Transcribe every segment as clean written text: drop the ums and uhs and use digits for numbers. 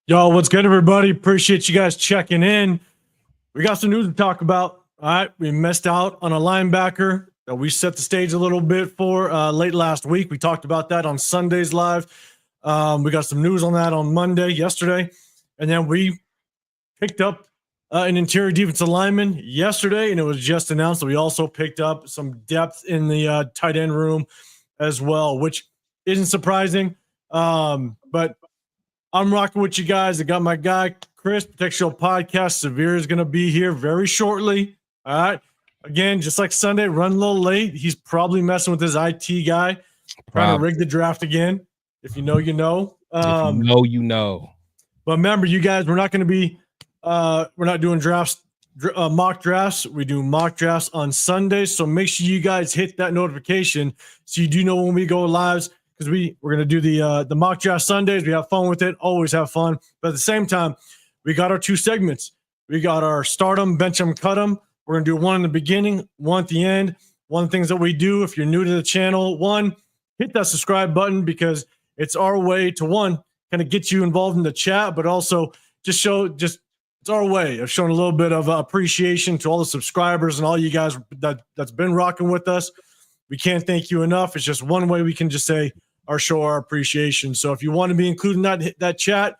Yo, what's good, everybody? Appreciate you guys checking in. We got some news to talk about. All right, we missed out on a linebacker that we set the stage a little bit for late last week. We talked about that on Sunday's live. We got some news on that on Monday, yesterday. And then we picked up an interior defensive lineman yesterday, and it was just announced that we also picked up some depth in the tight end room as well, which isn't surprising. But I'm rocking with you guys. I got my guy, Chris, Protectional Podcast. Severe is going to be here very shortly. All right. Again, just like Sunday, run a little late. He's probably messing with his IT guy, trying to rig the draft again. If you know, you know. If you know, you know. But remember, you guys, we're not going to be we're not doing drafts, mock drafts. We do mock drafts on Sundays. So make sure you guys hit that notification so you do know when we go live. Because we're going to do the mock draft Sundays. We have fun with it. Always have fun. But at the same time, we got our two segments. We got our start 'em, bench 'em, cut 'em. We're going to do one in the beginning, one at the end. One of the things that we do, if you're new to the channel, one, hit that subscribe button because it's our way to, one, kind of get you involved in the chat, but also it's our way of showing a little bit of appreciation to all the subscribers and all you guys that's been rocking with us. We can't thank you enough. It's just one way we can just say, show our appreciation. So if you want to be included in that chat,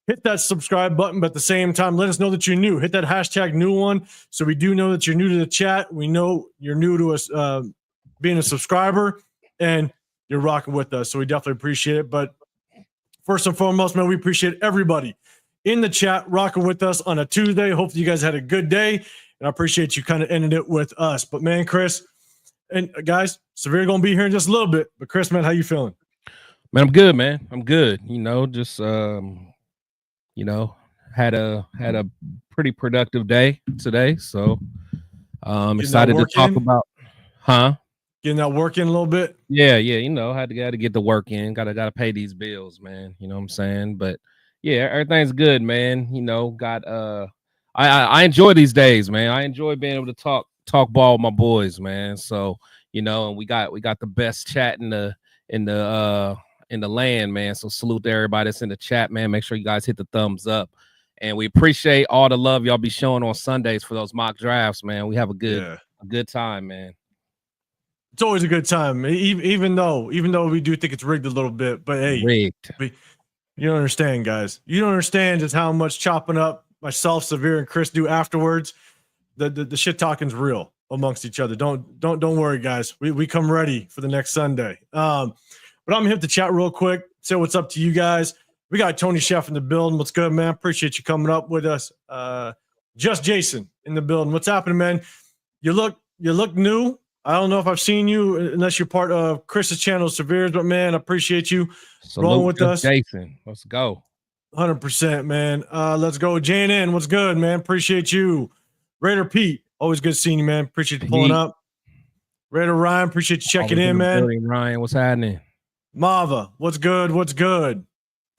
hit that subscribe button, but at the same time, let us know that you're new. Hit that hashtag new one. So we do know that you're new to the chat. We know you're new to us being a subscriber and you're rocking with us. So we definitely appreciate it. But first and foremost, man, we appreciate everybody in the chat rocking with us on a Tuesday. Hopefully you guys had a good day and I appreciate you kind of ending it with us. But man, Chris, and guys, Severe gonna be here in just a little bit. But Chris, man, how you feeling? Man, I'm good, man. I'm good. Just had a pretty productive day today. So excited to talk about getting that work in a little bit. Yeah. Had to get the work in. Gotta pay these bills, man. You know what I'm saying? But yeah, everything's good, man. I enjoy these days, man. I enjoy being able to talk ball with my boys, man. So and we got the best chat in the land, man. So salute to everybody that's in the chat, man. Make sure you guys hit the thumbs up, and we appreciate all the love y'all be showing on Sundays for those mock drafts, man. We have a good time, man. It's always a good time, even though we do think it's rigged a little bit. But hey, rigged. You don't understand, guys. You don't understand just how much chopping up myself, Severe, and Chris do afterwards. The shit talking's real amongst each other. Don't worry, guys. We come ready for the next Sunday. But I'm gonna hit the chat real quick. Say what's up to you guys. We got Tony Chef in the building. What's good, man? Appreciate you coming up with us. Just Jason in the building. What's happening, man? You look new. I don't know if I've seen you unless you're part of Chris's channel, Severe's, but man, I appreciate you rolling with us. Jason, let's go. 100%, man. Let's go. JNN, what's good, man? Appreciate you. Raider Pete, always good seeing you, man. Appreciate you pulling up. Raider Ryan, appreciate you checking in, man. Ryan, what's happening? Mava, what's good? What's good?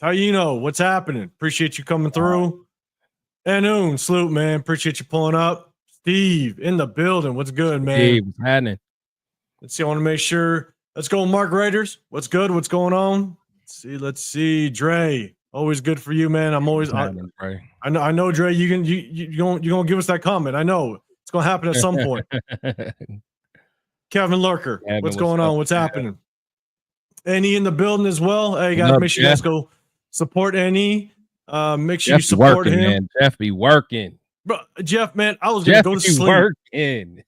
Taino, what's happening? Appreciate you coming through. And salute, man. Appreciate you pulling up. Steve in the building. What's good, man? Steve, what's happening? Let's see. I want to make sure. Let's go, Mark Raiders. What's good? What's going on? Let's see. Dre, always good for you, man. I'm always. I know, Dre. You gonna give us that comment. I know it's gonna happen at some point. Kevin Lurker, what's going on? What's happening? NE in the building as well. Hey guys, make sure you guys go support NE. Make sure you support him. Man. Jeff be working. Bro, Jeff, man, I was gonna go to sleep. Working.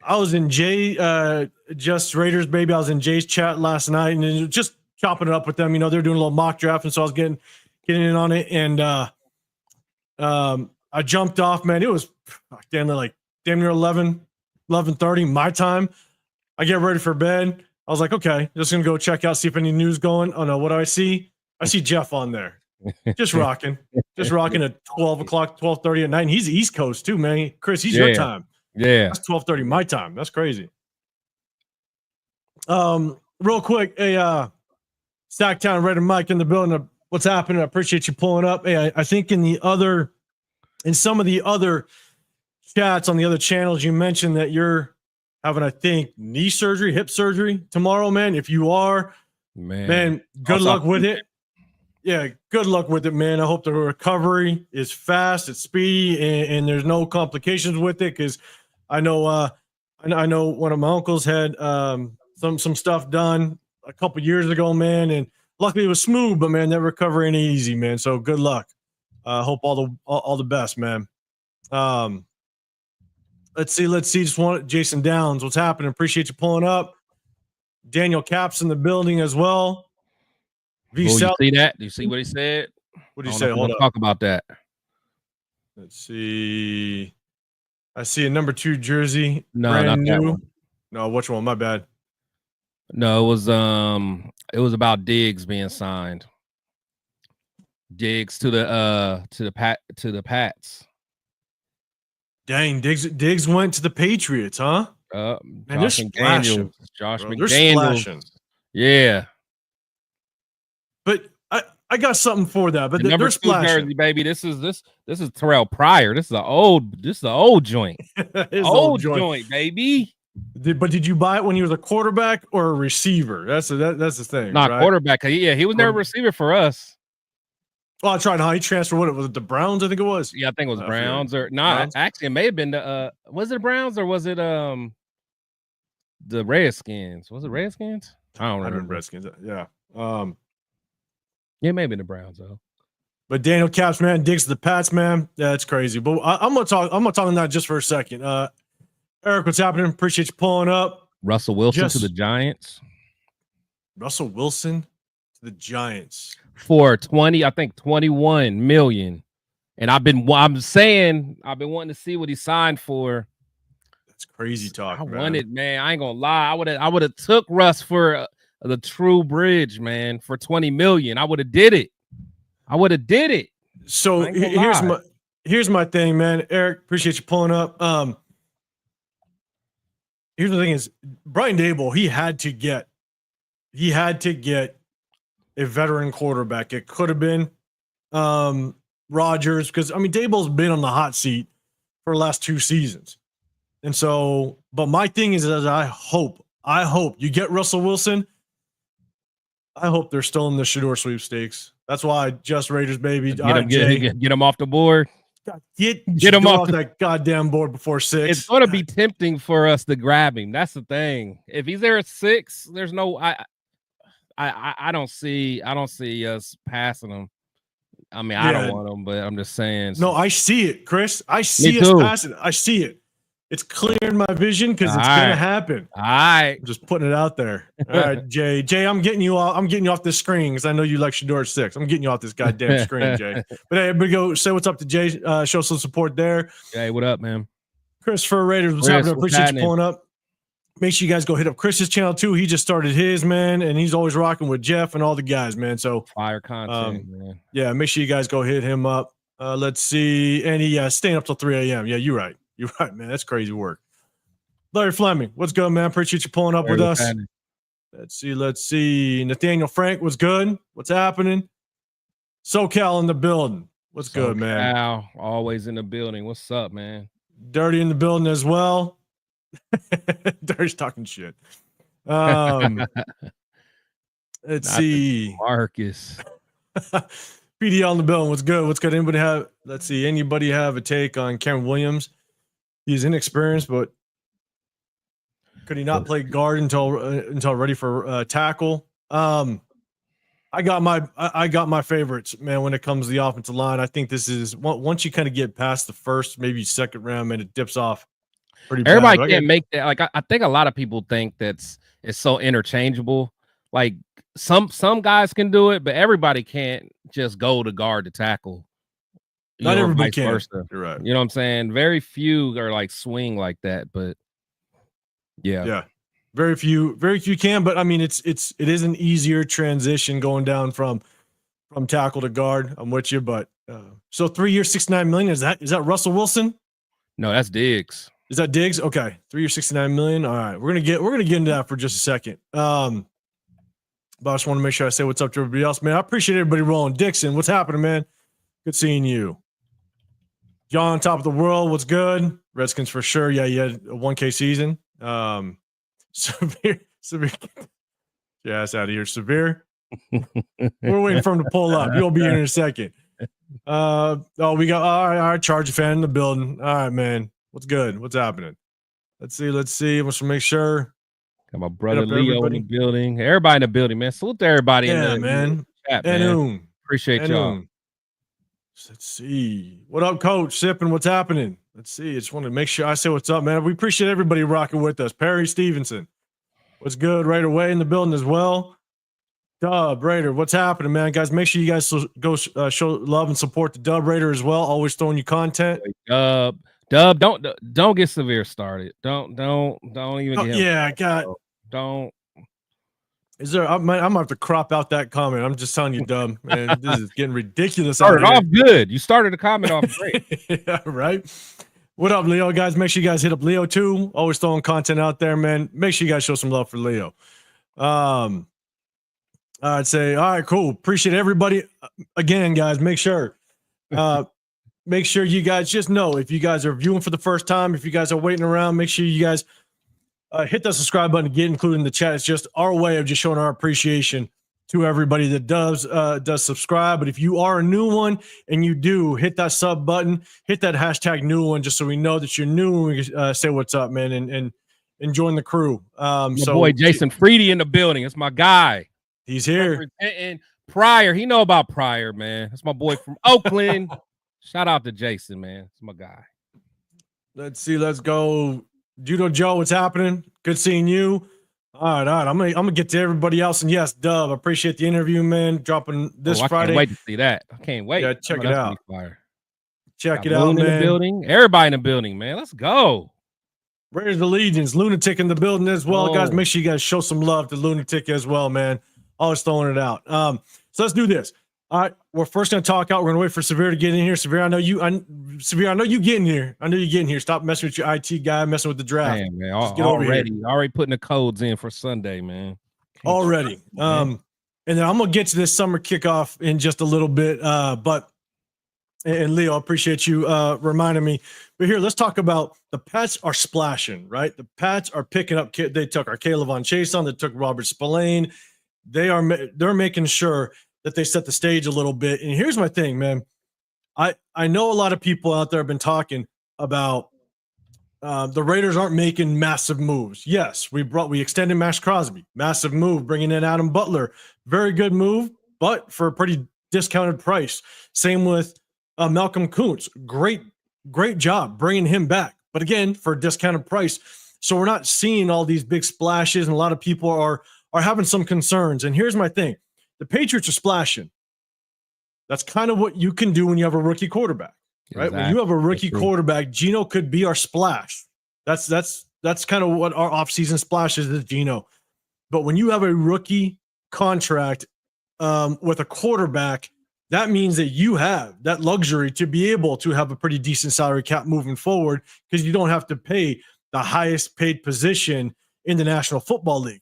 I was in Just Raiders, baby. I was in Jay's chat last night and just chopping it up with them. They're doing a little mock draft, and so I was getting in on it. And I jumped off, man. It was damn near 11:30 my time. I get ready for bed. I was like, okay, just gonna go check out, see if any news going. Oh no, what do I see? I see Jeff on there. Just rocking at 12 o'clock, 12:30 at night. And he's East Coast too, man. Chris, he's your time. Yeah. That's 12:30 my time. That's crazy. Real quick, Stacktown Red and Mike in the building. What's happening? I appreciate you pulling up. Hey, I think in some of the other chats on the other channels, you mentioned that you're having, I think, knee surgery, hip surgery tomorrow, man. If you are, man, good luck with it. Yeah, good luck with it, man. I hope the recovery is fast, it's speedy, and there's no complications with it. Because I know, I know one of my uncles had some stuff done a couple years ago, man, and luckily it was smooth. But man, that recovery ain't easy, man. So good luck. Hope all the best, man. Let's see. Just want Jason Downs. What's happening? Appreciate you pulling up. Daniel Cap's in the building as well. You see that? Do you see what he said? What did he say? Hold on. Talk about that. Let's see. I see a number 2 jersey. No, brand not new. That one. No, which one? My bad. No, it was about Diggs being signed. Diggs to the Pats. Dang, Diggs went to the Patriots, huh? Man, Josh McDaniels. Josh bro, McDaniels. Yeah. But I got something for that. But number 2 jersey, baby. This is Terrell Pryor. This is an old joint. old joint, baby. But did you buy it when he was a quarterback or a receiver? That's the thing. Not right? Quarterback. Yeah, he was never a receiver for us. Oh, I tried. How he transferred? What was it? The Browns? I think it was. Yeah, I think it was Browns or not. Actually, it may have been the. Was it Browns or was it the Redskins? Was it Redskins? I don't remember. Redskins. Yeah. Yeah, maybe the Browns though. But Daniel Caps, man, Diggs to the Pats, man. Yeah, that's crazy. But I'm gonna talk on that just for a second. Eric, what's happening? Appreciate you pulling up. Russell Wilson to the Giants. Russell Wilson to the Giants for 21 million. And I've been wanting to see what he signed for. That's crazy talk. Wanted, man. I ain't gonna lie. I would have took Russ for the true bridge, man, for 20 million. I would have did it. So here's my thing, man. Eric, appreciate you pulling up. Here's the thing is Brian Daboll, he had to get a veteran quarterback. It could have been Rodgers, because I mean Daboll's been on the hot seat for the last 2 seasons. And so, but my thing is I hope you get Russell Wilson. I hope they're still in the Shador sweepstakes. That's why Just Raiders, baby. Get him off the board. Get him off that goddamn board before 6. It's going to be tempting for us to grab him. That's the thing. If he's there at 6, there's no. I don't see us passing him. I mean, I don't want him, but I'm just saying. No, I see it, Chris. I see us passing. I see it. It's clear in my vision because it's gonna happen. All right, I'm just putting it out there. All right, Jay. I'm getting you off this screen because I know you like Shador 6. I'm getting you off this goddamn screen, Jay. But hey, everybody go say what's up to Jay. Show some support there. Hey, what up, man? Christopher Raiders, what's happening? Appreciate you pulling up. Make sure you guys go hit up Chris's channel too. He just started his, man, and he's always rocking with Jeff and all the guys, man. So fire content, man. Yeah, make sure you guys go hit him up. Let's see. And he staying up till 3 a.m. Yeah, you're right. You're right, man. That's crazy work. Larry Fleming, what's good, man? Appreciate you pulling up with us. Let's see. Nathaniel Frank, what's good? What's happening? SoCal in the building. What's good, man? Always in the building. What's up, man? Dirty in the building as well. Dirty's talking shit. Let's see. Marcus. PDL in the building. What's good? Anybody have a take on Cameron Williams? He's inexperienced, but could he not play guard until ready for tackle? I got my favorites, man, when it comes to the offensive line. I think this is once you kind of get past the first, maybe second round, and it dips off pretty bad. Everybody can't make that. Like I think a lot of people think it's so interchangeable. Like some guys can do it, but everybody can't just go to guard to tackle. Not everybody can. You're right. You know what I'm saying? Very few are like swing like that, but yeah. Very few can, but I mean it is an easier transition going down from tackle to guard. I'm with you, but so 3 years, $69 million. Is that Russell Wilson? No, that's Diggs. Is that Diggs? Okay. 3 years, $69 million. All right. We're gonna get into that for just a second. But I just want to make sure I say what's up to everybody else, man. I appreciate everybody rolling. Dixon, what's happening, man? Good seeing you. John, top of the world, what's good? Redskins for sure. Yeah, you had a 1K season. Severe. Yeah, that's out of here. Severe. We're waiting for him to pull up. He'll be here in a second. We got all right, Charger fan in the building. All right, man. What's good? What's happening? Let's see. Let's make sure. Got my brother Leo in the building. Everybody in the building, man. Salute to everybody in the chat, man. Appreciate y'all. Let's see. What up, Coach? Sipping, what's happening? Let's see. I just want to make sure I say what's up, man. We appreciate everybody rocking with us. Perry Stevenson, what's good? Right away in the building as well. Dub Raider, what's happening, man? Guys, make sure you guys go show love and support the Dub Raider as well. Always throwing you content. Dub, don't get Severe started. Don't even get him. Yeah, don't. Is there? I'm gonna have to crop out that comment. I'm just telling you, Dub, man. This is getting ridiculous. Started off good. You started the comment off great. Yeah, right. What up, Leo? Guys, make sure you guys hit up Leo too. Always throwing content out there, man. Make sure you guys show some love for Leo. I'd say, all right, cool. Appreciate everybody. Again, guys, make sure you guys just know if you guys are viewing for the first time, if you guys are waiting around, make sure you guys hit that subscribe button to get included in the chat. It's just our way of just showing our appreciation to everybody that does subscribe. But if you are a new one and you do, hit that sub button, hit that hashtag new one, just so we know that you're new and we can say what's up, man, and join the crew. My boy Jason Freedy in the building. It's my guy. He's here. And Pryor, he know about Pryor, man. That's my boy from Oakland. Shout out to Jason, man. It's my guy. Let's see. Let's go. Judo Joe, what's happening? Good seeing you. All right. I'm gonna get to everybody else. And yes, Dub, appreciate the interview, man. Dropping this Friday. I can't wait to see that. I can't wait. Yeah, check it out. Check it out, man. In the building. Everybody in the building, man. Let's go. Raiders Allegiance, Lunatic in the building as well, guys. Make sure you guys show some love to Lunatic as well, man. Always throwing it out. So let's do this. All right, we're first going to talk out. We're going to wait for Severe to get in here. Severe, I know you getting here. I know you're getting here. Stop messing with your IT guy, messing with the draft. Man, already putting the codes in for Sunday, man. Already. And then I'm going to get to this summer kickoff in just a little bit. But Leo, I appreciate you reminding me. But here, let's talk about the Pats are splashing, right? The Pats are picking up. They took our Caleb Von Chase on. They took Robert Spillane. They're making sure that they set the stage a little bit. And here's my thing, man. I know a lot of people out there have been talking about the Raiders aren't making massive moves. Yes, we extended Max Crosby, massive move, bringing in Adam Butler, very good move, but for a pretty discounted price. Same with Malcolm Kuntz, great job bringing him back, but again for a discounted price. So we're not seeing all these big splashes, and a lot of people are having some concerns. And here's my thing. The Patriots are splashing. That's kind of what you can do when you have a rookie quarterback, right? Exactly. When you have a rookie quarterback, Geno could be our splash. That's kind of what our offseason splash is Geno. But when you have a rookie contract with a quarterback, that means that you have that luxury to be able to have a pretty decent salary cap moving forward because you don't have to pay the highest paid position in the National Football League.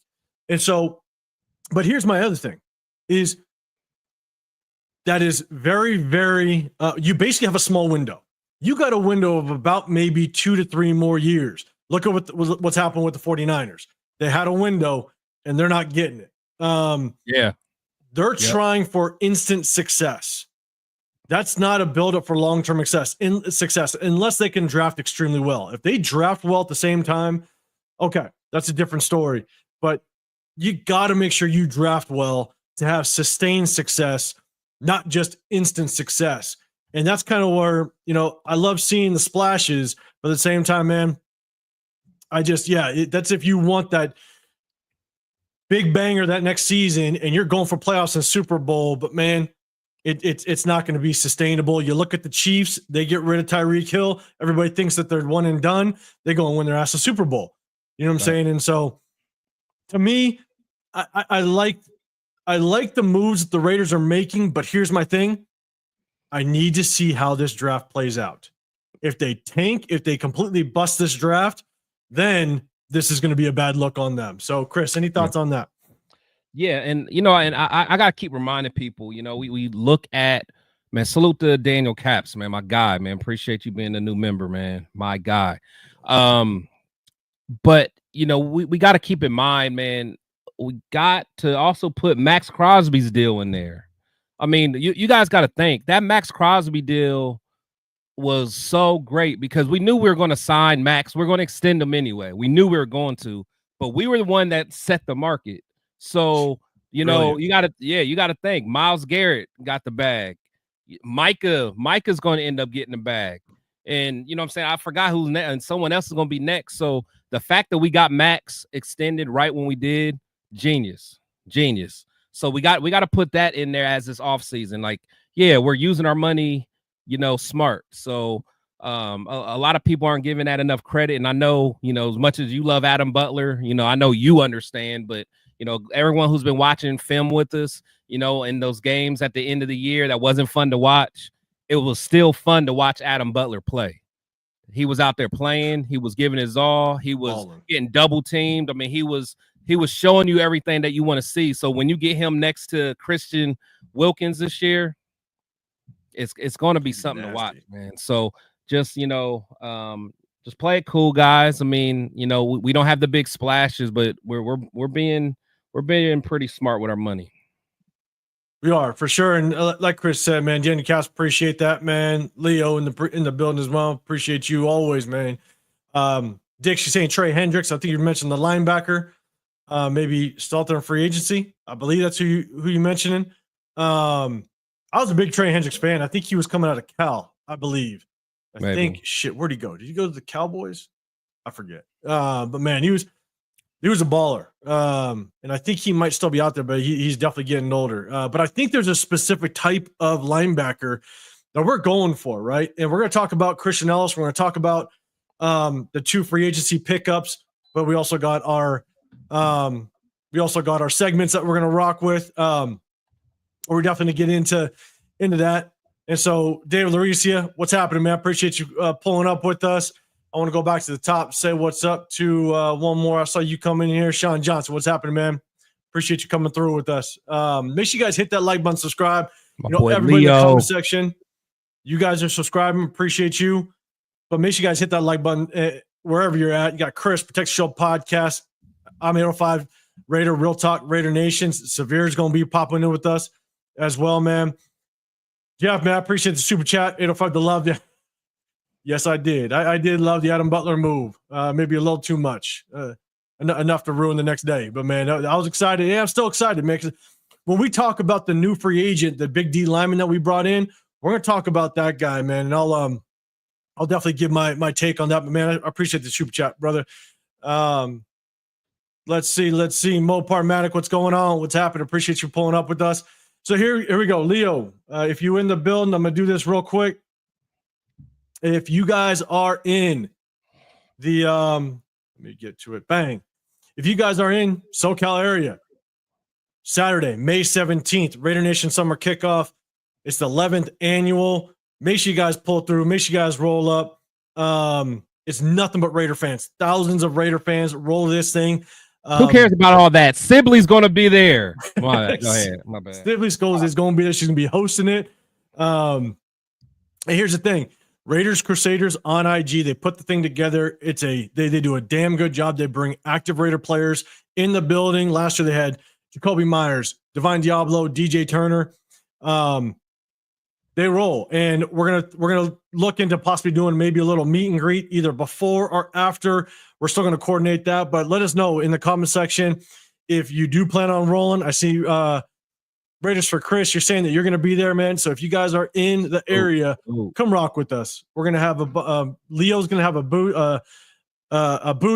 And so, but here's my other thing is that is very, very, you basically have a small window. You got a window of about maybe 2 to 3 more years. Look at what's happened with the 49ers. They had a window and they're not getting it. They're trying for instant success. That's not a buildup for long-term success unless they can draft extremely well. If they draft well at the same time, okay, that's a different story. But you got to make sure you draft well to have sustained success, not just instant success. And that's kind of where, I love seeing the splashes, but at the same time, man, that's if you want that big banger that next season and you're going for playoffs and Super Bowl, but man, it's not going to be sustainable. You look at the Chiefs, they get rid of Tyreek Hill. Everybody thinks that they're one and done. They go and win their ass a Super Bowl. You know what I'm saying? And so to me, I like the moves that the Raiders are making, but here's my thing. I need to see how this draft plays out. If they tank, if they completely bust this draft, then this is going to be a bad look on them. So, Chris, any thoughts on that? Yeah, and I got to keep reminding people, we look at, man, salute to Daniel Caps, man, my guy, man. Appreciate you being a new member, man, my guy. But, we got to keep in mind, man, to also put Max Crosby's deal in there. I mean, you guys got to think that Max Crosby deal was so great because we knew we were going to sign Max. We're going to extend him anyway. We knew we were going to, but we were the one that set the market. So, you know, you got to think Myles Garrett got the bag. Micah's going to end up getting the bag. And, you know what I'm saying? I forgot who's next, and someone else is going to be next. So the fact that we got Max extended right when we did, genius. So we got to put that in there as this offseason. Like, yeah, we're using our money, you know, smart. So a lot of people aren't giving that enough credit. And I know, you know, as much as you love Adam Butler, you know, I know you understand, but, you know, everyone who's been watching film with us, you know, in those games at the end of the year that wasn't fun to watch, it was still fun to watch Adam Butler play. He was out there playing. He was giving his all. He was getting double teamed. I mean, he was showing you everything that you want to see. So when you get him next to Christian Wilkins this year, it's going to be something to watch, man. So just, you know, just play it cool, guys. I mean, you know, we don't have the big splashes, but we're being pretty smart with our money. We are for sure, and like Chris said, man, Danny Cass, appreciate that, man. Leo in the building as well, appreciate you always, man. Dick, she's saying Trey Hendricks. I think you mentioned the linebacker, maybe still out there in free agency. I believe that's who you mentioning. I was a big Trey Hendricks fan. I think he was coming out of Cal, I believe. I think where'd he go? Did he go to the Cowboys? I forget. But man, he was a baller. And I think he might still be out there, but he's definitely getting older. But I think there's a specific type of linebacker that we're going for, right? And we're going to talk about Christian Ellis. We're going to talk about the 2 free agency pickups, but we also got our segments that we're going to rock with. We're definitely get into that. And so, David Lauricia, what's happening, man? Appreciate you pulling up with us. I want to go back to the top, say what's up to one more. I saw you come in here. Sean Johnson, what's happening, man? Appreciate you coming through with us. Make sure you guys hit that like button, subscribe. Everybody Leo. In the comment section, you guys are subscribing. Appreciate you. But make sure you guys hit that like button wherever you're at. You got Chris, Protect Show Podcast. I'm 805 Raider, Real Talk, Raider Nation. Severe's going to be popping in with us as well, man. Jeff, man, I appreciate the super chat. 805 to love you. Yes, I did. I did love the Adam Butler move. Maybe a little too much. Enough to ruin the next day. But, man, I was excited. Yeah, I'm still excited, man. When we talk about the new free agent, the big D lineman that we brought in, we're going to talk about that guy, man. And I'll definitely give my take on that. But, man, I appreciate the super chat, brother. Let's see. Mo Parmatic, what's going on? What's happening? Appreciate you pulling up with us. So here we go. Leo, if you're in the building, I'm going to do this real quick. If you guys are in the let me get to it. Bang. If you guys are in SoCal area, Saturday, May 17th, Raider Nation Summer Kickoff. It's the 11th annual. Make sure you guys pull through. Make sure you guys roll up. It's nothing but Raider fans. Thousands of Raider fans roll this thing. Who cares about all that? Sibley's going to be there. Go ahead. My bad. Sibley's is going to be there. She's going to be hosting it. And here's the thing. Raiders Crusaders on IG, they put the thing together. They do a damn good job. They bring active Raider players in the building. Last year they had Jacoby Myers, Divine Diablo, DJ Turner. They roll, and we're gonna look into possibly doing maybe a little meet and greet either before or after. We're still gonna coordinate that, but let us know in the comment section if you do plan on rolling. I see Raiders for Chris, you're saying that you're going to be there, man. So if you guys are in the area, come rock with us. We're going to have Leo's going to have a booth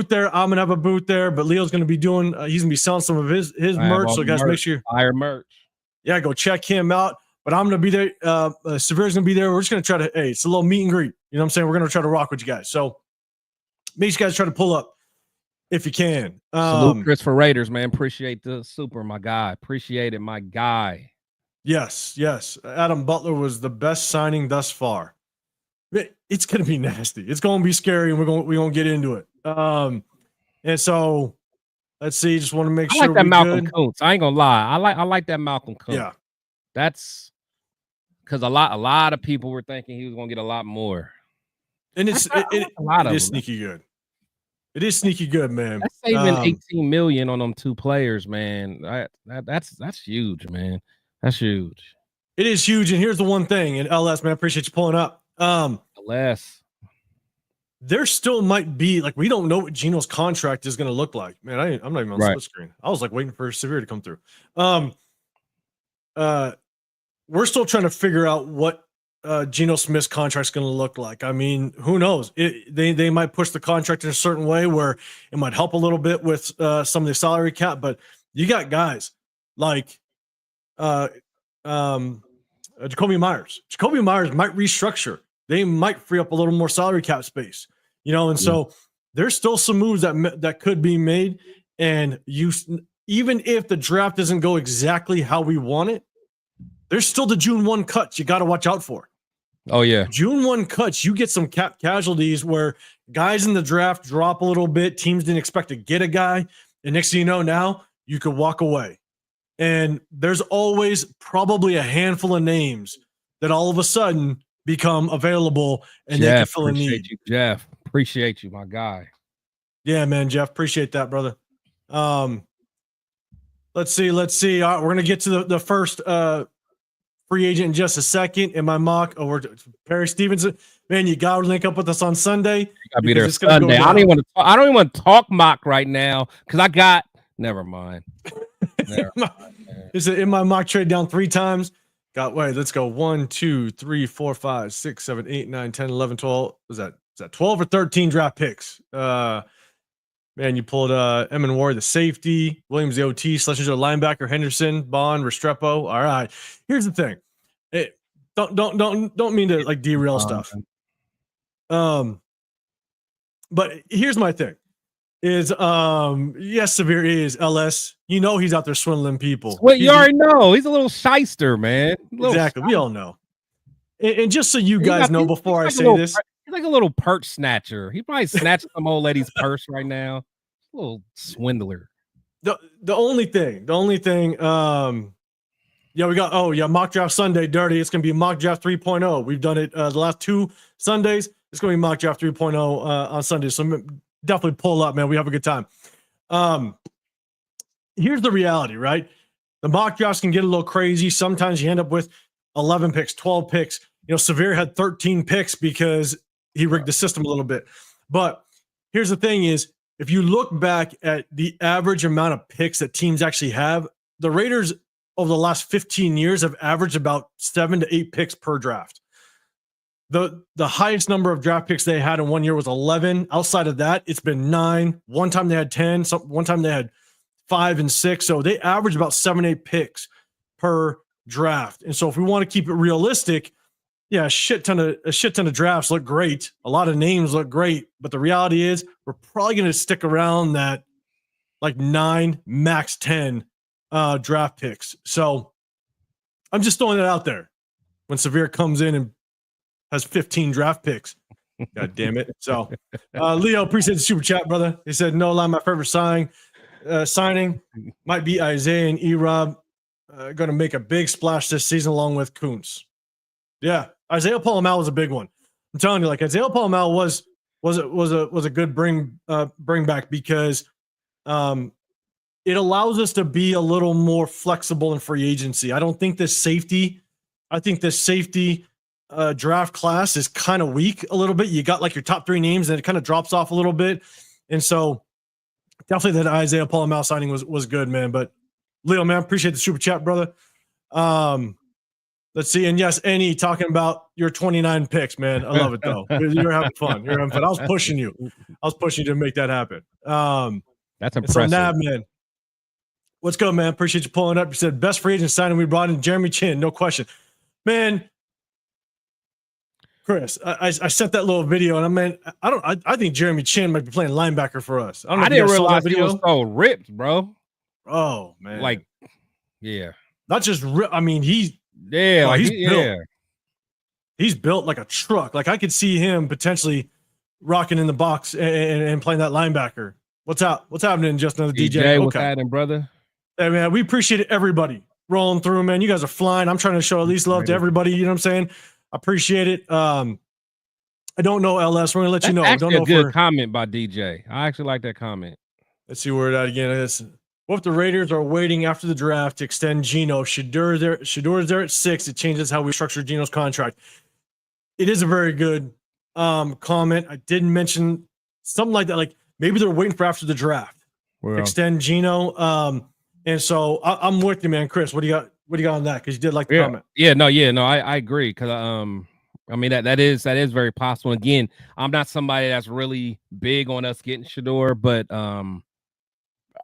there. I'm going to have a booth there, but Leo's going to be doing, he's going to be selling some of his merch. So guys, make sure fire merch. Yeah, go check him out. But I'm going to be there. Severe's going to be there. We're just going to try to, it's a little meet and greet. You know what I'm saying? We're going to try to rock with you guys. So make sure you guys try to pull up if you can. Salute Chris for Raiders, man. Appreciate the super, my guy. Appreciate it, my guy. Yes. Adam Butler was the best signing thus far. It's going to be nasty. It's going to be scary, and we're going to get into it. And so let's see. Just want to make sure. I like that Malcolm Kuntz. I ain't gonna lie. I like that Malcolm Kuntz. Yeah, that's because a lot of people were thinking he was going to get a lot more. And it's a lot of sneaky good. It is sneaky good, man. That's saving 18 million on them 2 players, man. That's huge, man. That's huge. It is huge. And here's the one thing, and LS, man, I appreciate you pulling up. LS. There still might be, like, we don't know what Geno's contract is going to look like. Man, I'm not even on split screen. I was like waiting for Severe to come through. We're still trying to figure out what Geno Smith's contract is going to look like. I mean, who knows? They might push the contract in a certain way where it might help a little bit with some of the salary cap, but you got guys like Jacoby Myers. Jacoby Myers might restructure. They might free up a little more salary cap space, and so there's still some moves that could be made. And even if the draft doesn't go exactly how we want it, there's still the June 1 cuts you got to watch out for. Oh, yeah. June 1 cuts, you get some cap casualties where guys in the draft drop a little bit. Teams didn't expect to get a guy. And next thing you know, now you could walk away. And there's always probably a handful of names that all of a sudden become available and they can fill a need. You, Jeff. Appreciate you, my guy. Yeah, man, Jeff. Appreciate that, brother. Let's see. All right, we're going to get to the first free agent in just a second. In my mock, we're Perry Stevenson. Man, you got to link up with us on Sunday. You got to be there Sunday. I don't even want to talk mock right now because I got – never mind. Is it in my mock trade down 3 times? Let's go. 1, 2, 3, 4, 5, 6, 7, 8, 9, 10, 11, 12. Is that 12 or 13 draft picks? Man, you pulled Emin Ward, the safety, Williams, the OT, Schlesinger, the linebacker, Henderson, Bond, Restrepo. All right. Here's the thing. Don't mean to like derail stuff. But here's my thing. Is yes, Severe is LS. He's out there swindling people. Well, you already know he's a little shyster, man. Exactly, we all know. And just so you guys know, before I say this, he's like a little purse snatcher. He probably snatched some old lady's purse right now. A little swindler. The only thing, we got mock draft Sunday dirty. It's gonna be mock draft 3.0. We've done it the last 2 Sundays. It's gonna be mock draft 3.0 on Sunday. So definitely pull up, man. We have a good time. Here's the reality, right? The mock drafts can get a little crazy. Sometimes you end up with 11 picks, 12 picks. Severe had 13 picks because he rigged the system a little bit. But here's the thing is, if you look back at the average amount of picks that teams actually have, the Raiders over the last 15 years have averaged about 7 to 8 picks per draft. The highest number of draft picks they had in 1 year was 11. Outside of that, it's been 9. One time they had 10. One time they had 5 and 6. So they average about 7, 8 picks per draft. And so if we want to keep it realistic, yeah, a shit ton of drafts look great. A lot of names look great, but the reality is we're probably going to stick around that like 9, max 10 draft picks. So I'm just throwing that out there. When Severe comes in and has 15 draft picks. God damn it. So Leo, appreciate the super chat, brother. He said, no lie, my favorite signing might be Isaiah and E-Rob going to make a big splash this season along with Kuntz. Yeah, Isaiah Paul-Amal was a big one. I'm telling you, like Isaiah Paul-Amal was a good bring back because it allows us to be a little more flexible in free agency. I think this safety draft class is kind of weak a little bit. You got like your top 3 names and it kind of drops off a little bit. And so definitely that Isaiah Paul-Amal signing was good, man. But Leo, man, appreciate the super chat, brother. Let's see. And yes, Annie talking about your 29 picks, man. I love it though. You're having fun. I was pushing you to make that happen. That's impressive. So Nab, man. What's good, man? Appreciate you pulling up. You said best free agent signing we brought in Jeremy Chin. No question, man. Chris, I sent that little video, and I think Jeremy Chin might be playing linebacker for us. I didn't realize he was so ripped, bro. Oh man, like, yeah, not just ripped. I mean, he's built. He's built like a truck. Like I could see him potentially rocking in the box and playing that linebacker. What's happening? Just another DJ. What's happening, brother? Hey man, we appreciate everybody rolling through, man. You guys are flying. I'm trying to show at least love to everybody. You know what I'm saying? I appreciate it. I don't know, LS. We're gonna let you know. Actually, Don't know a good for. comment by DJ. I actually like that comment. Let's see where that again is. What if the Raiders are waiting after the draft to extend Geno? Shadur's there at 6. It changes how we structure Geno's contract. It is a very good comment. I didn't mention something like that. Like maybe they're waiting for after the draft to extend Geno. And so I'm with you, man. Chris, what do you got? What do you got on that? Because you did like the comment. No, I agree. Because I mean that is very possible. Again, I'm not somebody that's really big on us getting Shador, but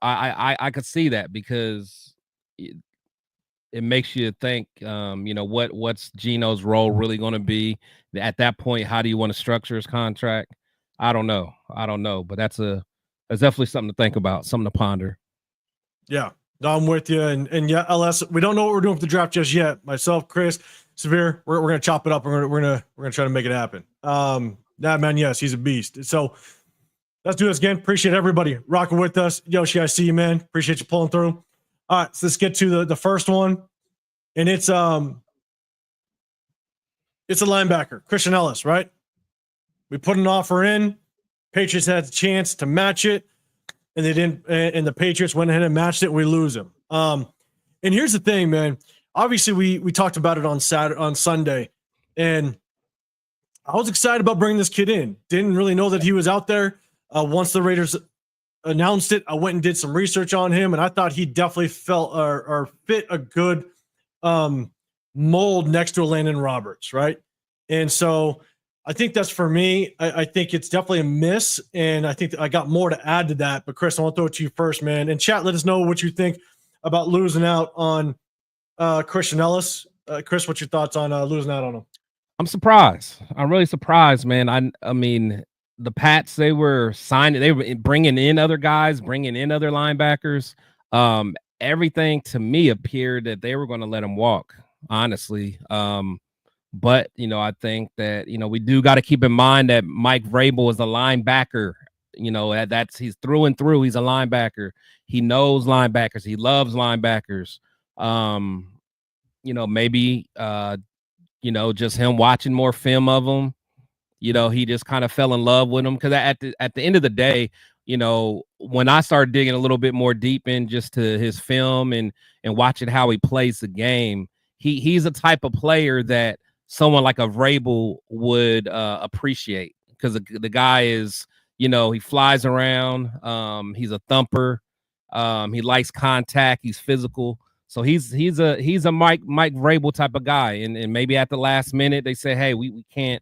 I could see that because it makes you think, what's Geno's role really going to be at that point? How do you want to structure his contract? I don't know, but that's definitely something to think about, something to ponder. Yeah, no, I'm with you, and yeah, LS, we don't know what we're doing for the draft just yet. Myself, Chris, Severe, we're gonna chop it up. We're gonna try to make it happen. That man, yes, he's a beast. So let's do this again. Appreciate everybody rocking with us. Yoshi, I see you, man. Appreciate you pulling through. All right, so let's get to the first one, and it's a linebacker, Christian Ellis, right? We put an offer in. Patriots had a chance to match it, and they didn't. And the Patriots went ahead and matched it. And we lose him. And here's the thing, man. Obviously, we talked about it on Sunday, and I was excited about bringing this kid in. Didn't really know that he was out there. Once the Raiders announced it, I went and did some research on him, and I thought he definitely felt or fit a good mold next to a Landon Roberts, right? And so I think that's for me. I think it's definitely a miss, and I think I got more to add to that. But Chris, I want to throw it to you first, man. And chat, let us know what you think about losing out on Christian Ellis. Chris, what's your thoughts on losing out on him? I'm surprised. I'm really surprised, man. I mean, the Pats, they were bringing in other guys, bringing in other linebackers. Everything to me appeared that they were going to let him walk, honestly. But, I think that, we do got to keep in mind that Mike Vrabel is a linebacker. He's through and through. He's a linebacker. He knows linebackers. He loves linebackers. Maybe, just him watching more film of them, he just kind of fell in love with him. Because at the end of the day, when I started digging a little bit more deep in just to his film and watching how he plays the game, he's a type of player that someone like a Vrabel would appreciate, because the guy is, he flies around. He's a thumper. He likes contact. He's physical. So he's a Mike Vrabel type of guy. And maybe at the last minute they say, hey, we can't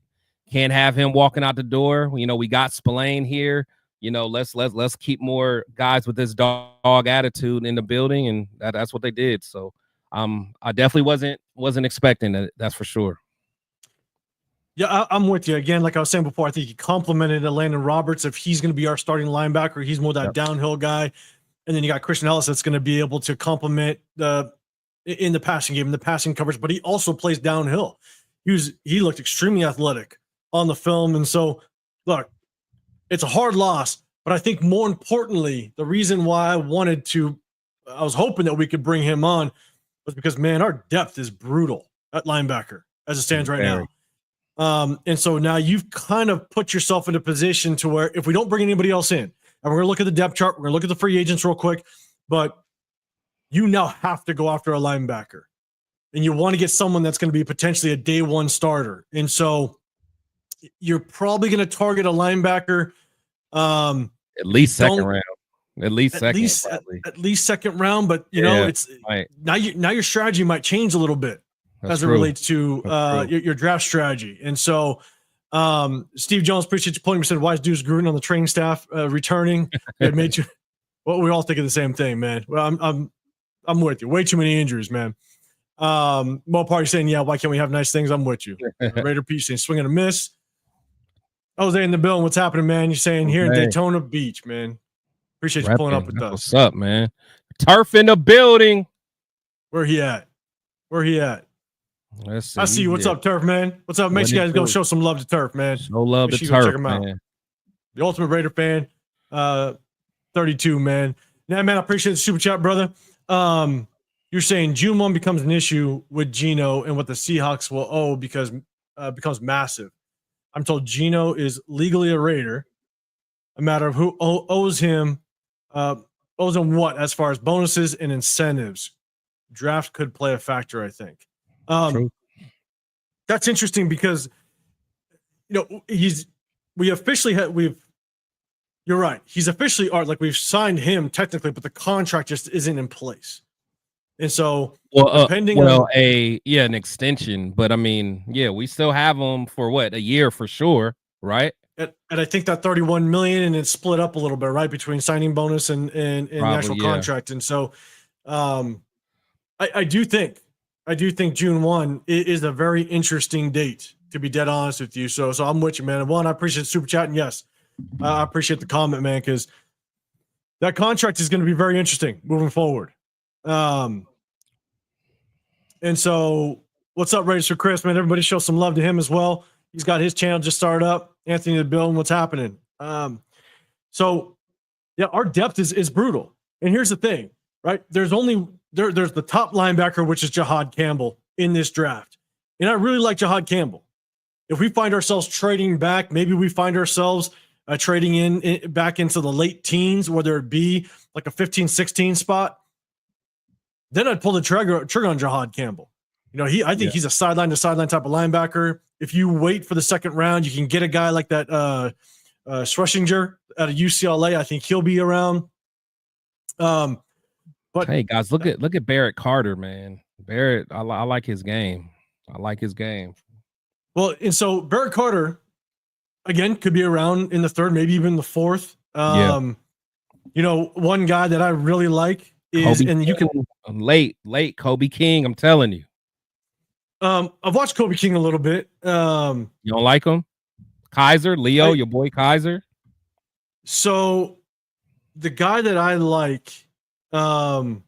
have him walking out the door. We got Spillane here. Let's keep more guys with this dog attitude in the building, and that's what they did. So I definitely wasn't expecting it. That's for sure. Yeah, I'm with you. Again, like I was saying before, I think he complimented Landon Roberts. If he's going to be our starting linebacker, he's more that downhill guy. And then you got Christian Ellis that's going to be able to complement in the passing game, in the passing coverage, but he also plays downhill. He looked extremely athletic on the film. And so, look, it's a hard loss, but I think more importantly, the reason why I was hoping that we could bring him on was because, man, our depth is brutal at linebacker as it stands right now. And so now you've kind of put yourself in a position to where if we don't bring anybody else in, and we're going to look at the depth chart, we're going to look at the free agents real quick, but you now have to go after a linebacker, and you want to get someone that's going to be potentially a day one starter. And so you're probably going to target a linebacker. At least second round. At least second round, but it's right. Now your strategy might change a little bit. That's as it relates to your draft strategy. And so Steve Jones, appreciate you pulling me. Said, why is Deuce Gruden on the training staff returning? It made you. Well, we all think of the same thing, man. Well, I'm with you. Way too many injuries, man. Mo Party saying, yeah, why can't we have nice things? I'm with you. Raider Peach saying, swing and a miss. Jose in the building. What's happening, man? You're saying here in Daytona Beach, man. Appreciate you pulling up with us. What's up, man? Turf in the building. Where he at? Let's see. I see you. What's up, Turf, man? What's up? Make sure you guys go show some love to Turf, man. Show love to Turf, check him out. Man. The Ultimate Raider fan, 32, man. Yeah, man, I appreciate the super chat, brother. You're saying June 1 becomes an issue with Geno and what the Seahawks will owe because becomes massive. I'm told Geno is legally a Raider. A matter of who owes him what as far as bonuses and incentives. Draft could play a factor, I think. True. That's interesting because you're right. He's officially like we've signed him technically, but the contract just isn't in place. And so depending on an extension, but I mean, yeah, we still have him for what, a year for sure, right? And I think that 31 million, and it's split up a little bit, right, between signing bonus and actual contract. And so I do think June 1 is a very interesting date, to be dead honest with you. So I'm with you, man. One, I appreciate the super chat, and yes, I appreciate the comment, man, because that contract is going to be very interesting moving forward. And so what's up, Raiders for Chris, man? Everybody show some love to him as well. He's got his channel just started up. Anthony the Bill, and what's happening? So yeah, our depth is brutal. And here's the thing, right? There's the top linebacker, which is Jahad Campbell in this draft. And I really like Jahad Campbell. If we find ourselves trading back, maybe we find ourselves trading in back into the late teens, whether it be like a 15, 16 spot, then I'd pull the trigger on Jahad Campbell. I think he's a sideline to sideline type of linebacker. If you wait for the second round, you can get a guy like that Schlesinger out of UCLA. I think he'll be around. But hey guys, look at Barrett Carter, man. Barrett, I like his game. Well, and so Barrett Carter again could be around in the third, maybe even the fourth. One guy that I really like is Kobe and you can late Kobe King. I'm telling you. I've watched Kobe King a little bit. You don't like him? Kaiser, Leo, your boy Kaiser. So the guy that I like, but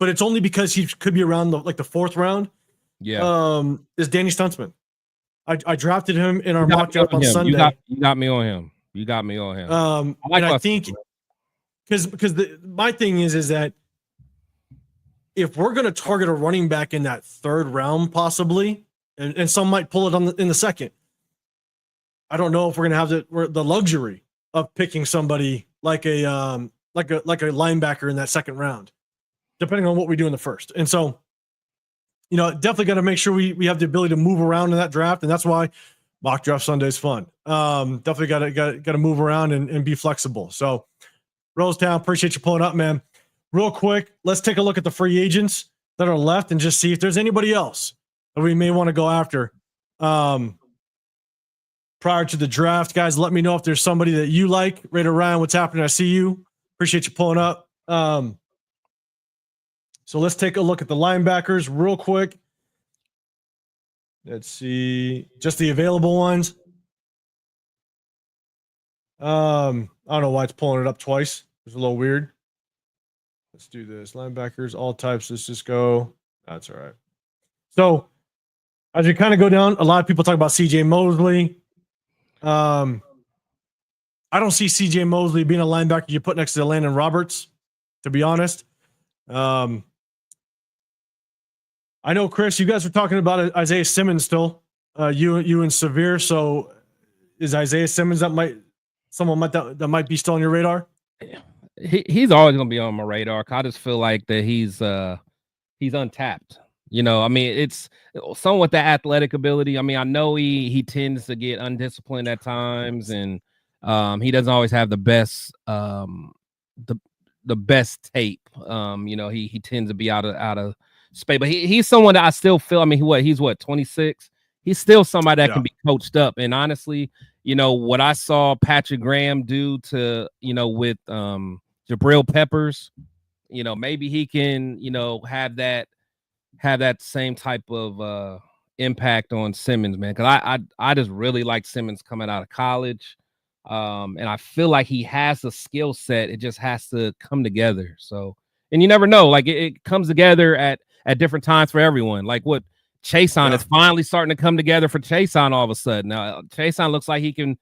it's only because he could be around the fourth round. Yeah. Is Danny Stuntsman. I drafted him in our mock draft on Sunday. You got me on him. I think because my thing is that if we're going to target a running back in that third round, possibly, and some might pull it in the second, I don't know if we're going to have the luxury of picking somebody like a linebacker in that second round, depending on what we do in the first. And so, definitely got to make sure we have the ability to move around in that draft, and that's why mock draft Sunday is fun. Definitely got to move around and be flexible. So, Rosetown, appreciate you pulling up, man. Real quick, let's take a look at the free agents that are left and just see if there's anybody else that we may want to go after prior to the draft. Guys, let me know if there's somebody that you like. Raider Ryan, what's happening? I see you. Appreciate you pulling up. So let's take a look at the linebackers real quick. Let's see. Just the available ones. I don't know why it's pulling it up twice. It's a little weird. Let's do this. Linebackers, all types. Let's just go. That's all right. So as we kind of go down, a lot of people talk about CJ Mosley. I don't see CJ Mosley being a linebacker you put next to Landon Roberts, to be honest. I know, Chris, you guys were talking about Isaiah Simmons still. You and Severe. So is Isaiah Simmons that might be still on your radar? He's always gonna be on my radar. I just feel like that he's untapped. I mean, it's someone with that athletic ability. I mean, I know he tends to get undisciplined at times, and he doesn't always have the best the best tape. He tends to be out of space, but he's someone that I still feel. I mean, he's 26. He's still somebody that can be coached up. And honestly, what I saw Patrick Graham do to with Jabril Peppers, maybe he can have that same type of impact on Simmons, man. Because I just really like Simmons coming out of college. And I feel like he has a skill set. It just has to come together. So, and you never know, like it comes together at different times for everyone. Like what Chason is finally starting to come together for Chason all of a sudden. Now, Chason looks like he can,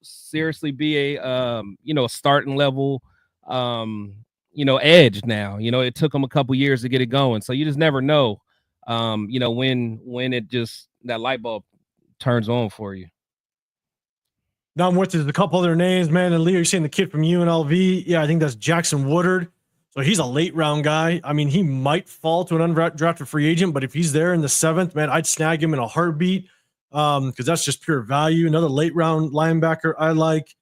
seriously be a starting level, edge now. It took him a couple years to get it going. So you just never know, when it just that light bulb turns on for you. Now I'm with you. There's a couple other names, man. And Leo, you're saying the kid from UNLV. Yeah, I think that's Jackson Woodard. So he's a late round guy. I mean, he might fall to an undrafted free agent, but if he's there in the 7th, man, I'd snag him in a heartbeat because that's just pure value. Another late round linebacker I like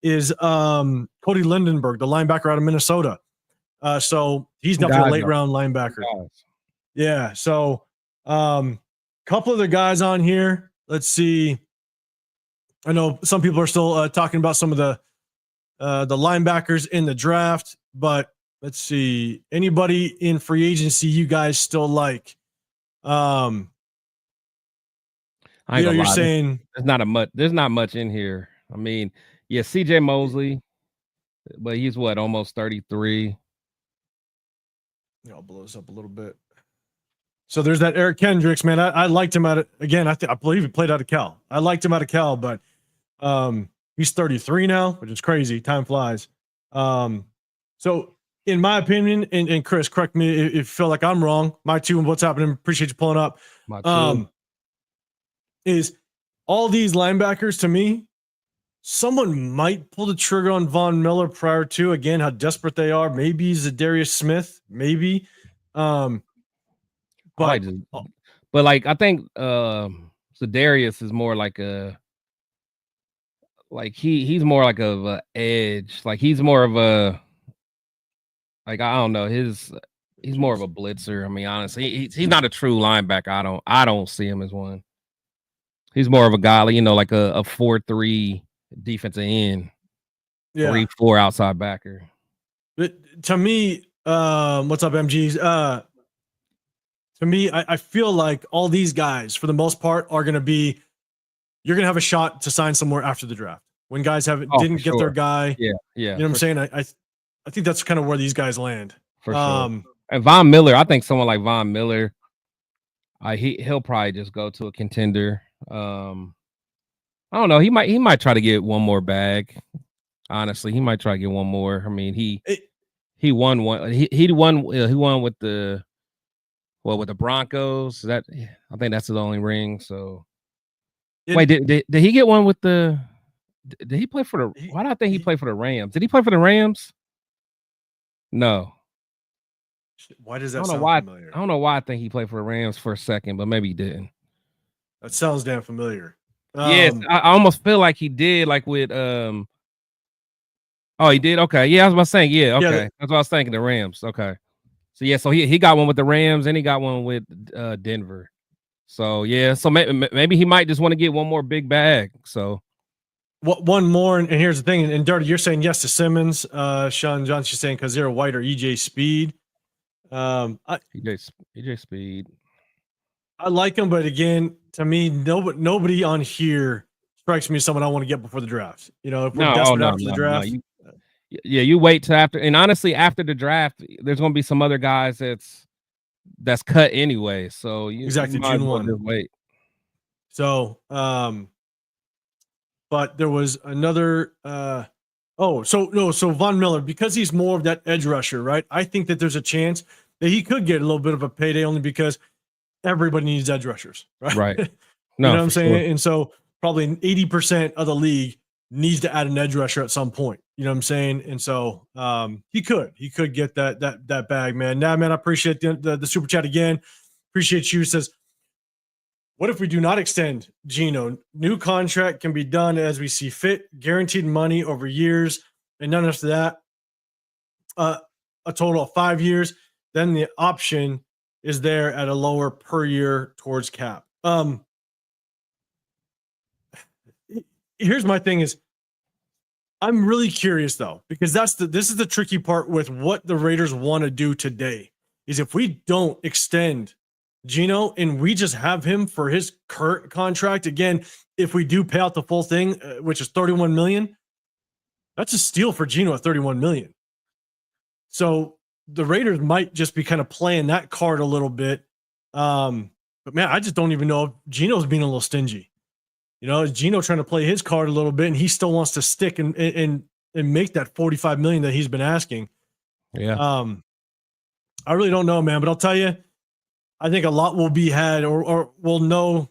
is Cody Lindenberg, the linebacker out of Minnesota. So he's definitely a late round linebacker. Yeah. So couple other guys on here. Let's see. I know some people are still talking about some of the linebackers in the draft, but let's see. Anybody in free agency you guys still like? I ain't you're saying there's not much in here. I mean, yeah, CJ Mosley, but he's what, almost 33. I'll blow this up a little bit. So there's that Eric Kendricks, man. I liked him I believe he played out of Cal. I liked him out of Cal, but he's 33 now, which is crazy. Time flies. So in my opinion, and Chris, correct me if you feel like I'm wrong. My two and what's happening. Appreciate you pulling up. Is all these linebackers to me, someone might pull the trigger on Von Miller prior to, again, how desperate they are. Maybe Zadarius Smith, maybe. But like I think Zadarius is more like he's more like a edge. Like he's more of a, like, I don't know, he's more of a blitzer. I mean, honestly, he's not a true linebacker. I don't see him as one. He's more of a guy, like a 4-3 defensive end, 3-4 outside backer. But to me, what's up, MGs? To me, I feel like all these guys, for the most part, are going to be, you're going to have a shot to sign somewhere after the draft. When guys didn't get their guy. Yeah. You know what I'm saying? I think that's kind of where these guys land. For sure. And Von Miller, I think someone like Von Miller, he'll probably just go to a contender. I don't know. He might try to get one more bag. Honestly, he might try to get one more. I mean, he won one. He won with the Broncos. I think that's the only ring. So wait, did he get one with the? Did he play for the? Why do I think he played for the Rams? Did he play for the Rams? No. Why does that sound familiar? I don't know why I think he played for the Rams for a second, but maybe he didn't. That sounds damn familiar. Yes, I almost feel like he did, like with Oh, he did? Okay. Yeah, I was about to say, yeah, okay. Yeah, that's what I was thinking, the Rams. Okay. So yeah, so he got one with the Rams and he got one with Denver. So yeah, so maybe he might just want to get one more big bag. So one more, and here's the thing, and Dirty, you're saying yes to Simmons. Sean Johnson's saying because they're white or EJ Speed. EJ Speed. I like him, but again, to me, nobody on here strikes me as someone I want to get before the draft. If we're desperate after the draft. You wait till after, and honestly, after the draft, there's going to be some other guys that's cut anyway. So exactly, you June 1. Just wait. So, but there was another. So Von Miller, because he's more of that edge rusher, right? I think that there's a chance that he could get a little bit of a payday only because everybody needs edge rushers, right? Right. No, you know what I'm saying? Sure. And so probably 80% of the league needs to add an edge rusher at some point. You know what I'm saying? And so he could get that bag, man. Nah, man, I appreciate the super chat again. Appreciate you. Says, what if we do not extend Geno? New contract can be done as we see fit, guaranteed money over years, and none after that. A total of 5 years. Then the option is there at a lower per year towards cap. Here's my thing is, I'm really curious though, because this is the tricky part with what the Raiders want to do today is if we don't extend Geno and we just have him for his current contract, again, if we do pay out the full thing, which is $31 million, that's a steal for Geno at $31 million. So the Raiders might just be kind of playing that card a little bit. But man, I just don't even know if Geno's being a little stingy. Is Geno trying to play his card a little bit and he still wants to stick and make that $45 million that he's been asking? Yeah. I really don't know, man, but I'll tell you, I think a lot will be had or we'll know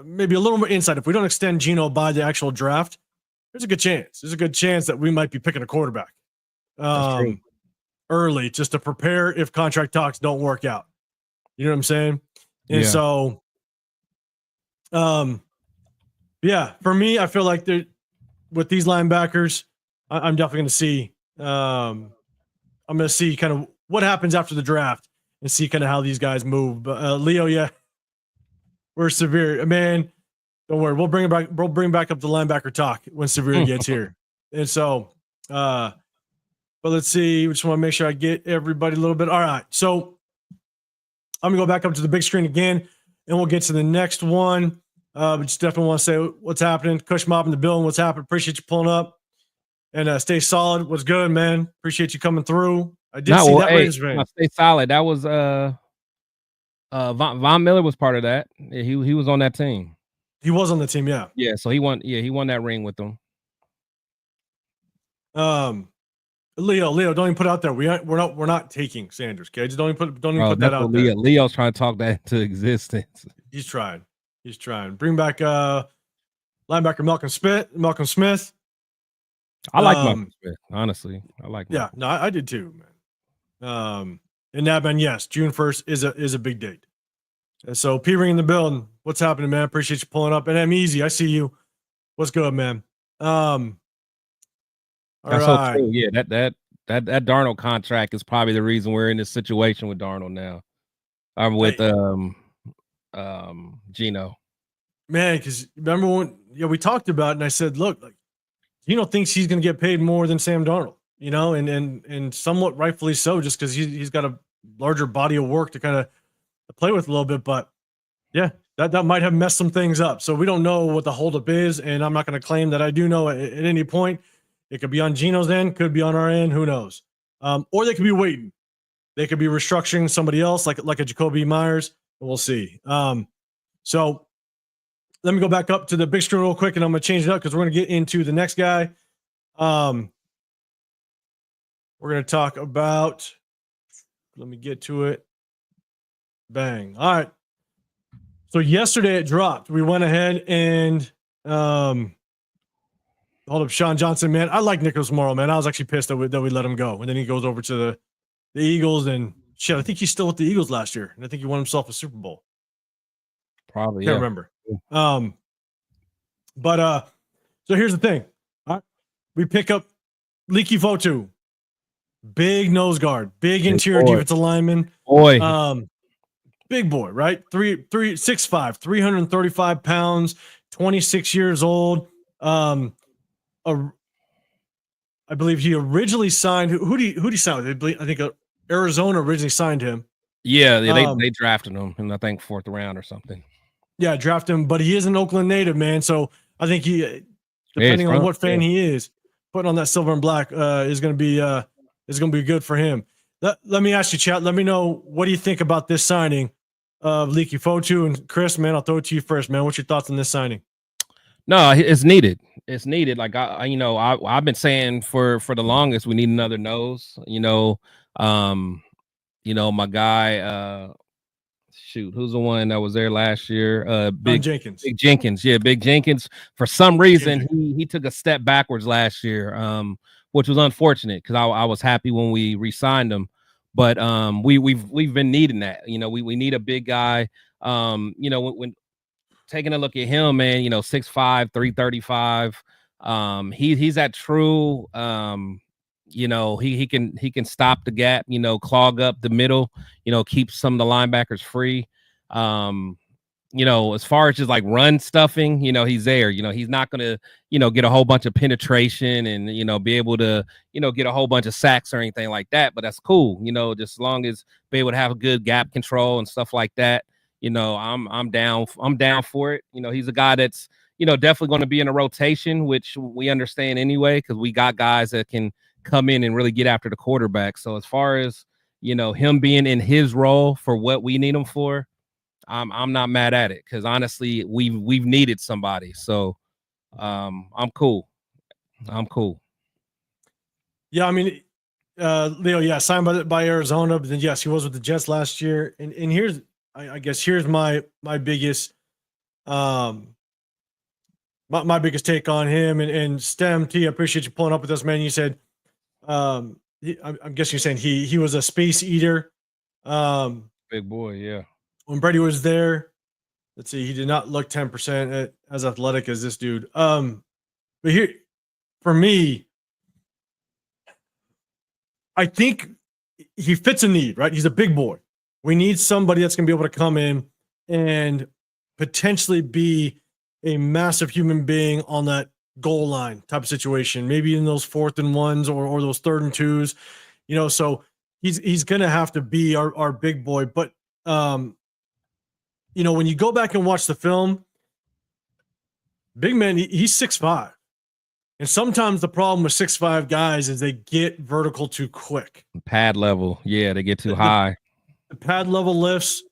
maybe a little more insight. If we don't extend Geno by the actual draft, there's a good chance. There's a good chance that we might be picking a quarterback early just to prepare if contract talks don't work out. You know what I'm saying? And so, yeah, for me, I feel like with these linebackers, I'm definitely going to see. I'm going to see kind of what happens after the draft and see kind of how these guys move. But Leo, yeah, we're severe, man. Don't worry, we'll bring it back. We'll bring back up the linebacker talk when Severe gets here. And so, but let's see. We just want to make sure I get everybody a little bit. All right, so I'm gonna go back up to the big screen again, and we'll get to the next one. But just definitely want to say what's happening. Kush Mob in the building. What's happening? Appreciate you pulling up, and stay solid. What's good, man? Appreciate you coming through. I did see that Raiders fan. Stay solid. That was Von Miller was part of that. Yeah, he was on that team. He was on the team, yeah. Yeah, so he won. Yeah, he won that ring with them. Leo, don't even put out there. We're not taking Sanders. Okay, just don't even put that out there. Leo's trying to talk that into existence. He's trying. Bring back linebacker Malcolm Smith. I like Malcolm Smith, honestly. I like. Yeah, no, I did too, man. And that, man, yes, June 1st is a big date. And so P Ring in the building. What's happening, man? Appreciate you pulling up. And I'm easy. I see you. What's good, man? All That's right. so true. Yeah, that Darnold contract is probably the reason we're in this situation with Darnold now. I'm with Geno. Man, because remember when we talked about it and I said, look, like Geno thinks he's gonna get paid more than Sam Darnold, you know, and somewhat rightfully so, just because he's got a larger body of work to kind of play with a little bit. But yeah, that might have messed some things up. So we don't know what the holdup is, and I'm not going to claim that I do know at any point. It could be on Geno's end, could be on our end, who knows? Or they could be waiting. They could be restructuring somebody else, like a Jacoby Myers. We'll see. So let me go back up to the big screen real quick, and I'm going to change it up because we're going to get into the next guy. We're going to talk about. Let me get to it. Bang. All right. So yesterday it dropped. We went ahead and hold up, Sean Johnson, man. I like Nicholas Morrow, man. I was actually pissed that we let him go. And then he goes over to the Eagles, and shit, I think he's still with the Eagles last year. And I think he won himself a Super Bowl. Probably. Can't remember. But so here's the thing. All right. We pick up Leaky Fotu. Big nose guard, big interior defensive lineman. Big boy, right? 6'5", 335 pounds, 26 years old. I believe he originally signed. Who did he sign with? I think Arizona originally signed him. Yeah, they drafted him in I think 4th round or something. Yeah, drafted him, but he is an Oakland native, man. So I think he, depending on what fan he is, putting on that silver and black is going to be good for him. Let me ask you, chat. Let me know, what do you think about this signing of Leaky Fotu? And Chris, man, I'll throw it to you first, man. What's your thoughts on this signing? No, it's needed. It's needed. Like I've been saying for the longest, we need another nose. My guy. Who's the one that was there last year? Big Jenkins. Big Jenkins. Yeah, Big Jenkins. For some reason, he took a step backwards last year, which was unfortunate because I was happy when we re-signed him. But we've been needing that. We need a big guy. When taking a look at him, man, 6'5", 335. He's that true. He can stop the gap. Clog up the middle. Keep some of the linebackers free. As far as just like run stuffing, he's there. He's not gonna, get a whole bunch of penetration and be able to, get a whole bunch of sacks or anything like that. But that's cool, just as long as be able to have a good gap control and stuff like that. I'm down for it. He's a guy that's, definitely going to be in a rotation, which we understand anyway, because we got guys that can come in and really get after the quarterback. So as far as, him being in his role for what we need him for, I'm not mad at it, because honestly, we've needed somebody. So I'm cool. Yeah, I mean, Leo, yeah, signed by Arizona, but then yes, he was with the Jets last year. And here's, I guess here's my biggest My biggest take on him and Stem T, I appreciate you pulling up with us, man. You said, I'm guessing you're saying he was a space eater. Big boy, yeah. When Brady was there, let's see, he did not look 10% as athletic as this dude. But here, for me, I think he fits a need, right? He's a big boy. We need somebody that's going to be able to come in and potentially be a massive human being on that goal line type of situation, maybe in those 4th and 1s or those 3rd and 2s, so he's going to have to be our big boy. But, when you go back and watch the film, big man, he's 6'5". And sometimes the problem with 6'5" guys is they get vertical too quick. Pad level. Yeah, they get too high. The pad level lifts.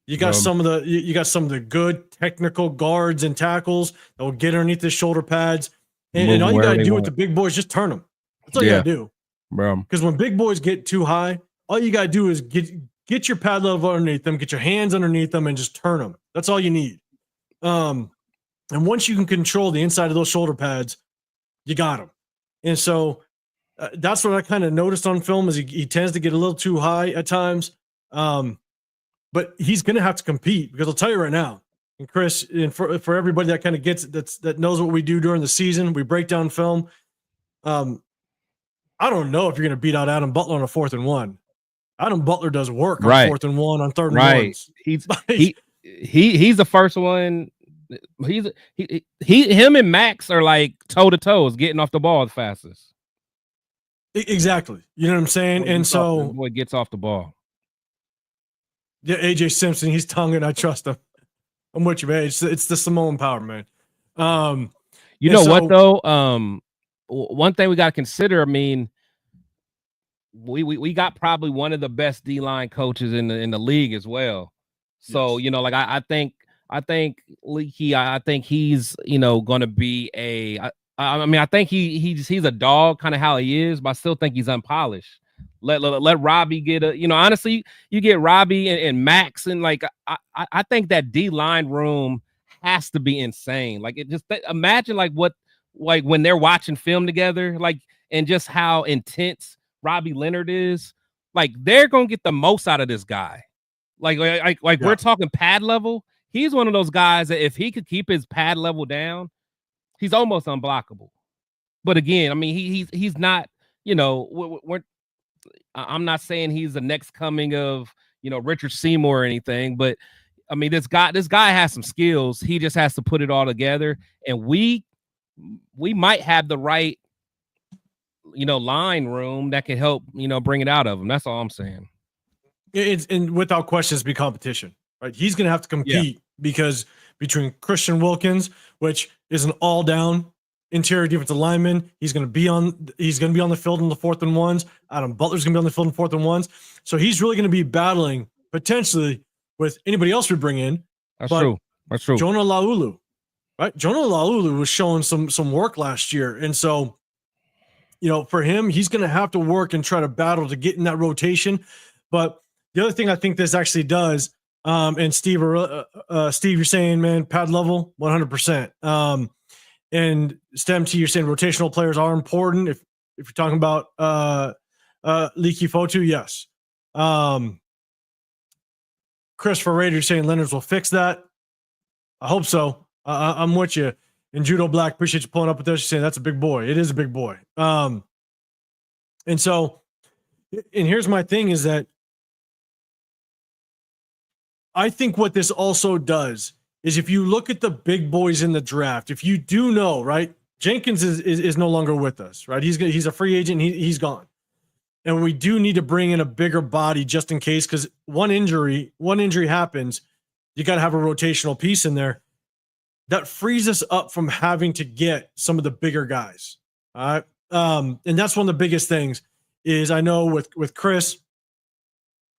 You got some of the good technical guards and tackles that will get underneath the shoulder pads. And all you gotta do with the big boys, just turn them. That's all you gotta do. Because when big boys get too high, all you gotta do is get your pad level underneath them, get your hands underneath them, and just turn them. That's all you need. And once you can control the inside of those shoulder pads, you got him. And so that's what I kind of noticed on film is he tends to get a little too high at times. But he's going to have to compete because I'll tell you right now, and Chris, and for everybody that kind of gets it, that knows what we do during the season, we break down film. I don't know if you're going to beat out Adam Butler on a 4th and 1. Adam Butler does work on 4th and 1 on 3rd and 1s. He's the first one. Him and Max are like toe to toes, getting off the ball the fastest. Exactly. You know what I'm saying? And so boy gets off the ball. Yeah, AJ Simpson, he's tonguing. I trust him. I'm with you, man. It's the Samoan power, man. You know what though? One thing we got to consider. I mean, we got probably one of the best D-line coaches in the league as well. So yes. Like I think Leaky, I think he's going to be I think he's a dog, kind of how he is, but I still think he's unpolished. Let Robbie get honestly, you get Robbie and Max, and like I think that D-line room has to be insane. Like imagine when they're watching film together, and just how intense Robbie Leonard is. Like they're gonna get the most out of this guy. Yeah. We're talking pad level. He's one of those guys that if he could keep his pad level down, he's almost unblockable. But again, I mean, he's not. I'm not saying he's the next coming of Richard Seymour or anything, but I mean this guy has some skills. He just has to put it all together, and we might have the right line room that can help bring it out of him. That's all I'm saying. And without questions, be competition, right? He's going to have to compete because between Christian Wilkins, which is an all-down interior defensive lineman, he's going to be on the field in the 4th and 1s. Adam Butler's going to be on the field in 4th and 1s. So he's really going to be battling potentially with anybody else we bring in. That's true. Jonah Laulu, right? Jonah Laulu was showing some work last year, and so for him, he's going to have to work and try to battle to get in that rotation. But the other thing I think this actually does, and Steve, you're saying, man, pad level, 100%. And Stem T, you're saying rotational players are important. If you're talking about Leaky Fotu, yes. Christopher Rader, you're saying Leonards will fix that. I hope so. I'm with you. And Judo Black, appreciate you pulling up with us. You're saying that's a big boy. It is a big boy. And here's my thing is that I think what this also does is if you look at the big boys in the draft, if you do know, right, Jenkins is no longer with us, right? He's a free agent. He's gone. And we do need to bring in a bigger body just in case, because one injury happens, you got to have a rotational piece in there. That frees us up from having to get some of the bigger guys. All right. And that's one of the biggest things is I know with Chris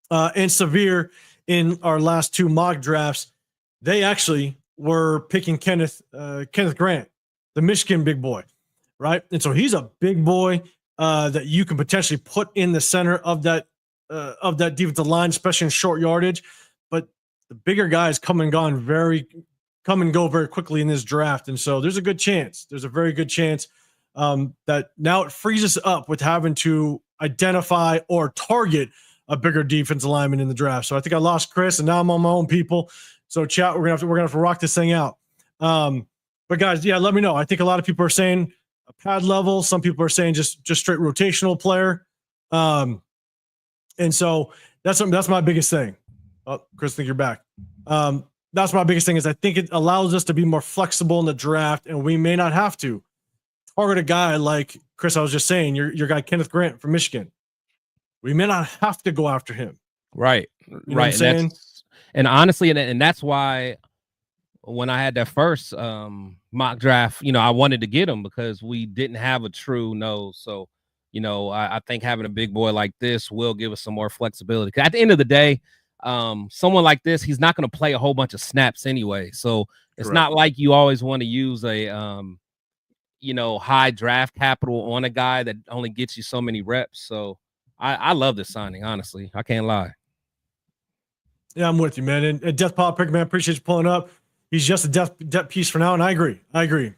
and Severe in our last 2 mock drafts, they actually were picking Kenneth Grant, the Michigan big boy, right? And so he's a big boy that you can potentially put in the center of that defensive line, especially in short yardage. But the bigger guys come and gone very, come and go very quickly in this draft. And so there's a good chance. There's a very good chance that now it frees us up with having to identify or target a bigger defensive lineman in the draft. So I think I lost Chris, and now I'm on my own people. So chat, we're gonna have to rock this thing out. But guys, yeah, let me know. I think a lot of people are saying a pad level. Some people are saying just straight rotational player. And so that's my biggest thing. Oh, Chris, I think you're back. That's my biggest thing is I think it allows us to be more flexible in the draft, and we may not have to target a guy like Chris. I was just saying your guy Kenneth Grant from Michigan. We may not have to go after him. Right. You know what I'm saying? And honestly, and that's why when I had that first mock draft, I wanted to get him because we didn't have a true nose. So, I think having a big boy like this will give us some more flexibility. 'Cause at the end of the day, someone like this, he's not going to play a whole bunch of snaps anyway. So it's Correct. not like you always want to use a, high draft capital on a guy that only gets you so many reps. So I love this signing, honestly. I can't lie. Yeah, I'm with you, man. And Death Pop Pick, man, appreciate you pulling up. He's just a depth piece for now, and I agree.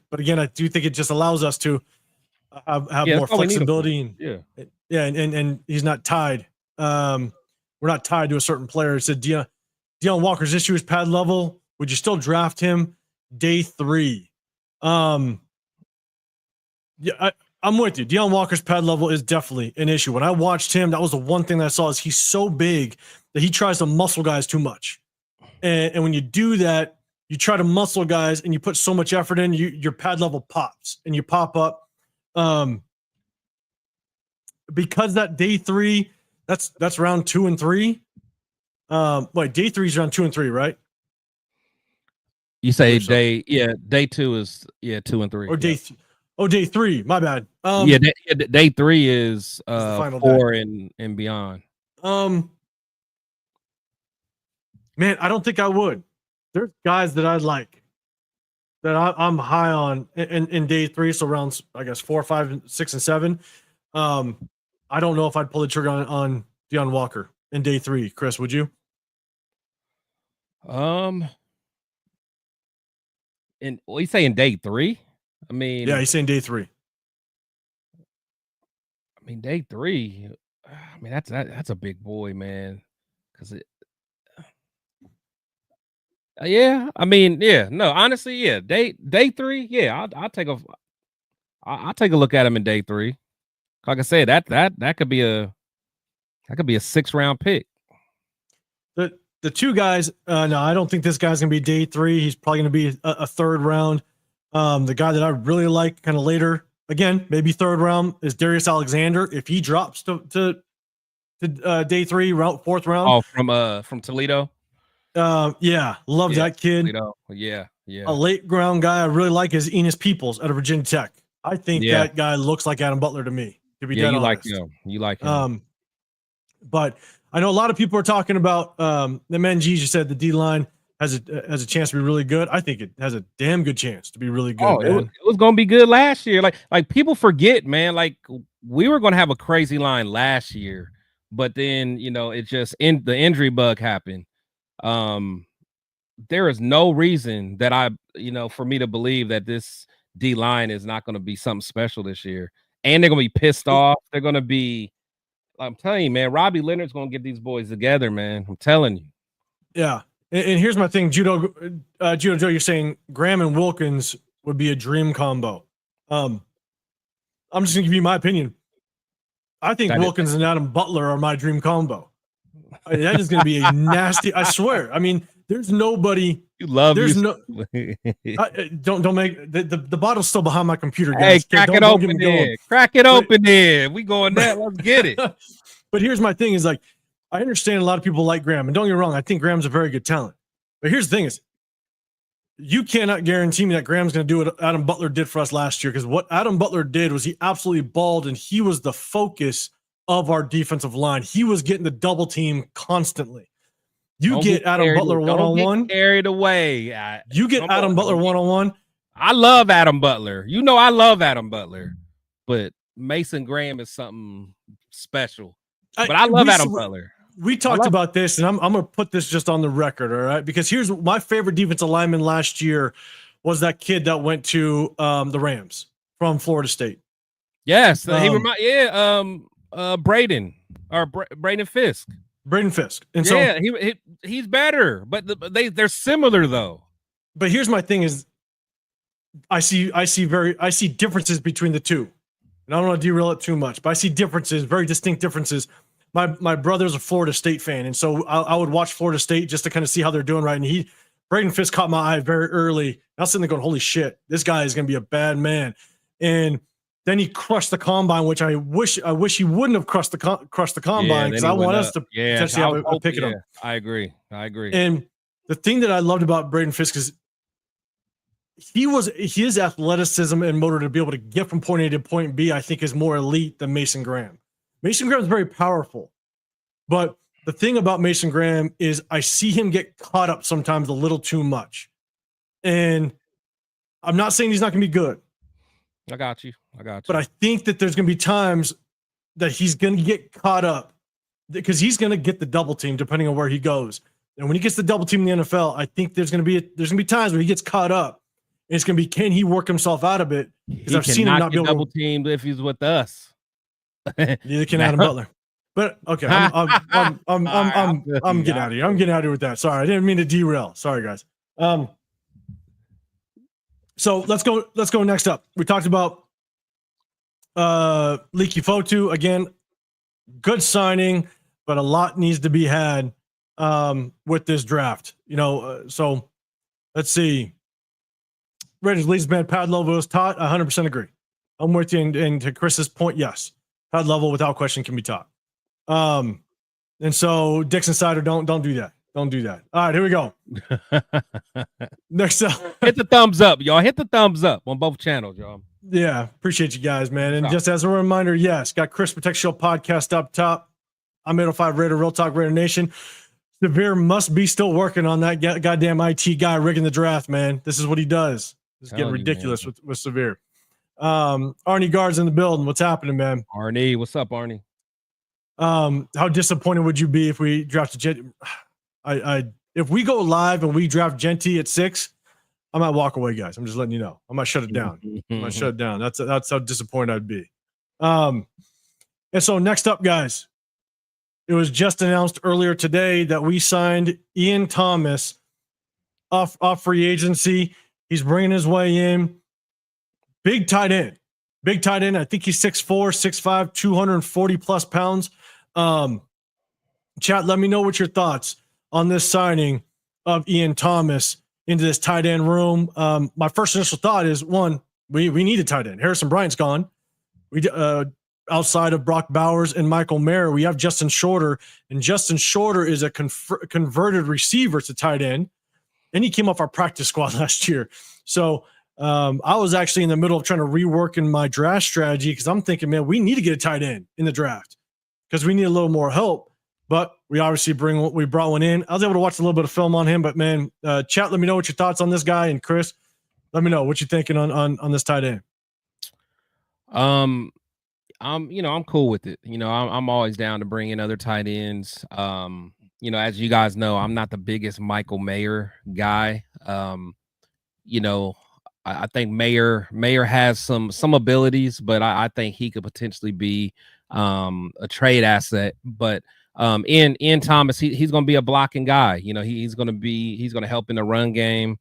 But again, I do think it just allows us to have more flexibility. And he's not tied. We're not tied to a certain player. It said Deion Walker's issue is pad level. Would you still draft him day 3? I'm with you. Deion Walker's pad level is definitely an issue. When I watched him, that was the one thing that I saw is he's so big that he tries to muscle guys too much. And when you do that, you try to muscle guys and you put so much effort in, your pad level pops and you pop up. Because that day 3, that's round 2 and 3. Day 3 is round 2 and 3, right? You say day 2 is 2 and 3. Or day day 3. My bad. Day 3 is 4 day. and beyond. Man, I don't think I would. There's guys that I like that I'm high on in day 3, so rounds I guess 4, 5, 6, and 7. I don't know if I'd pull the trigger on Deion Walker in day 3. Chris, would you? And what you saying day 3? I mean, yeah, he's saying day 3. I mean, day 3. I mean, that's a big boy, man. Because honestly, day 3. Yeah, I'll take a look at him in day 3. Like I said, that could be a 6-round pick. The two guys, no, I don't think this guy's gonna be day 3. He's probably gonna be a 3rd round. The guy that I really like kind of later, again, maybe 3rd round, is Darius Alexander. If he drops to day 3, 4th round. Oh, from Toledo. Love that kid. Toledo. Yeah. A late ground guy I really like is Enos Peoples out of Virginia Tech. I think that guy looks like Adam Butler to me. To be dead honest. You like him. But I know a lot of people are talking about the Menges. You said the D line has a chance to be really good. I think it has a damn good chance to be really good. It was going to be good last year. Like people forget, man. Like we were going to have a crazy line last year, but then it just the injury bug happened. There is no reason that for me to believe that this D line is not going to be something special this year. And they're going to be pissed off. They're going to be, I'm telling you, man, Robbie Leonard's going to get these boys together, man. I'm telling you. Yeah. And here's my thing, Judo Joe, you're saying Graham and Wilkins would be a dream combo. I'm just going to give you my opinion. I think Wilkins and Adam Butler are my dream combo. That is going to be a nasty, I swear. I mean, there's nobody. You love There's no. Don't make the bottle's still behind my computer, guys. Hey, crack it open there. We going there. Let's get it. But here's my thing: is like I understand a lot of people like Graham, and don't get me wrong, I think Graham's a very good talent. But here's the thing: is you cannot guarantee me that Graham's going to do what Adam Butler did for us last year. Because what Adam Butler did was he absolutely balled, and he was the focus of our defensive line. He was getting the double team constantly. You get Adam Butler one-on-one. Carried away. You get Adam Butler one-on-one. I love Adam Butler. I love Adam Butler. But Mason Graham is something special. But I love Adam Butler. we talked about this, and I'm going to put this just on the record, all right? Because here's my favorite defensive lineman last year was that kid that went to the Rams from Florida State. Yes, Braden or Braden Fisk. Braden Fisk, and yeah, so he's better, but they're similar though. But here's my thing: is I see differences between the two, and I don't want to derail it too much, but I see differences, very distinct differences. My brother's a Florida State fan, and so I would watch Florida State just to kind of see how they're doing, right? And Braden Fisk caught my eye very early. I was sitting there going, "Holy shit, this guy is going to be a bad man," and then he crushed the combine, which I wish he wouldn't have crushed the combine because I want us to potentially have a pick at him. I agree. And the thing that I loved about Braden Fisk is his athleticism and motor to be able to get from point A to point B, I think, is more elite than Mason Graham. Mason Graham is very powerful, but the thing about Mason Graham is I see him get caught up sometimes a little too much. And I'm not saying he's not going to be good. I got you. But I think that there's going to be times that he's going to get caught up because he's going to get the double team depending on where he goes. And when he gets the double team in the NFL, I think there's going to be times where he gets caught up. And it's going to be, can he work himself out of it? Because I've seen him not be able to double teamed if he's with us. Neither can Adam Butler. But okay, I'm getting out of here. I'm getting out of here with that. Sorry, I didn't mean to derail. Sorry, guys. So let's go next up. We talked about Leaky Fotu again. Good signing, but a lot needs to be had with this draft. So let's see. Raiders leads man Pad Lovo is taught. 100% agree. I'm with you. And to Chris's point, yes, Pad level without question can be taught. And so Dixon Sider, don't do that. Don't do that. All right, here we go. Next up. Hit the thumbs up, y'all. Hit the thumbs up on both channels, y'all. Yeah, appreciate you guys, man. And just as a reminder, yes, got Chris Protect Show podcast up top. I'm 805 Raider, Real Talk Raider Nation. Severe must be still working on that goddamn IT guy rigging the draft, man. This is what he does. It's getting ridiculous with Severe. Arnie Guard's in the building. What's happening, man? Arnie, what's up, Arnie? How disappointed would you be if we drafted Genty? If we go live and we draft Genty at 6, I might walk away, guys. I'm just letting you know. I might shut it down. That's how disappointed I'd be. And so next up, guys, it was just announced earlier today that we signed Ian Thomas off free agency. He's bringing his way in. Big tight end. I think he's 6'4", 6'5", 240 plus pounds. Chat, let me know what your thoughts on this signing of Ian Thomas into this tight end room. My first initial thought is, one, we need a tight end. Harrison Bryant's gone. We outside of Brock Bowers and Michael Mayer, we have Justin Shorter, and Justin Shorter is a converted receiver to tight end, and he came off our practice squad last year. So I was actually in the middle of trying to rework in my draft strategy because I'm thinking, man, we need to get a tight end in the draft because we need a little more help. But we obviously brought one in. I was able to watch a little bit of film on him, but man, chat, let me know what your thoughts on this guy, and Chris, let me know what you're thinking on this tight end. I'm cool with it. I'm always down to bring in other tight ends. As you guys know, I'm not the biggest Michael Mayer guy. I think Mayer has some abilities, but I think he could potentially be a trade asset. But in Thomas, he's going to be a blocking guy. He's going to help in the run game.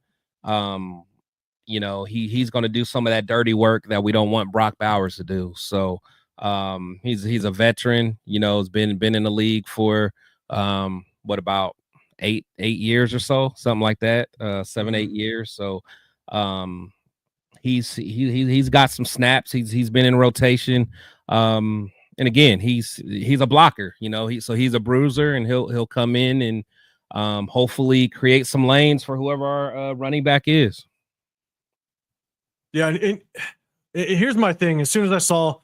He's going to do some of that dirty work that we don't want Brock Bowers to do. So he's a veteran. Has been in the league for about 8 years or so, something like that. 7-8 years. So he's got some snaps. He's been in rotation. And again, he's a blocker, so he's a bruiser, and he'll come in and hopefully create some lanes for whoever our running back is. Yeah, and here's my thing. As soon as I saw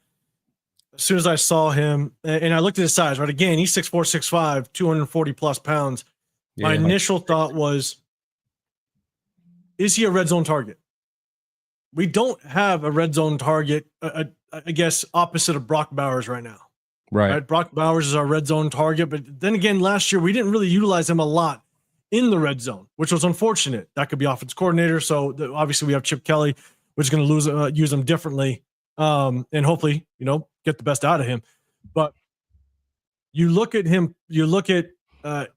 him, and I looked at his size, right? Again, he's 6'4", 6'5", 240 plus pounds. Yeah. My initial thought was, is he a red zone target? We don't have a red zone target, I guess, opposite of Brock Bowers right now. Right. Brock Bowers is our red zone target, but then again, last year we didn't really utilize him a lot in the red zone, which was unfortunate. That could be offense coordinator. So obviously we have Chip Kelly, which is going to use him differently, and hopefully get the best out of him. But you look at him, you look at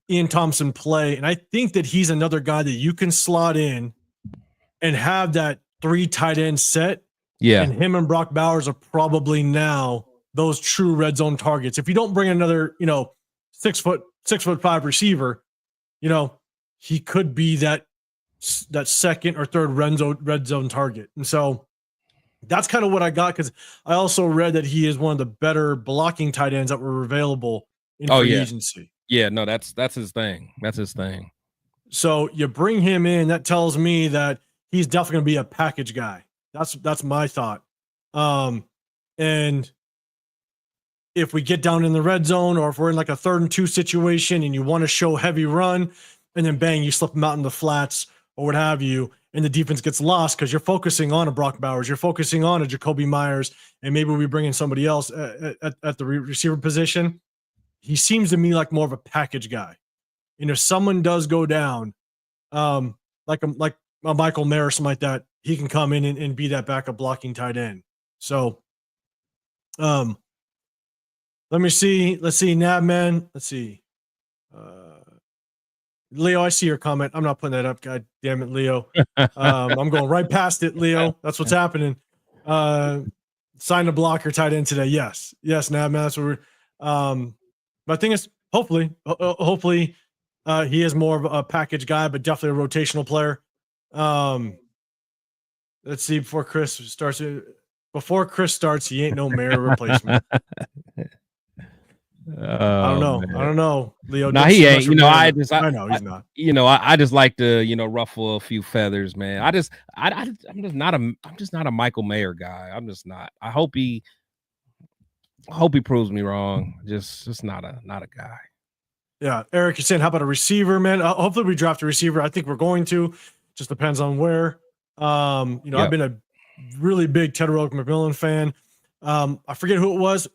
Ian Thompson play, and I think that he's another guy that you can slot in and have that 3 tight end set. Yeah. And him and Brock Bowers are probably now those true red zone targets. If you don't bring another, 6'5" receiver, he could be that second or third red zone target. And so that's kind of what I got, because I also read that he is one of the better blocking tight ends that were available in free agency. Yeah, no, that's his thing. That's his thing. So you bring him in, that tells me that he's definitely going to be a package guy. That's my thought. And if we get down in the red zone, or if we're in like a 3rd and 2 situation and you want to show heavy run, and then bang, you slip them out in the flats or what have you, and the defense gets lost because you're focusing on a Brock Bowers, you're focusing on a Jacoby Myers, and maybe we bring in somebody else at the receiver position. He seems to me like more of a package guy. And if someone does go down, like a Michael Mayer or something like that, he can come in and be that backup blocking tight end. So, let me see. Let's see, Nabman. Let's see. Leo, I see your comment. I'm not putting that up. God damn it, Leo. I'm going right past it, Leo. That's what's happening. Sign a blocker tight end today. Yes, Nabman. That's what we're. But I think it's hopefully he is more of a package guy, but definitely a rotational player. Let's see, before Chris starts, he ain't no Mayer replacement. I don't know, Leo. No, he ain't. I know he's not. I just like to ruffle a few feathers, man. I'm just not a Michael Mayer guy. I'm just not. I hope he proves me wrong. Just not a guy. Yeah, Eric, you're saying how about a receiver, man? Hopefully we draft a receiver. I think we're going to. Just depends on where. I've been a really big Tedrick McMillan fan. I forget who it was.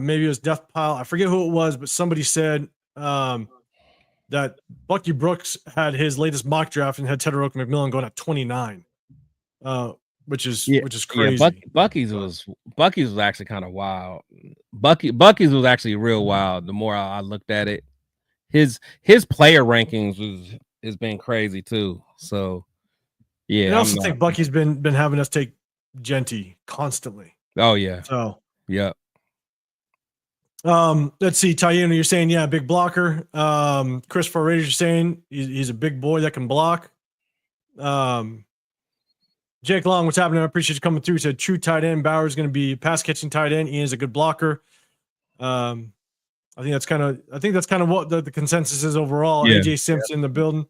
Maybe it was Death Pile. I forget who it was, but somebody said that Bucky Brooks had his latest mock draft and had Tedrick McMillan going at 29, which is crazy. Yeah, Bucky's was actually kind of wild. Bucky's was actually real wild. The more I looked at it, his player rankings has been crazy too. So yeah, I also think Bucky's been having us take Genty constantly. Oh yeah. So yeah. Let's see, Tayuna, you're saying big blocker. Christopher Raiders, you're saying he's a big boy that can block. Jake Long, what's happening? I appreciate you coming through. He said true tight end. Bauer's going to be pass catching tight end. Ian's a good blocker. I think that's kind of what the consensus is overall. Yeah. AJ Simpson in the building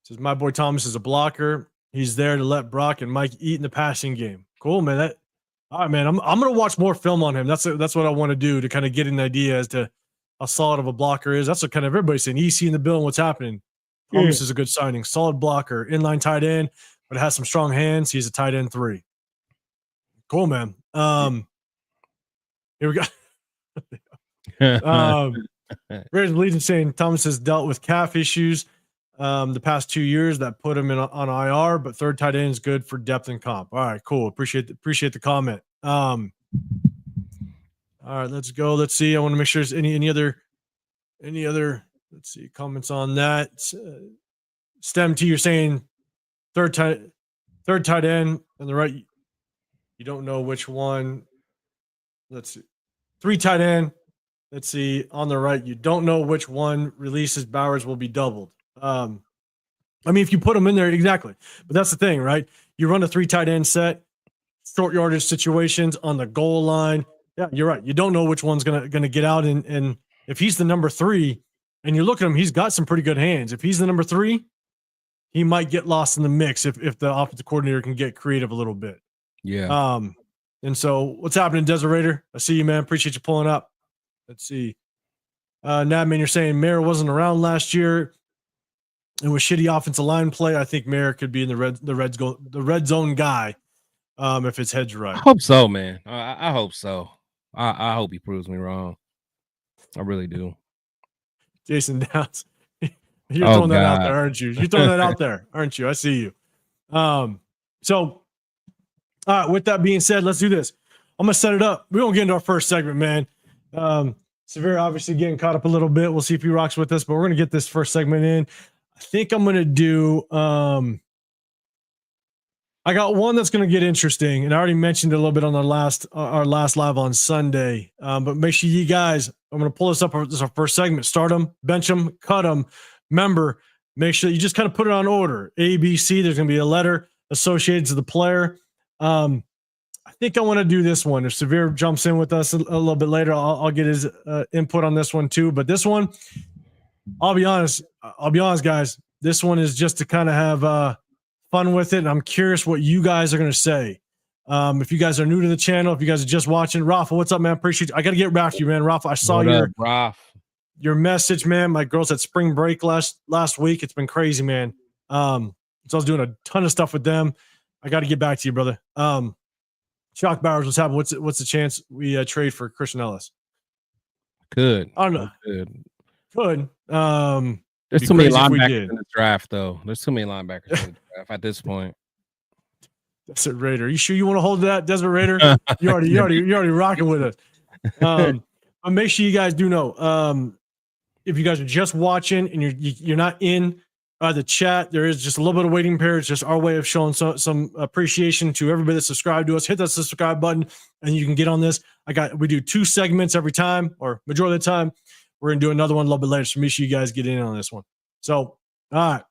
says my boy Thomas is a blocker. He's there to let Brock and Mike eat in the passing game. Cool, man. All right, man. I'm going to watch more film on him. That's what I want to do to kind of get an idea as to how solid of a blocker is. That's what kind of everybody's saying. EC in the building. What's happening? Thomas is a good signing. Solid blocker, inline tight end, but has some strong hands. He's a tight end 3. Cool, man. Here we go. Raiders Legion saying Thomas has dealt with calf issues the past 2 years that put him on IR, but third tight end is good for depth and comp. All right, cool. Appreciate the comment. All right, let's go. Let's see. I want to make sure there's any other let's see comments on that. Stem T, you're saying third tight end on the right. You don't know which one. Let's see. 3 tight end. Let's see on the right. You don't know which one releases Bowers will be doubled. I mean, if you put them in there, exactly. But that's the thing, right? You run a 3 tight end set, short yardage situations on the goal line. Yeah, you're right. You don't know which one's gonna get out, and if he's the number 3, and you look at him, he's got some pretty good hands. If he's the number 3, he might get lost in the mix if the offensive coordinator can get creative a little bit. Yeah. And so what's happening, Desert Raider? I see you, man. Appreciate you pulling up. Let's see. Nadman, you're saying Mayer wasn't around last year. It was shitty offensive line play. I think Mayer could be in the red zone guy if his head's right. I hope so, man. I hope so. I hope he proves me wrong. I really do. Jason Downs. You're throwing that out there, aren't you? You're throwing that out there, aren't you? I see you. So, all right, with that being said, let's do this. I'm going to set it up. We're going to get into our first segment, man. Severe obviously getting caught up a little bit. We'll see if he rocks with us, but we're going to get this first segment in. I think I'm going to do I got one that's going to get interesting, and I already mentioned it a little bit on the our last live on Sunday. But make sure you guys, I'm going to pull this up. This is our first segment. Start them, bench them, cut them. Remember, make sure you just kind of put it on order. A, B, C. There's going to be a letter associated to the player. I think I want to do this one. If Severe jumps in with us a little bit later, I'll get his input on this one too. But this one, I'll be honest, guys. This one is just to kind of have fun with it. And I'm curious what you guys are going to say. If you guys are new to the channel, if you guys are just watching, Rafa, what's up, man? Appreciate you. I got to get back to you, man. Rafa, I saw your message, man. My girls had spring break last week. It's been crazy, man. So I was doing a ton of stuff with them. I got to get back to you, brother. Shock Bowers, what's happening? What's the chance we trade for Christian Ellis? Could. I don't know. Could. There's too many linebackers in the draft, though. There's too many linebackers in the draft at this point. Desert Raider. You sure you want to hold that, Desert Raider? You're already rocking with us. But make sure you guys do know. If you guys are just watching and you're not in the chat, there is just a little bit of waiting period. It's just our way of showing some appreciation to everybody that subscribed to us. Hit that subscribe button and you can get on this. We do 2 segments every time, or majority of the time. We're gonna do another one a little bit later. So make sure you guys get in on this one. So, all right,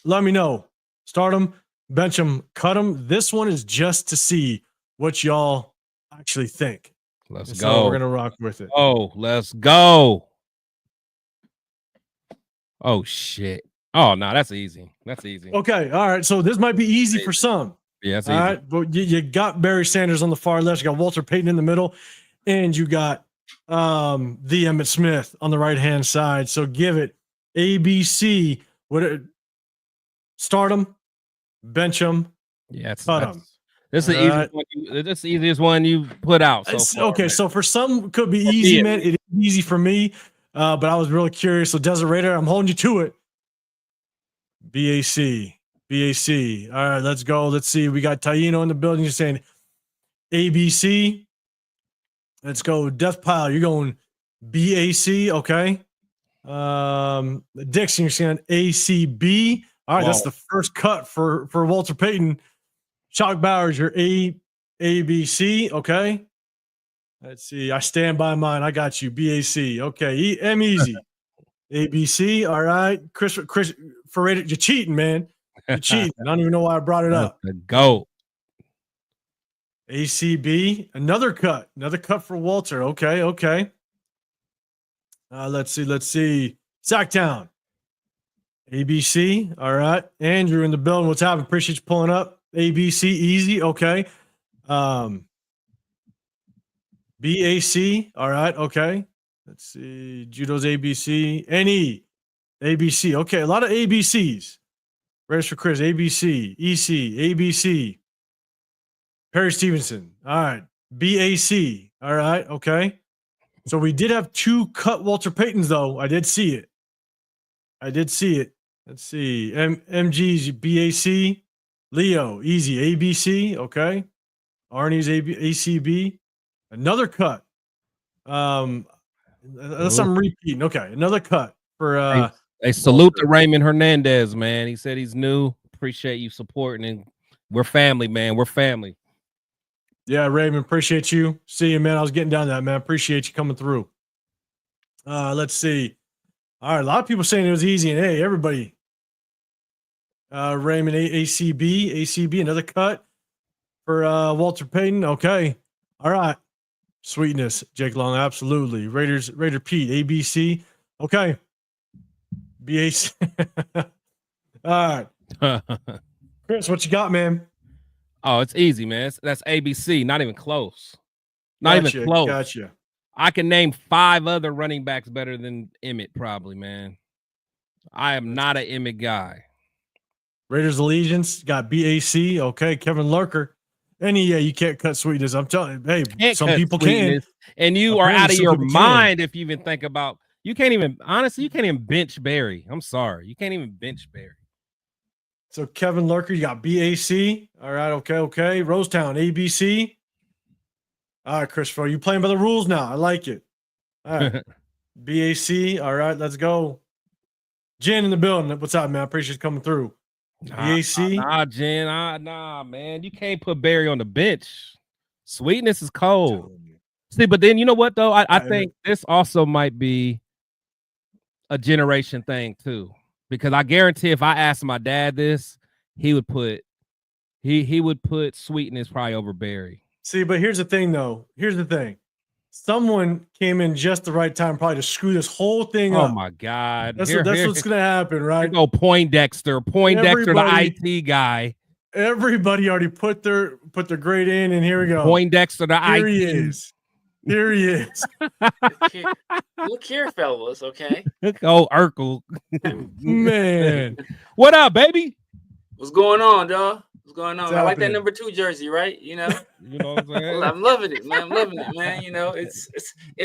let me know. Start them, bench them, cut them. This one is just to see what y'all actually think. Let's go. So we're gonna rock with it. Oh, let's go. Oh shit. Oh no, that's easy. That's easy. Okay, all right. So this might be easy for some. Yeah, that's all easy. Right, but you got Barry Sanders on the far left. You got Walter Payton in the middle, and you got the Emmitt Smith on the right hand side. So give it ABC. Start them, bench them, cut them. This is the easiest one. This the easiest one you put out. So far, okay, man. So for some could be easy, man. It is easy for me, but I was really curious. So Desert Raider, I'm holding you to it. BAC. All right, let's go. Let's see. We got Taino in the building. You're saying ABC. Let's go. Death Pile. You're going BAC. Okay. Dixon, you're saying ACB. All right, That's the first cut for Walter Payton. Shock Bowers, you're ABC. Okay. Let's see. I stand by mine. I got you. BAC. Okay. M easy. ABC. All right. Chris Ferreira, you're cheating, man. You're cheating. I don't even know why I brought it up. Go. ACB. Another cut for Walter. Okay. Let's see. Sacktown. ABC. All right. Andrew in the building. What's happening? Appreciate you pulling up. ABC. Easy. Okay. BAC. All right. Okay. Let's see. Judo's ABC. NE. ABC. Okay. A lot of ABCs. Race for Chris. ABC. EC. ABC. Perry Stevenson. All right. BAC. All right. Okay. So we did have 2 cut Walter Paytons, though. I did see it. Let's see. MG's BAC. Leo. Easy. ABC. Okay. Arnie's ACB. Another cut. Unless I'm repeating. Okay. Another cut for Hey, salute to Raymond Hernandez, man. He said he's new. Appreciate you supporting, and we're family, man. We're family. Yeah, Raymond, appreciate you. See you, man. I was getting down to that, man. Appreciate you coming through. Let's see. All right, a lot of people saying it was easy, and hey, everybody. Raymond ACB, another cut for Walter Payton. Okay. All right. Sweetness, Jake Long, absolutely. Raider Pete, ABC. Okay. BAC. All right. Chris, what you got, man? Oh, it's easy, man. That's ABC. Not even close. Even close. Gotcha. I can name 5 other running backs better than Emmitt, probably, man. I am not an Emmitt guy. Raiders Allegiance got BAC. Okay. Kevin Lurker. You can't cut Sweetness. I'm telling you, hey, some people can. And you Apparently are out of your mind can. if you even think about. You can't even bench Barry. I'm sorry, you can't even bench Barry. So Kevin Lurker, you got BAC. All right, okay. Rosetown, ABC. All right, Christopher, you playing by the rules now. I like it. All right. BAC. All right, let's go. Jen in the building. What's up, man? I appreciate you coming through. BAC. Nah, Jen. Nah, man. You can't put Barry on the bench. Sweetness is cold. See, but then you know what though? I think this also might be a generation thing too. Because I guarantee if I asked my dad this, he would put Sweetness probably over Barry. See, but here's the thing, though. Here's the thing. Someone came in just the right time, probably to screw this whole thing up. Oh my God! That's what's gonna happen, right? Go Poindexter, the IT guy. Everybody already put their grade in, and here we go. Poindexter, the here IT. He is. Here he is. Look here, fellas. Okay. Oh, Urkel. Man, what up, baby? What's going on, dog? What's going on? What's I like that number 2 jersey, right? You know what I'm saying? I'm loving it, man. I'm loving it, man. You know, it's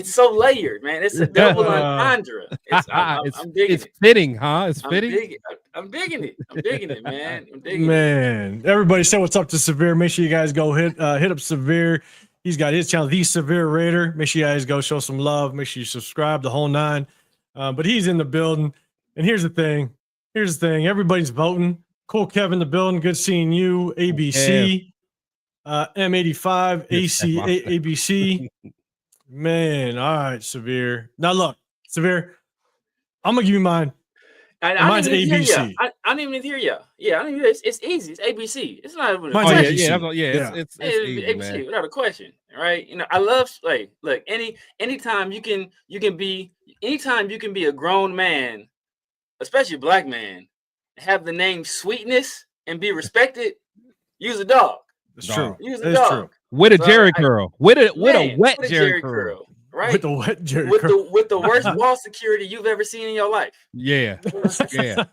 so layered, man. It's a double entendre. I'm digging it. It's fitting, huh? It's fitting. I'm digging it. I'm digging it, man. Man, everybody say what's up to Severe. Make sure you guys go hit up Severe. He's got his channel, The Severe Raider. Make sure you guys go show some love. Make sure you subscribe, the whole 9. But he's in the building. And here's the thing. Everybody's voting. Cool, Kevin, the building. Good seeing you. ABC, M85, AC, ABC. Man, all right, Severe. Now look, Severe. I'm gonna give you mine. Mine's ABC. I don't even hear you. Yeah, I don't even. It's easy. It's ABC. It's not. Mine's It's easy, ABC man. without a question. Right? You know, I love look. Anytime you can be a grown man, especially a black man, have the name Sweetness and be respected. Use a dog. It's true. Use a dog. With a Jerry curl. With a wet Jerry curl. Right? With the wet Jerry curl. With the worst wall security you've ever seen in your life. Yeah. Yeah.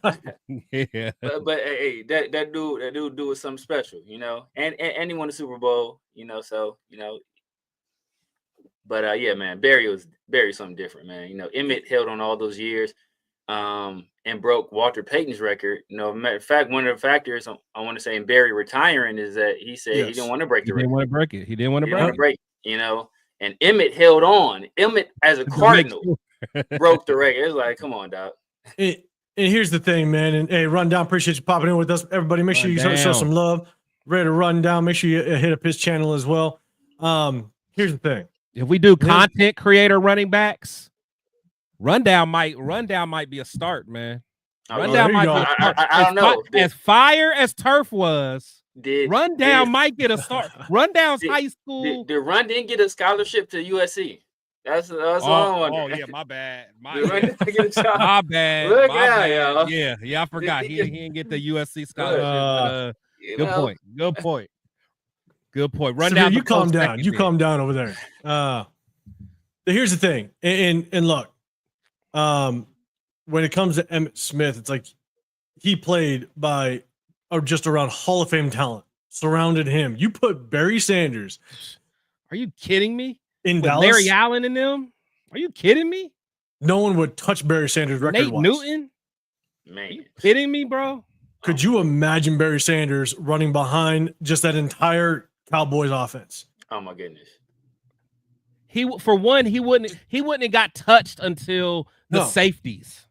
But hey, that dude do something special, you know. And he won the Super Bowl, you know, so you know. But yeah, man, Barry something different, man. You know, Emmett held on all those years. And broke Walter Payton's record. You know, matter of fact, one of the factors I want to say in Barry retiring is that he said he didn't want to break the record. He didn't want to break it. You know, and Emmett held on. Emmett, as a Cardinal, broke the record. It's like, come on, dog. And here's the thing, man. And hey, Rundown, appreciate you popping in with us. Everybody, make sure you show some love. Ready to Rundown. Make sure you hit up his channel as well. Here's the thing. If we do content creator running backs, Rundown might be a start, man. Rundown might be a start. I don't know. As fire as Turf was, Rundown might get a start. Rundown's high school. Did Run didn't get a scholarship to USC? That's all I wonder. Oh yeah, my bad. My bad. Look out, y'all. Yeah, I forgot. He didn't get the USC scholarship. Good point. Rundown. You calm down. You calm down over there. Here's the thing, and look. When it comes to Emmitt Smith, it's like he played by just around Hall of Fame talent surrounded him. You put Barry Sanders. Are you kidding me? In with Dallas, Larry Allen in them? Are you kidding me? No one would touch Barry Sanders record. Nate Newton? Man, are you kidding me, bro? Could you imagine Barry Sanders running behind just that entire Cowboys offense? Oh my goodness. He wouldn't have got touched until the safeties.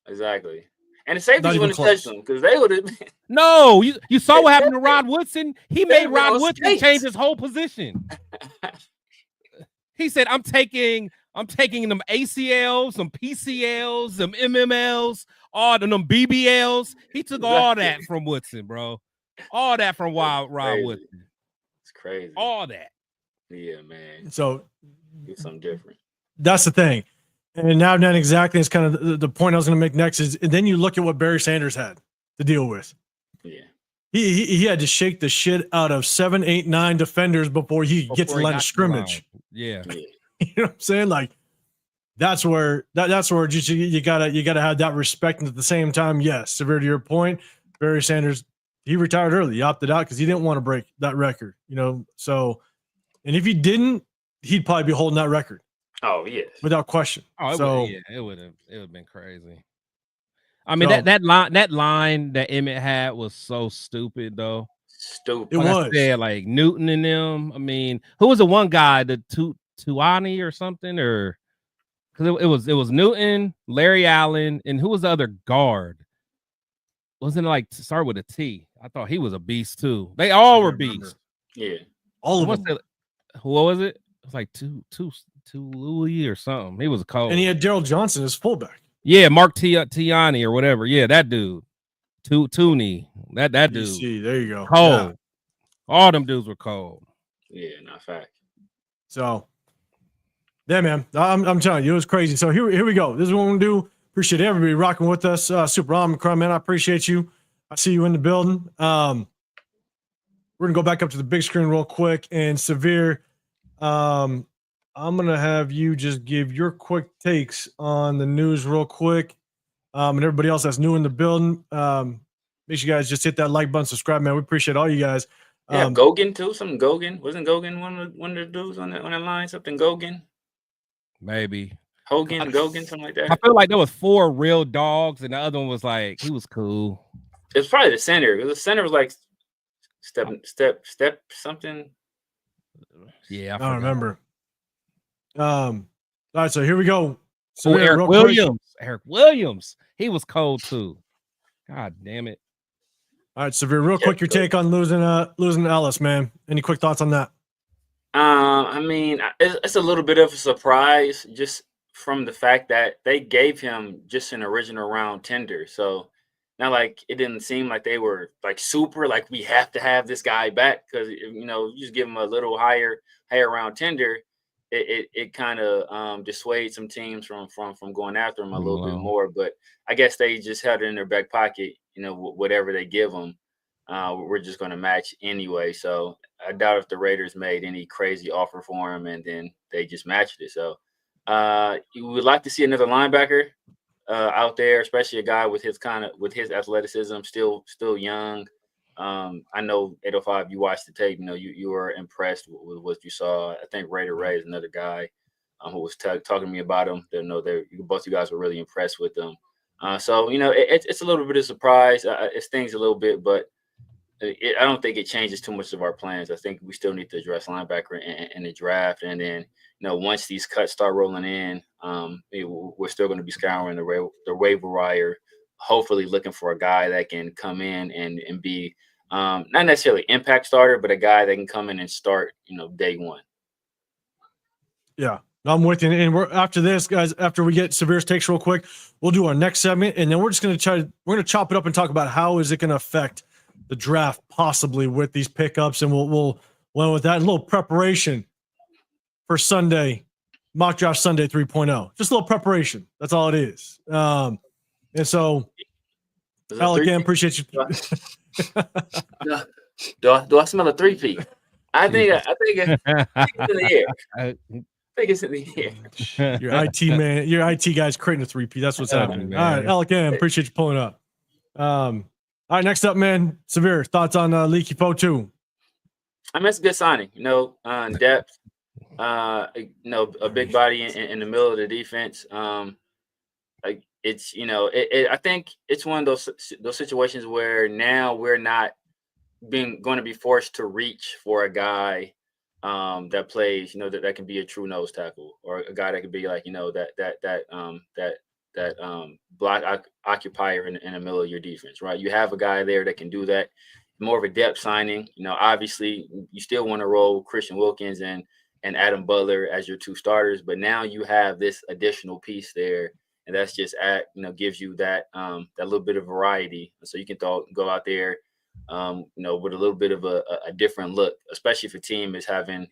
Exactly. And the safeties wouldn't have touched them because they would have. No, you saw what happened to Rod Woodson. He made Rod Woodson change his whole position. He said, I'm taking them ACLs, some PCLs, some MMLs, all of them BBLs. He took all that from Woodson, bro. All that from Rod Woodson. It's crazy. All that. Yeah, man. So it's something different. That's the thing. And now not exactly is kind of the point I was going to make next is, and then you look at what Barry Sanders had to deal with. Yeah. He had to shake the shit out of 7, 8, 9 defenders before he gets the line of scrimmage. Yeah. You know what I'm saying? Like that's where you gotta have that respect. And at the same time, yes, severe to your point, Barry Sanders he retired early. He opted out because he didn't want to break that record. So, and if he didn't, he'd probably be holding that record. Oh yes, without question. It would have been crazy. I mean, that line that Emmett had was so stupid though. Stupid. It was. I said, like Newton and them. I mean, who was the one guy, the Tuani or something, or because it was Newton, Larry Allen, and who was the other guard? Wasn't it like to start with a T? I thought he was a beast too. They all were beasts. Yeah, all of them. What was it? It was like two Louis or something. He was cold. And he had Daryl Johnson as fullback. Yeah, Mark Tiani or whatever. Yeah, that dude. Tooney. That dude. See, there you go. Cold. Yeah. All them dudes were cold. Yeah, not fact. So, yeah, man. I'm telling you, it was crazy. So here we go. This is what we're gonna do. Appreciate everybody rocking with us. Super Omicron, man. I appreciate you. I see you in the building. We're gonna go back up to the big screen real quick. And Severe, I'm gonna have you just give your quick takes on the news real quick. And everybody else that's new in the building, make sure you guys just hit that like button, subscribe, man. We appreciate all you guys. Yeah, Gogan too. Something Gogan. Wasn't Gogan one of the dudes on that line? Something Gogan. Maybe. Hogan, Gogan, something like that. I feel like there was 4 real dogs, and the other one was like, he was cool. It was probably the center. The center was like step something. Yeah, I don't remember. All right, so here we go. So Eric Williams. He was cold too. God damn it. All right, Severe, real quick, your take on losing Ellis, man. Any quick thoughts on that? I mean, it's a little bit of a surprise just from the fact that they gave him just an original round tender. So not like it didn't seem like they were like super, like we have to have this guy back because you just give him a little higher round tender. It kind of dissuades some teams from going after him a little bit more. But I guess they just had it in their back pocket. Whatever they give them, we're just going to match anyway. So I doubt if the Raiders made any crazy offer for him and then they just matched it. So you would like to see another linebacker out there, especially a guy with his athleticism, still young. I know 805, you watched the tape, you were impressed with what you saw. I think Raider Ray is another guy who was talking to me about him. Both you guys were really impressed with them. So it's a little bit of surprise. It stings a little bit, but I don't think it changes too much of our plans. I think we still need to address linebacker in the draft, and then once these cuts start rolling in, we're still going to be scouring the waiver wire, hopefully looking for a guy that can come in and be not necessarily impact starter, but a guy that can come in and start day one. Yeah. I'm with you. And we're after this, guys, after we get Severe's takes real quick, we'll do our next segment. And then we're just going to chop it up and talk about how is it going to affect the draft possibly with these pickups. And we'll with that, a little preparation for Sunday, mock draft Sunday 3.0. Just a little preparation. That's all it is. And so, Alec, again, appreciate you. Do I smell a 3P? I think it's in the air. I think it's in the air. Your IT man, your IT guy's creating a 3P. That's what's happening. Man. All right, Alec, appreciate you pulling up. All right, next up, man. Severe thoughts on Leaky Foe 2. I mean, it's a good signing. Depth. A big body in the middle of the defense. It's I think it's one of those situations where now we're not going to be forced to reach for a guy that plays, that can be a true nose tackle, or a guy that could be like, that block occupier in the middle of your defense, right? You have a guy there that can do that. More of a depth signing. Obviously you still want to roll Christian Wilkins and Adam Butler as your 2 starters, but now you have this additional piece there, and that's just gives you that little bit of variety, so you can go out there with a little bit of a different look, especially if a team is having,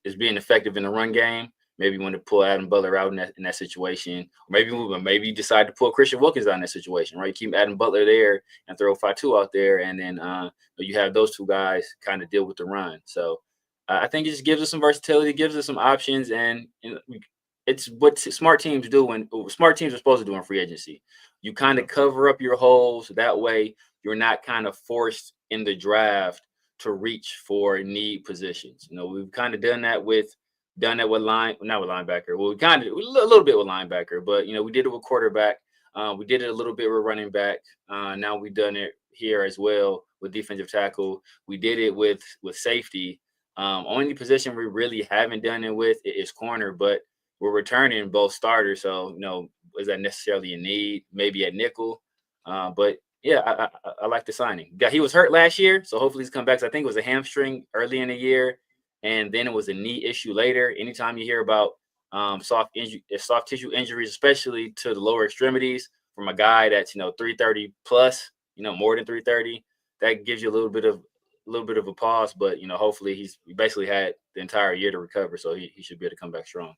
is being effective in the run game. Maybe you want to pull Adam Butler out in that situation. Or maybe you decide to pull Christian Wilkins out in that situation, right? You keep Adam Butler there and throw Fatu out there, and then you have those 2 guys kind of deal with the run. So I think it just gives us some versatility, gives us some options, and it's what smart teams do. When smart teams are supposed to do in free agency, you kind of cover up your holes. That way, you're not kind of forced in the draft to reach for need positions. We've kind of done that with not with linebacker. Well, we kind of a little bit with linebacker, but we did it with quarterback. We did it a little bit with running back. Now we've done it here as well with defensive tackle. We did it with safety. Only position we really haven't done it with is corner, but we're returning both starters. So, is that necessarily a need? Maybe at nickel. But yeah, I like the signing. He was hurt last year, so hopefully he's come back. So I think it was a hamstring early in the year, and then it was a knee issue later. Anytime you hear about soft tissue injuries, especially to the lower extremities, from a guy that's 330 plus, more than 330, that gives you a little bit of a pause. But hopefully he basically had the entire year to recover, so he should be able to come back strong.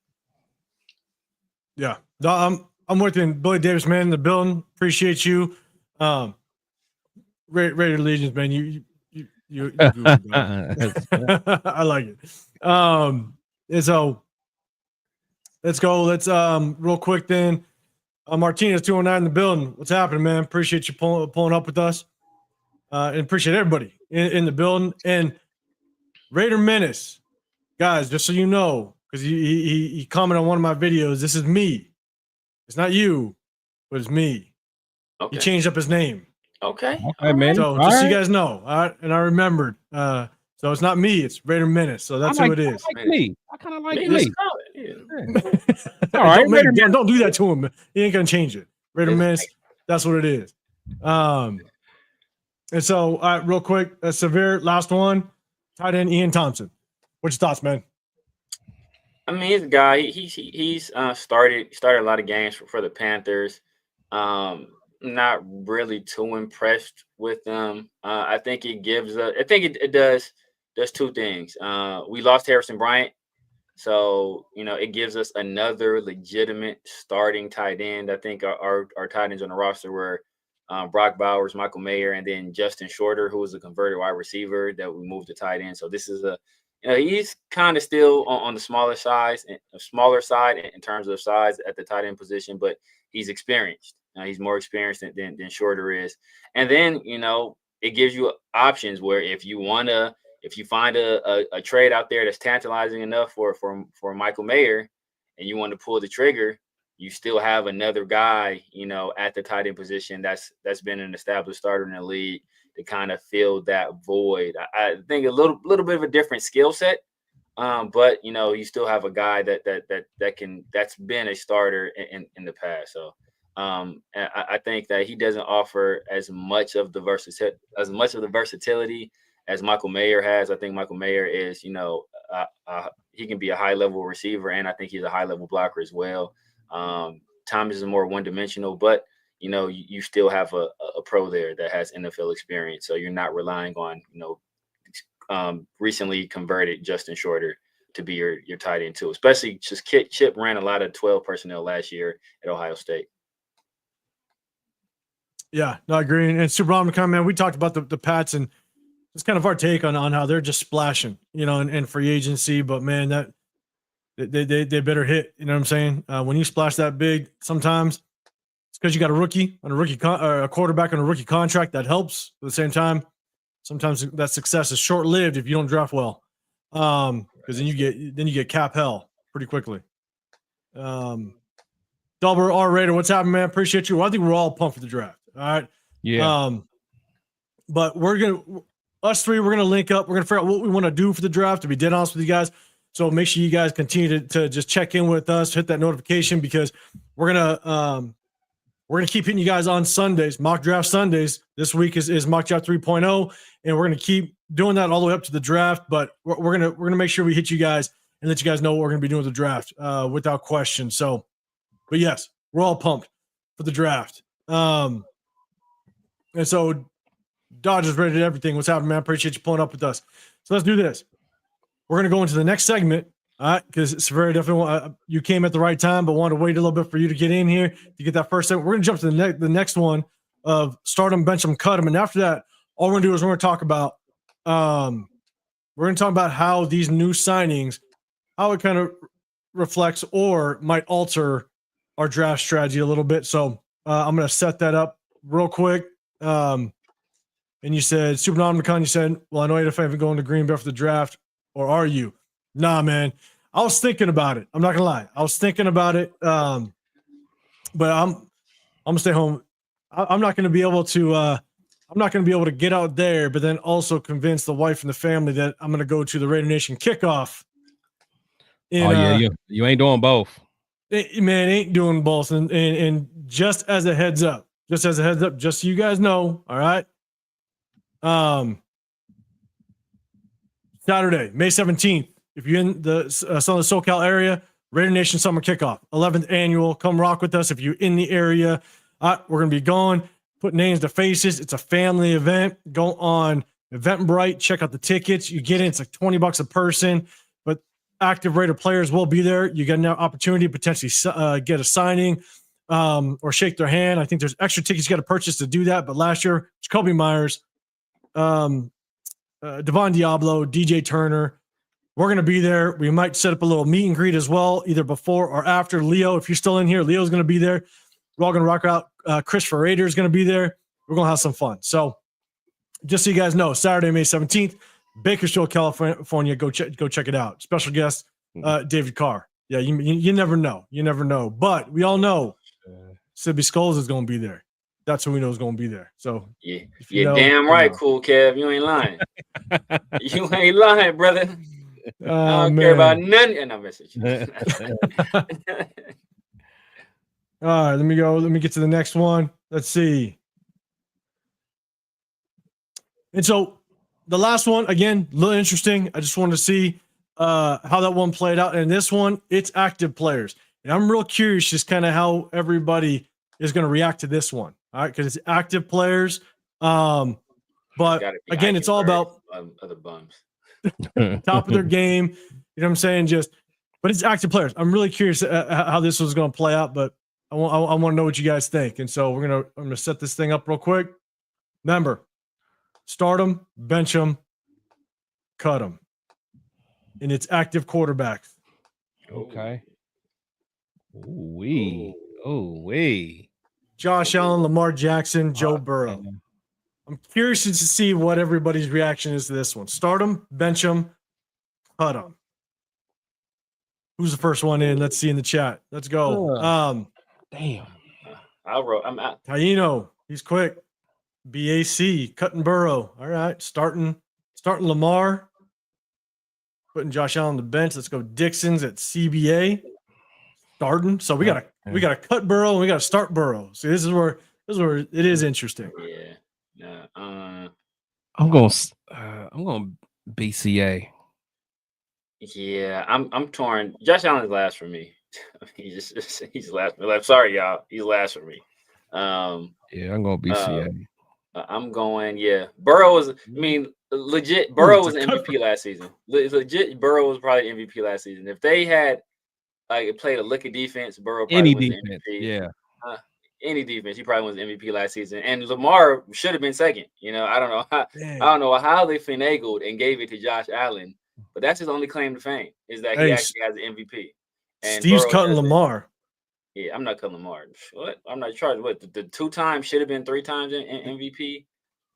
Yeah, no, I'm with you, Billy Davis, man, in the building. Appreciate you. Raider Legions, man. You I like it. And so let's go. Let's real quick then. Martinez 209 in the building. What's happening, man? Appreciate you pulling up with us. And appreciate everybody in the building. And Raider Menace, guys, just so you know, because he commented on one of my videos. This is me. It's not you, but it's me. Okay. He changed up his name. Okay, man. So just so you guys know, all right, and I remembered. So it's not me; it's Raider Menace. So that's who it is. I kind of like me. me. Yeah. All right, don't do that to him. He ain't gonna change it. Raider Menace. That's what it is. And so, all right, real quick, Severe, last one. Tight end Ian Thompson. What's your thoughts, man? I mean, he's a guy. He's started a lot of games for the Panthers. Not really too impressed with them. I think it gives it does two things. We lost Harrison Bryant, so it gives us another legitimate starting tight end. I think our tight ends on the roster were Brock Bowers, Michael Mayer, and then Justin Shorter, who was a converted wide receiver that we moved to tight end. So this is he's kind of still on the smaller side in terms of size at the tight end position, but he's experienced. He's more experienced than Shorter is. And then, it gives you options where if you find a trade out there that's tantalizing enough for Michael Mayer and you want to pull the trigger, you still have another guy, at the tight end position that's been an established starter in the league to kind of fill that void. I think a little bit of a different skill set. But you still have a guy that's been a starter in the past. So I think that he doesn't offer as much of the versatility as Michael Mayer has. I think Michael Mayer is, he can be a high level receiver, and I think he's a high level blocker as well. Thomas is more one dimensional, but you still have a pro there that has NFL experience, so you're not relying on recently converted Justin Shorter to be your tight end too. Especially just Chip ran a lot of 12 personnel last year at Ohio State. Yeah, no, I agree. And Super Omnicom, man, we talked about the Pats, and it's kind of our take on how they're just splashing, in free agency. But man, that they better hit. You know what I'm saying? When you splash that big, sometimes it's because you got a quarterback on a rookie contract that helps. At the same time, sometimes that success is short lived if you don't draft well, because then you get cap hell pretty quickly. Double R Raider, what's happening, man? Appreciate you. Well, I think we're all pumped for the draft. All right. Yeah. But we're gonna link up. We're gonna figure out what we want to do for the draft, to be dead honest with you guys. So make sure you guys continue to just check in with us, hit that notification, because we're gonna keep hitting you guys on Sundays, mock draft Sundays. This week is mock draft 3.0, and we're gonna keep doing that all the way up to the draft. But we're gonna make sure we hit you guys and let you guys know what we're gonna be doing with the draft, without question. So, but yes, we're all pumped for the draft. And so Dodgers rated everything. What's happening, man? Appreciate you pulling up with us. So let's do this. We're going to go into the next segment, all right? Because it's very definitely you came at the right time, but wanted to wait a little bit for you to get in here to get that first segment. We're going to jump to the next one of start them, bench them, cut them, and after that, all we're going to do is we're going to talk about how these new signings, how it kind of reflects or might alter our draft strategy a little bit. So I'm going to set that up real quick. and you said Super Nomicon, you said, well, I know if I haven't going to Green Bay for the draft, or are you? Nah, man. I was thinking about it. I'm not gonna lie. I was thinking about it. But I'm gonna stay home. I'm not gonna be able to get out there, but then also convince the wife and the family that I'm gonna go to the Raider Nation kickoff. You ain't doing both. Man, ain't doing both. And just as a heads up, just so you guys know, all right. Saturday, May 17th, if you're in the Southern SoCal area, Raider Nation Summer Kickoff, 11th annual. Come rock with us if you're in the area. We're going to be going, put names to faces. It's a family event. Go on Eventbrite, check out the tickets. You get in, it's like $20 a person, but active Raider players will be there. You get an opportunity to potentially get a signing or shake their hand. I think there's extra tickets you got to purchase to do that. But last year, Jacoby Myers, Devon Diablo, DJ Turner. We're going to be there. We might set up a little meet and greet as well, either before or after. Leo, if you're still in here, Leo's going to be there. We're all going to rock out. Christopher Rader is going to be there. We're going to have some fun. So just so you guys know, Saturday, May 17th, Bakersfield, California. Go check it out. Special guest, David Carr. Yeah, you never know. You never know. But we all know Sibby Skulls is going to be there. That's who we know is going to be there. So yeah, you're damn right, Cool Kev. You ain't lying. You ain't lying, brother. I don't care about nothing. And I message you. All right, let me go. Let me get to the next one. Let's see. And so the last one, again, a little interesting. I just wanted to see how that one played out. And this one, it's active players. And I'm real curious just kind of how everybody is going to react to this one. All right, because it's active players. But again, it's all about other bums. Top of their game. You know what I'm saying? But it's active players. I'm really curious how this was going to play out, but I want to know what you guys think. And so I'm gonna set this thing up real quick. Remember, start them, bench them, cut them, and it's active quarterbacks. Okay. Ooh-wee. Josh Allen, Lamar Jackson, Joe Burrow. I'm curious to see what everybody's reaction is to this one. Start them, bench them, cut them. Who's the first one in? Let's see in the chat. Let's go. Damn. I'm out. Taino, he's quick. BAC, cutting Burrow. All right, starting Lamar, putting Josh Allen on the bench. Let's go. Dixon's at CBA, starting. So we gotta cut Burrow and we gotta start Burrow. See, this is where it is interesting. Yeah. I'm going BCA. Yeah, I'm torn. Josh Allen's last for me. He's last. I'm sorry, y'all. He's last for me. Yeah, I'm going BCA. I'm going. Yeah, Burrow was. I mean, legit. Burrow was MVP last season. Legit, Burrow was probably MVP last season. If they had played a lick of defense, Burrow probably was defense. MVP. Yeah. Any defense, he probably was MVP last season. And Lamar should have been second. You know, I don't know how they finagled and gave it to Josh Allen, but that's his only claim to fame is that he actually has an MVP. And Steve's cutting Lamar. Yeah, I'm not cutting Lamar. What? I'm not charged. What? The 2 times should have been 3 times in MVP.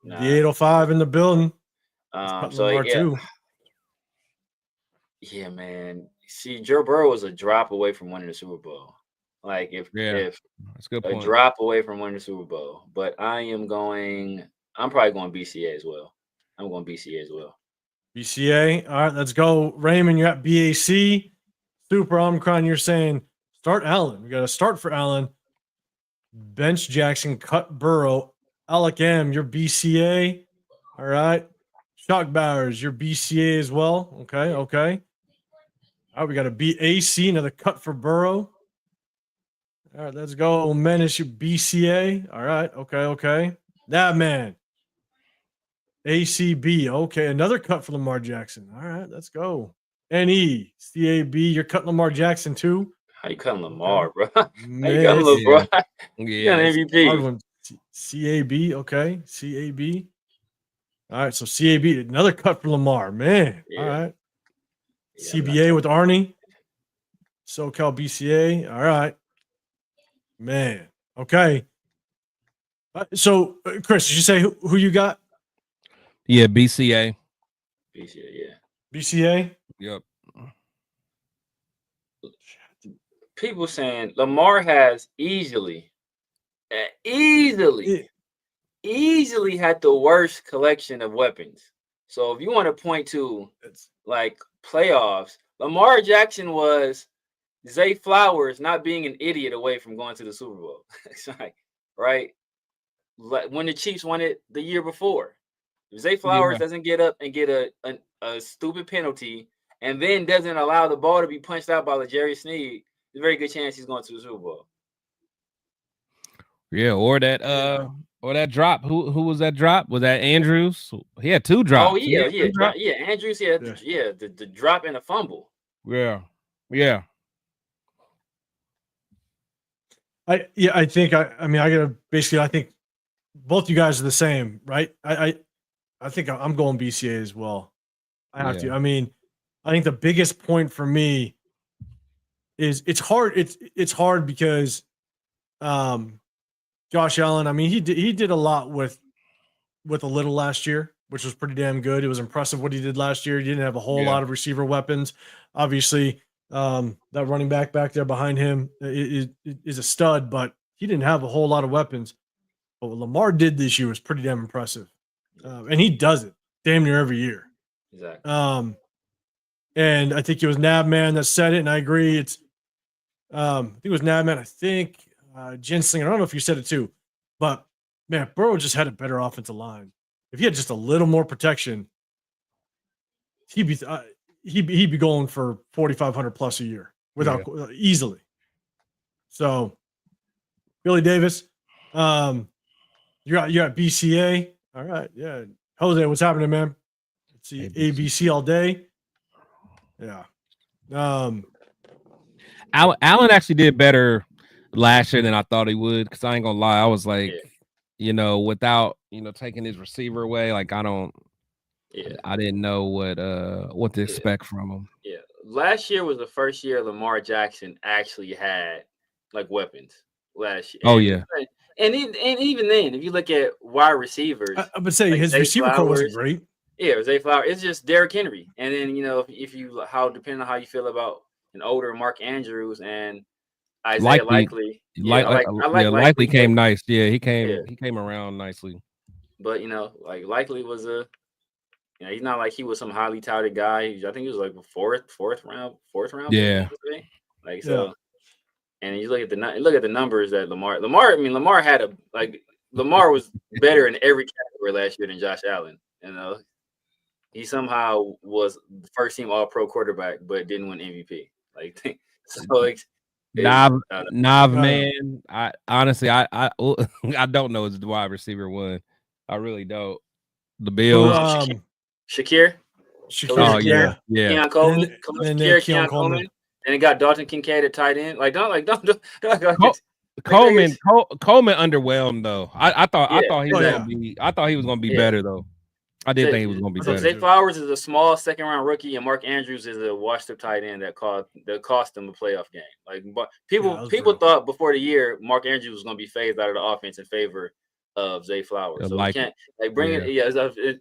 Nah. The 805 in the building. So Lamar too. Yeah, man. See, Joe Burrow was a drop away from winning the Super Bowl. Like if that's a good point. A drop away from winning the Super Bowl. But I'm probably going BCA as well. I'm going BCA as well. BCA. All right, let's go. Raymond, you're at BAC. Super Omicron, you're saying start Allen. We got to start for Allen. Bench Jackson, cut Burrow. Alec M, you're BCA. All right. Shock Bowers, you're BCA as well. Okay. All right, we got a BAC, another cut for Burrow. All right, let's go. Menace, your BCA. All right. Okay. That man. ACB. Okay, another cut for Lamar Jackson. All right, let's go. NE, CAB. You're cutting Lamar Jackson too. How you cutting Lamar, bro? How you cutting Lamar? Yeah, MVP. CAB. Okay, CAB. All right, so CAB, another cut for Lamar. Man. Yeah. All right. Yeah, CBA with Arnie. SoCal BCA. All right. Man. Okay. So, Chris, did you say who you got? Yeah, BCA. BCA, yeah. BCA. Yep. People saying Lamar has easily had the worst collection of weapons. So if you want to point to like playoffs, Lamar Jackson was Zay Flowers not being an idiot away from going to the Super Bowl. It's like, right? Like when the Chiefs won it the year before. If Zay Flowers doesn't get up and get a stupid penalty and then doesn't allow the ball to be punched out by Jerry Sneed, there's a very good chance he's going to the Super Bowl. Yeah, or that drop. Who was that drop? Was that Andrews? He had 2 drops. Oh yeah. Andrews, the drop and a fumble. Yeah. I think I think both you guys are the same, right? I think I'm going BCA as well. I have to. I mean, I think the biggest point for me is it's hard. It's hard because Josh Allen, I mean, he did a lot with a little last year, which was pretty damn good. It was impressive what he did last year. He didn't have a whole lot of receiver weapons. Obviously, that running back there behind him is a stud, but he didn't have a whole lot of weapons. But what Lamar did this year was pretty damn impressive. And he does it damn near every year. Exactly. And I think it was Nabman that said it, and I agree. It's I think it was Nabman. I think Ginsling. I don't know if you said it too, but man, Burrow just had a better offensive line. If he had just a little more protection, he'd be going for 4,500 plus a year without easily. So, Billy Davis, you're at BCA. All right, yeah. Jose, what's happening, man? Let's see, ABC all day. Yeah. Allen actually did better last year than I thought he would, because I ain't gonna lie, I was like, without taking his receiver away, like I didn't know what to expect from him. Yeah, last year was the first year Lamar Jackson actually had like weapons. Last year. Oh yeah. And even then, if you look at wide receivers, I would say like his receiver core wasn't great. Yeah, Zay Flowers. It's just Derrick Henry, and then if you depending on how you feel about an older Mark Andrews and Isaiah Likely. Likely came nice. Yeah, he came around nicely. But like Likely was he's not like he was some highly touted guy. I think he was like a fourth round. Yeah. Like so. And you look at the numbers that Lamar. Lamar had Lamar was better in every category last year than Josh Allen. He somehow was the first team All Pro quarterback, but didn't win MVP. Like so. Man. I honestly, I don't know his wide receiver one. I really don't. The Bills. Shakir. Oh yeah. Keon Coleman. Keon Coleman. And it got Dalton Kincaid at tight end. Coleman underwhelmed though. I thought he was gonna be better though. I did think he was gonna be better. Zay Flowers is a small second round rookie, and Mark Andrews is a washed up tight end that cost them a playoff game. But people thought before the year Mark Andrews was gonna be phased out of the offense in favor of Zay Flowers. So we can't bring it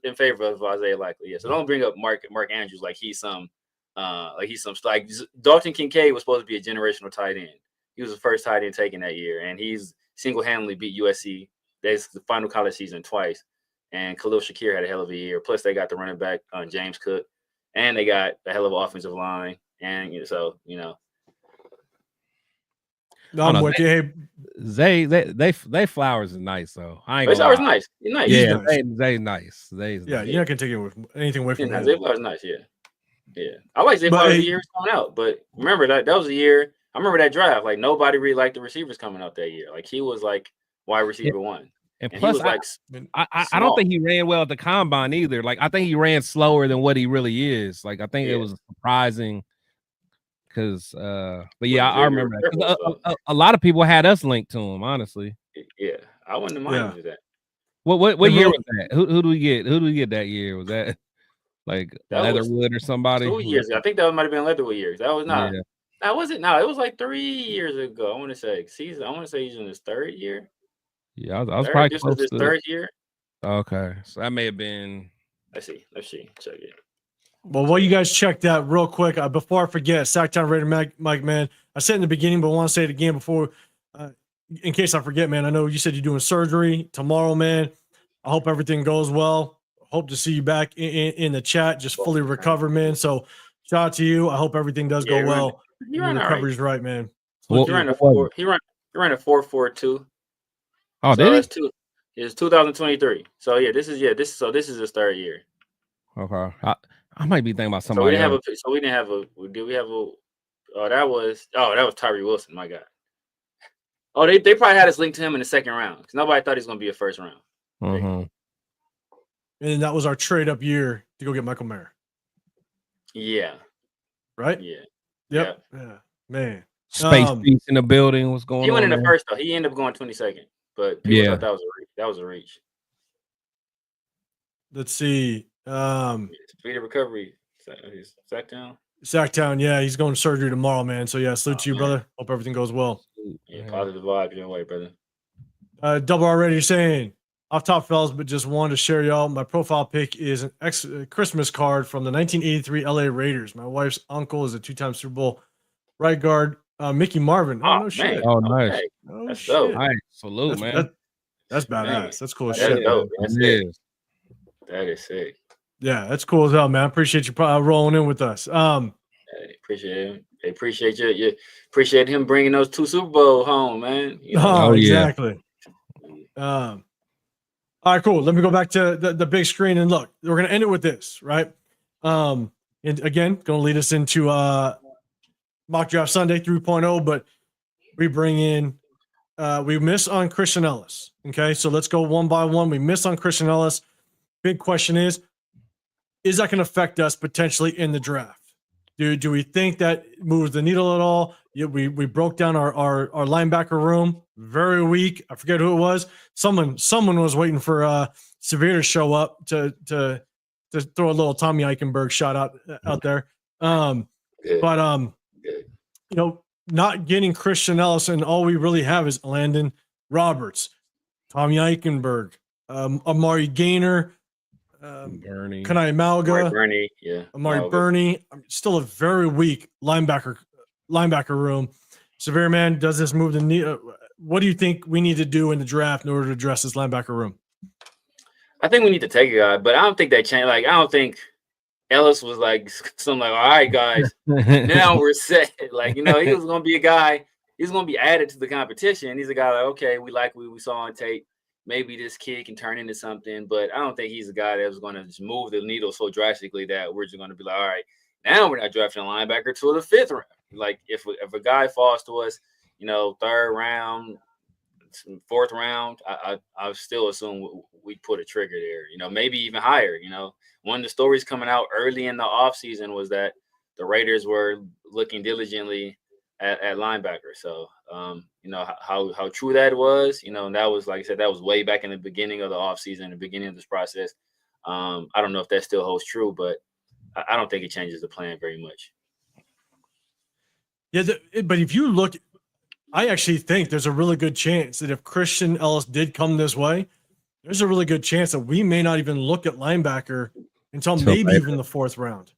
in favor of Isaiah Likely. Yeah. So don't bring up Mark Andrews like he's some Dalton Kincaid was supposed to be a generational tight end. He was the first tight end taken that year, and he's single-handedly beat USC. That's the final college season twice. And Khalil Shakir had a hell of a year. Plus, they got the running back James Cook, and they got a hell of an offensive line. And I'm with you. Zay Flowers is nice though. Zay Flowers nice. He's nice. Yeah, Zay's nice. You're not gonna take anything away from him. Zay Flowers nice. Yeah. I like Zay Flowers the year he's coming out, but remember that was the year. I remember that draft. Like nobody really liked the receivers coming out that year. Like he was like wide receiver one. And plus, I don't think he ran well at the combine either. Like I think he ran slower than what he really is. Like I think it was surprising. Because, but yeah, I remember that. A lot of people had us linked to him, honestly. Yeah, I wouldn't mind that. What year was that? Who do we get? Who do we get that year? Was that like Leatherwood or somebody? 2 years ago. I think that might have been Leatherwood years. That was not. That wasn't. No, it was like 3 years ago. I want to say he's in his third year. Yeah, I was probably close to his third year. Okay, so that may have been. Let's see. Check it. Well, while you guys check that real quick, before I forget, Sacktown Raider Mike, man, I said in the beginning, but I want to say it again before, in case I forget, man. I know you said you're doing surgery tomorrow, man. I hope everything goes well. Hope to see you back in the chat, just fully recovered, man. So shout out to you. I hope everything does go well. Your recovery's right, man. He ran a 4.42. Oh, so did he? It's 2023. So this is his third year. Okay. I might be thinking about somebody. Did we have a? Oh, that was Tyree Wilson. My God. Oh, they probably had us linked to him in the second round because nobody thought he was going to be a first round. Mm-hmm. And that was our trade up year to go get Michael Mayer. Yeah. Right. Yeah. Yep. Yeah. Man. Space Beast in the building. What's going on? He went in the first though. He ended up going 22nd, but people thought that was a reach. Let's see. Speed of recovery. Sacktown, yeah, he's going to surgery tomorrow, man. So yeah, salute to you, brother. Hope everything goes well. Yeah, positive vibes your way, brother. Double already saying off top, fellas, but just wanted to share y'all. My profile pic is an Christmas card from the 1983 LA Raiders. My wife's uncle is a 2-time Super Bowl right guard, Mickey Marvin. Oh, no shit. Oh, nice. Okay. Oh, That's shit. dope. Nice. Salute, man. That's badass. Man. That's cool as shit. shit. Dope. That is sick. Yeah, that's cool as hell, man. I appreciate you rolling in with us. Appreciate him. They appreciate you. Appreciate him bringing those 2 Super Bowl home, man. You know? Exactly. All right, cool. Let me go back to the big screen and look. We're gonna end it with this, right? And again, gonna lead us into mock draft Sunday 3.0, but we bring in we miss on Christian Ellis. Okay, so let's go one by one. We miss on Christian Ellis. Big question is that going to affect us potentially in the draft? Do we think that moves the needle at all? Yeah, we broke down our linebacker room, very weak. I forget who it was. Someone was waiting for Severe to show up to throw a little Tommy Eichenberg shot out there. You know, not getting Christian Ellis, and all we really have is Landon Roberts, Tommy Eichenberg, Amari Gainer, Bernie, Kanai Malga, Amari Bernie. Still a very weak linebacker room. Severe, man, does this move the needle? What do you think we need to do in the draft in order to address this linebacker room? I think we need to take a guy, but I don't think that changed. Like, I don't think Ellis was like something like, all right, guys, now we're set. Like, you know, he was going to be a guy. He's going to be added to the competition. He's a guy like, okay, we like what we saw on tape. Maybe this kid can turn into something, but I don't think he's a guy that was going to just move the needle so drastically that we're just going to be like, all right, now we're not drafting a linebacker till the 5th round. Like, if a guy falls to us, you know, 3rd round, 4th round, I still assume we put a trigger there, you know, maybe even higher. You know, one of the stories coming out early in the offseason was that the Raiders were looking diligently at linebacker. So, you know, how true that was, you know, and that was, like I said, that was way back in the beginning of the offseason, the beginning of this process. I don't know if that still holds true, but I don't think it changes the plan very much. Yeah, but if you look, I actually think there's a really good chance that if Christian Ellis did come this way, there's a really good chance that we may not even look at linebacker until maybe even the 4th round.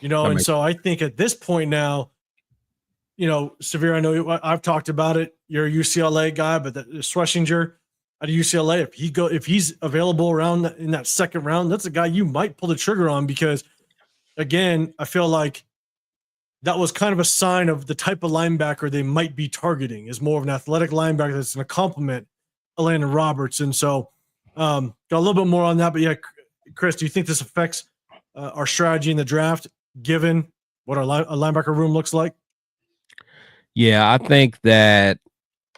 You know, and so I think at this point now, you know, Severe, I know I've talked about it. You're a UCLA guy, but Schlesinger at UCLA, if he's available around in that 2nd round, that's a guy you might pull the trigger on because, again, I feel like that was kind of a sign of the type of linebacker they might be targeting is more of an athletic linebacker that's going to complement Landon Roberts. And so got a little bit more on that. But yeah, Chris, do you think this affects our strategy in the draft, given what our linebacker room looks like? Yeah, I think that.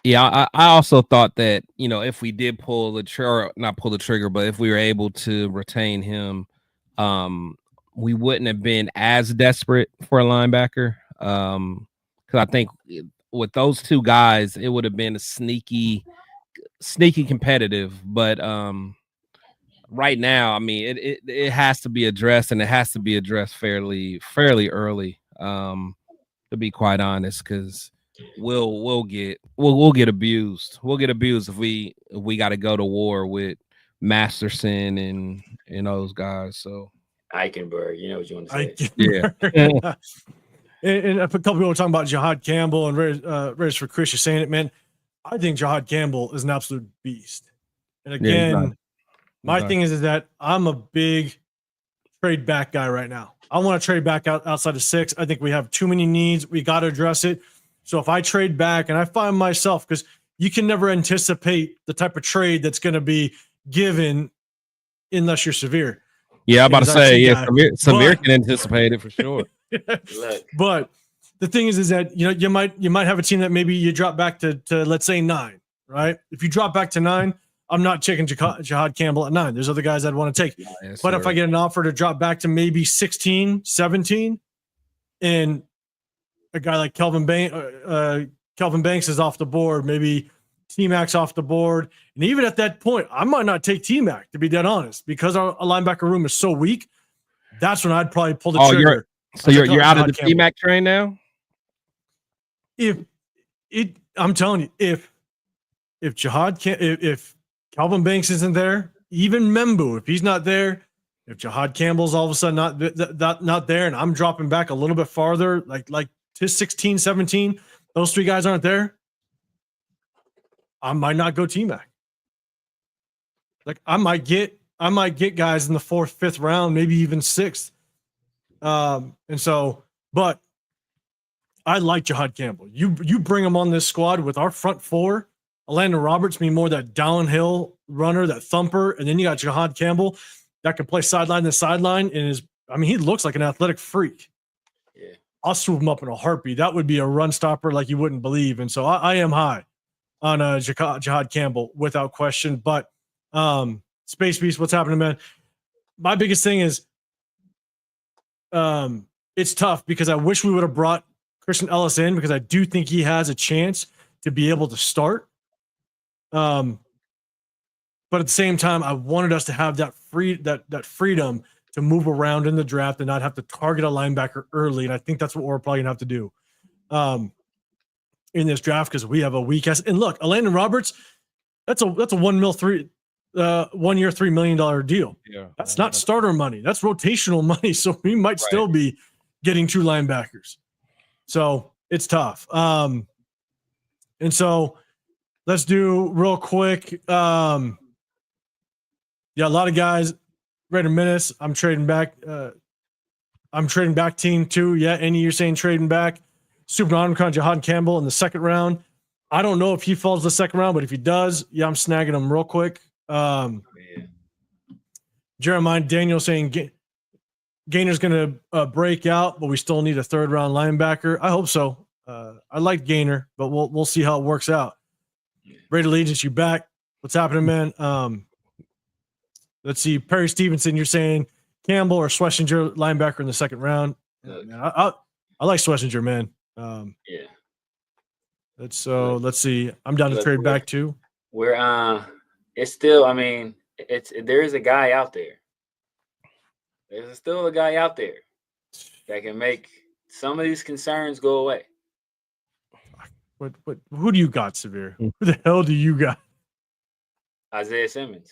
Yeah, I also thought that, you know, if we did pull the trigger, not pull the trigger, but if we were able to retain him, we wouldn't have been as desperate for a linebacker. Because I think with those 2 guys, it would have been a sneaky competitive. But right now, I mean, it has to be addressed, and it has to be addressed fairly early. To be quite honest, because we'll get abused. We'll get abused if we got to go to war with Masterson and those guys. So Eichenberg, you know what you want to say? yeah. And a couple people were talking about Jihad Campbell and Raiders for Chris. You're saying it, man. I think Jihad Campbell is an absolute beast. And again, my thing is that I'm a big trade back guy right now. I want to trade back outside of 6. I think we have too many needs. We got to address it. So if I trade back and I find myself, because you can never anticipate the type of trade that's going to be given unless you're severe. Yeah, I'm about to say, yeah, severe can anticipate it for sure. But the thing is that you might have a team that maybe you drop back to let's say 9, right? If you drop back to 9, I'm not taking Jihad Campbell at 9. There's other guys I'd want to take. Yes, but if I get an offer to drop back to maybe 16, 17, and a guy like Kelvin Banks is off the board, maybe T-Mac's off the board, and even at that point, I might not take T-Mac, to be dead honest, because our linebacker room is so weak. That's when I'd probably pull the trigger. You're out of the T-Mac train now? I'm telling you, if Calvin Banks isn't there, even Membu, if he's not there, if Jihad Campbell's all of a sudden not there, and I'm dropping back a little bit farther, like to 16, 17, those 3 guys aren't there, I might not go T-Mac. Like I might get guys in the 4th, 5th round, maybe even 6th. But I like Jihad Campbell. You bring him on this squad with our front 4. Landon Roberts being more that downhill runner, that thumper, and then you got Jihad Campbell that can play sideline to sideline he looks like an athletic freak. Yeah, I'll swoop him up in a heartbeat. That would be a run stopper like you wouldn't believe. And so I am high on Jihad Campbell without question. But Space Beast, what's happening, man? My biggest thing is it's tough because I wish we would have brought Christian Ellis in because I do think he has a chance to be able to start. But at the same time, I wanted us to have that freedom to move around in the draft and not have to target a linebacker early. And I think that's what we're probably gonna have to do in this draft because we have a weak ass. And look, Landon Roberts, that's a 1 year, $3 million deal. Yeah, that's not starter money. That's rotational money. So we might still be getting 2 linebackers. So it's tough. And so let's do real quick. A lot of guys. Raider Menace. I'm trading back. Team 2. Yeah, Andy, you're saying trading back. Super Omicron Jihad Campbell in the 2nd round. I don't know if he falls the 2nd round, but if he does, I'm snagging him real quick. Jeremiah Daniel saying Gainer's going to break out, but we still need a 3rd round linebacker. I hope so. I like Gainer, but we'll see how it works out. Raider Allegiance, you back? What's happening, man? Let's see. Perry Stevenson, you're saying Campbell or Schlesinger linebacker in the 2nd round. I like Schlesinger, man. Let's see. I'm down to trade back too. It's still. There is a guy out there. There's still a guy out there that can make some of these concerns go away. What? Who do you got, Severe? Who the hell do you got? Isaiah Simmons.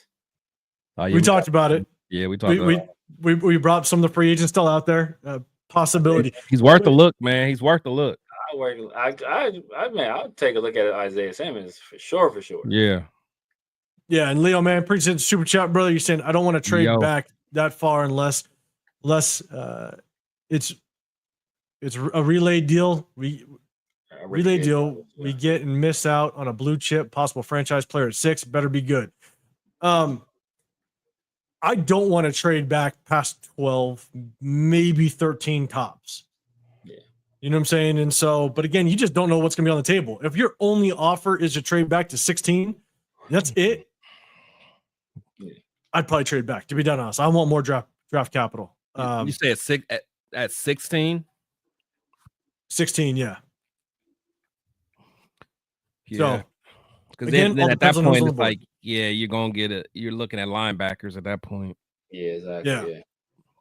We talked about it. Yeah, we talked about it. We brought some of the free agents still out there. Possibility. He's worth a look, man. He's worth a look. I'll take a look at Isaiah Simmons for sure. Yeah. Yeah, and Leo, man, appreciate the super chat, brother. You're saying I don't want to trade back that far unless it's a relay deal. We get and miss out on a blue chip possible franchise player at 6. Better be good. I don't want to trade back past 12, maybe 13 tops. Yeah. You know what I'm saying? And so, but again, you just don't know what's going to be on the table. If your only offer is to trade back to 16, that's it. Yeah. I'd probably trade back, to be done honest. I want more draft capital. You say at 16? 16, yeah. So, because then at that point, it's like, you're going to get it. You're looking at linebackers at that point. Yeah, exactly. Yeah.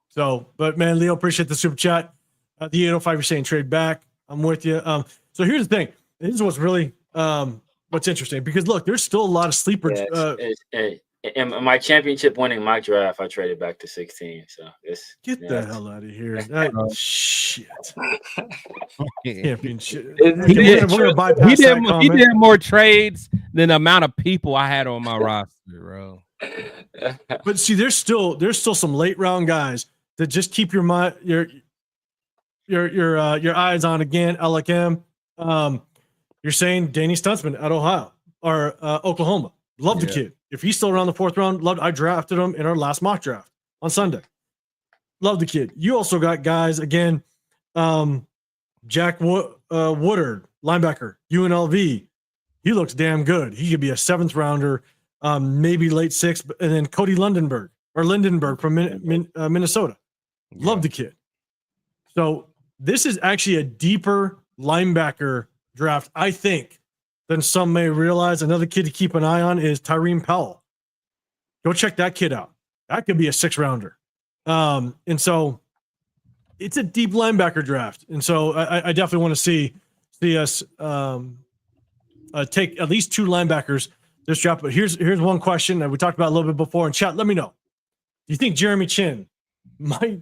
So, but man, Leo, appreciate the super chat. The 805, you're saying trade back. I'm with you. So here's the thing. This is what's really what's interesting because look, there's still a lot of sleepers. in my championship winning mock draft, I traded back to 16. So Get the hell out of here. That shit. Championship. He We're gonna bypass that comment. He did more trades than the amount of people I had on my roster, bro. But see, there's still some late round guys that just keep your mind your eyes on again. LKM. You're saying Danny Stutzman at Ohio or Oklahoma. Love the kid. If he's still around the 4th round, I drafted him in our last mock draft on Sunday. Love the kid. You also got guys again. Jack Woodard, linebacker, UNLV. He looks damn good. He could be a 7th rounder, maybe late 6th. And then Cody Lindenberg from Minnesota. Love the kid. So this is actually a deeper linebacker draft, I think, than some may realize. Another kid to keep an eye on is Tyreen Powell. Go check that kid out. That could be a 6th rounder. And so it's a deep linebacker draft. And so I definitely want to see us take at least 2 linebackers this draft. But here's one question that we talked about a little bit before in chat. Let me know. Do you think Jeremy Chin might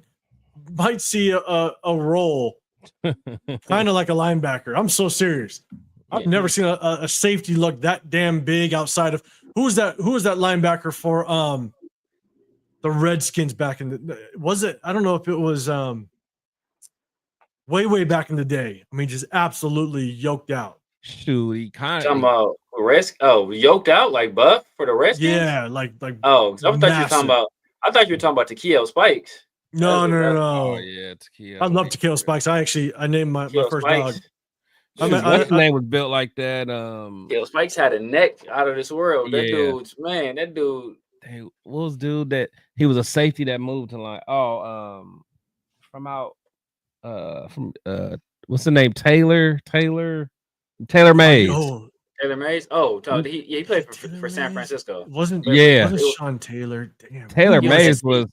see a role kind of like a linebacker? I'm so serious. I've never seen a safety look that damn big outside of who was that linebacker for the Redskins back in the was it? I don't know if it was way back in the day. I mean, just absolutely yoked out. Shoot, he kind of talking about yoked out like buff for the Redskins. Yeah, like I thought you were talking about. I thought you were talking about Takeo Spikes. No. Oh yeah, I love Takeo Spikes. I named my first dog. What's his name was built like that. Takeo Spikes had a neck out of this world. That dude. Hey, what was dude that he was a safety that moved to like from what's the name? Taylor Mays. Taylor Mays. Oh, he played for San Francisco. Wasn't Sean Taylor? Damn. Taylor Mays was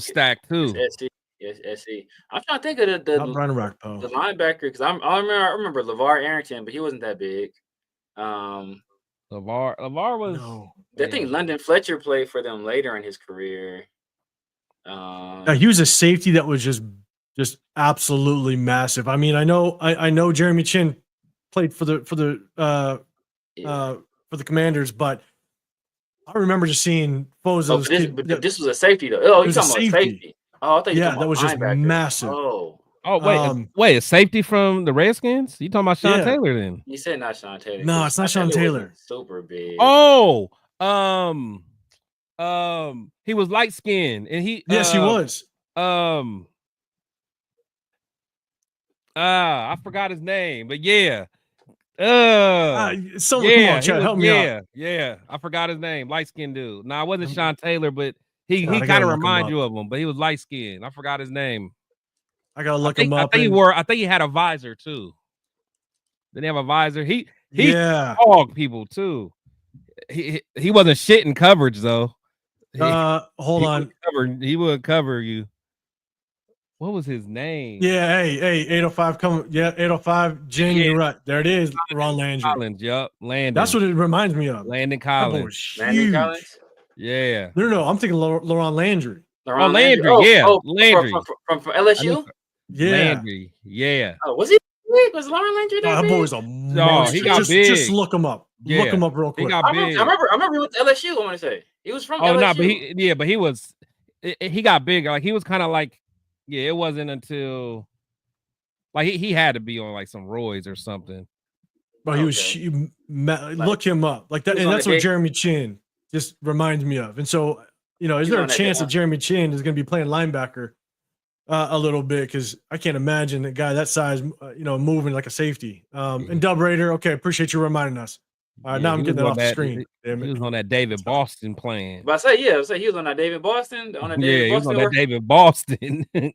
stacked too. Yes, SC. I'm trying to think of the linebacker because I remember LeVar Arrington, but he wasn't that big. LeVar was. No. I think London Fletcher played for them later in his career. He was a safety that was just absolutely massive. I mean, I know Jeremy Chin played for the Commanders, but I remember just seeing photos of this. But this was a safety though. Oh, you're talking about safety. Oh, I thought you were talking about that was just massive. Wait, a safety from the Redskins? You talking about Sean Taylor then? You said not Sean Taylor. No, it's not Sean Taylor. Super big. Oh, he was light skinned and he he was. I forgot his name, but yeah. Come on, Chad, help me out. Yeah, I forgot his name. Light skinned dude. No, it wasn't Sean Taylor, but he kind of reminded you of him, but he was light skinned. I forgot his name. I gotta look him up. I think he had a visor too. Didn't he have a visor? He dogged people too. He wasn't shit in coverage though. Hold on. He would cover you. What was his name? Yeah, hey, 805 come. Yeah, 805. Jen, you're right. There it is. Ron Landry. Collins, yup. Landon. That's what it reminds me of. Landon Collins. Landon Collins? Yeah. No. I'm thinking Laurent Landry. Landry. Landry. From LSU? Yeah. Landry. Yeah. Oh, was he big? Was Laurent Landry that big? That boy's a monster. He got big. Just look him up. Yeah. Look him up real quick. He got big. I remember he went to LSU, I want to say. He was from LSU. But he got big. Like he was kind of like, it wasn't until like he had to be on like some roids or something. But he was look him up. Like that, and that's what Jeremy Chin just reminds me of. And so, is there a chance that Jeremy Chin is going to be playing linebacker a little bit? Because I can't imagine a guy that size, moving like a safety. And Dub Raider, okay, appreciate you reminding us. All right, now I'm getting that off the screen. He was on that David Boston plan. But I say he was on that David Boston. He was on that David Boston. Okay,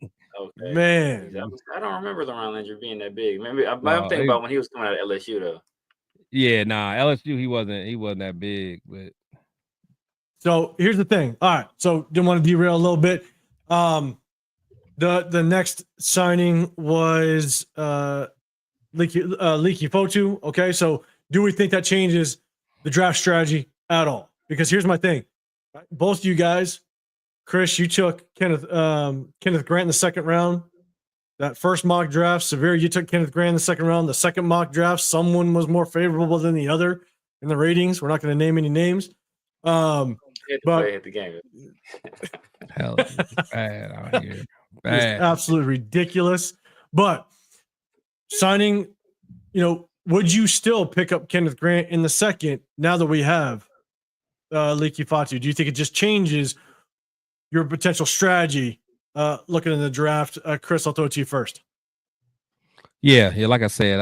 man, I don't remember Laurent Landry being that big. Maybe I'm thinking about when he was coming out of LSU though. Yeah, LSU he wasn't that big, but. So here's the thing. All right, so didn't want to derail a little bit. The next signing was Leaky Fotu. Okay, so do we think that changes the draft strategy at all? Because here's my thing. Both you guys, Chris, you took Kenneth Grant in the second round. That first mock draft, Severe, you took Kenneth Grant in the second round. The second mock draft, someone was more favorable than the other in the ratings. We're not going to name any names. But at the game. Hell, bad out here. Bad. Absolutely ridiculous. But signing, would you still pick up Kenneth Grant in the second now that we have Leaky Fatu? Do you think it just changes your potential strategy looking in the draft? Chris, I'll throw it to you first. Yeah, like I said,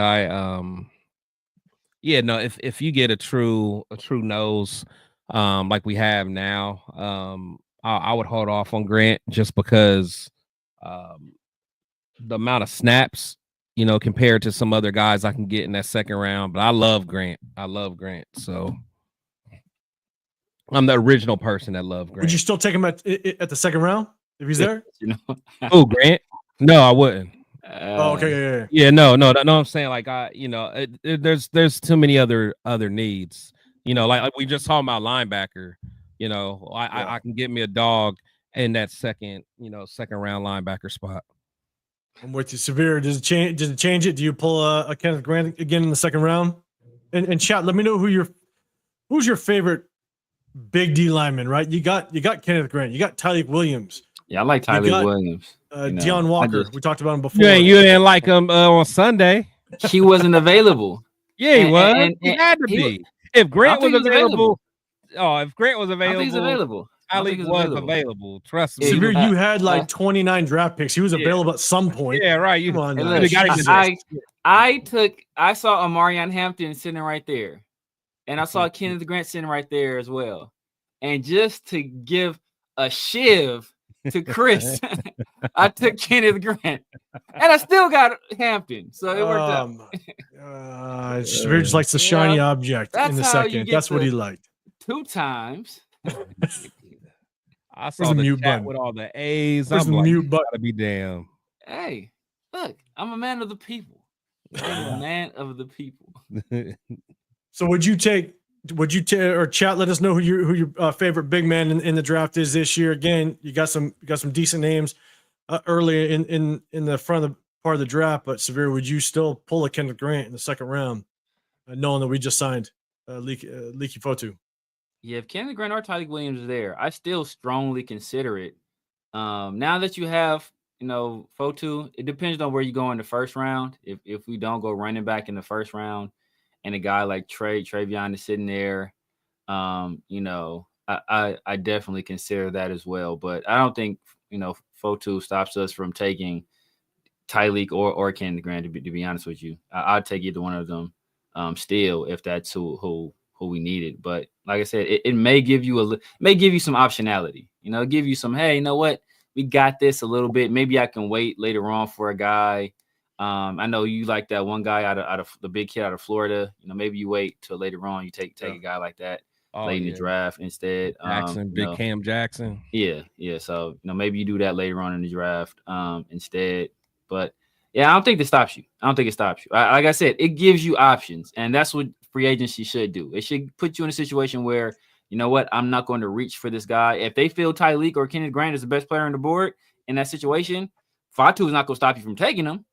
if you get a true nose like we have now, I would hold off on Grant just because the amount of snaps, compared to some other guys I can get in that second round. But I love Grant. So I'm the original person that loved Grant. Would you still take him at the second round if he's there? Oh, Grant? No, I wouldn't. Okay. Yeah. No. I'm saying like there's too many other needs. Like we just talking about linebacker. I can get me a dog in that second round linebacker spot. I'm with you. Severe. Does it change it? Do you pull a Kenneth Grant again in the second round? And chat, let me know who's your favorite big D lineman, right? You got Kenneth Grant. You got Tyleik Williams. Yeah, I like Tyleik Williams. Deion Walker. We talked about him before. Yeah, you didn't like him on Sunday. He wasn't available. Yeah, he was. He had to be. If Grant was available. If Grant was available. He's available. Tyleik was available. Trust me. Severe, you had like 29 draft picks. He was available at some point. Yeah, right. You on, I saw Amarian Hampton sitting right there. And I saw Kenneth Grant sitting right there as well. And just to give a shiv to Chris, I took Kenneth Grant. And I still got Hampton. So it worked out. Severe just likes the shiny object in the second. That's what he liked. 2 times. I saw the mute button with all the A's. I'm like, mute button. Gotta be damn. Hey, look, I'm a man of the people. I'm a man of the people. So would you or chat? Let us know who your favorite big man in the draft is this year. Again, you got some decent names early in the front of the part of the draft. But Severe, would you still pull a Kenneth Grant in the second round, knowing that we just signed Leaky Fotu? Yeah, if Kenneth Grant or Tyleik Williams is there, I still strongly consider it. Now that you have, Fotu, it depends on where you go in the first round. If we don't go running back in the first round, and a guy like Travion is sitting there, I definitely consider that as well. But I don't think Fotu stops us from taking Tyleik or Kenneth Grant. To be honest with you, I'd take either one of them still if that's who we needed. But like I said, it may give you some optionality. Give you some, hey, you know what? We got this a little bit. Maybe I can wait later on for a guy. I know you like that one guy out of the big kid out of Florida. Maybe you wait till later on. You take a guy like that late in the draft instead. Big Cam Jackson. Yeah. So maybe you do that later on in the draft instead. But yeah, I don't think it stops you. Like I said, it gives you options, and that's what free agency should do. It should put you in a situation where, you know what, I'm not going to reach for this guy. If they feel Tyleik or Kenneth Grant is the best player on the board in that situation, Fatu is not going to stop you from taking them,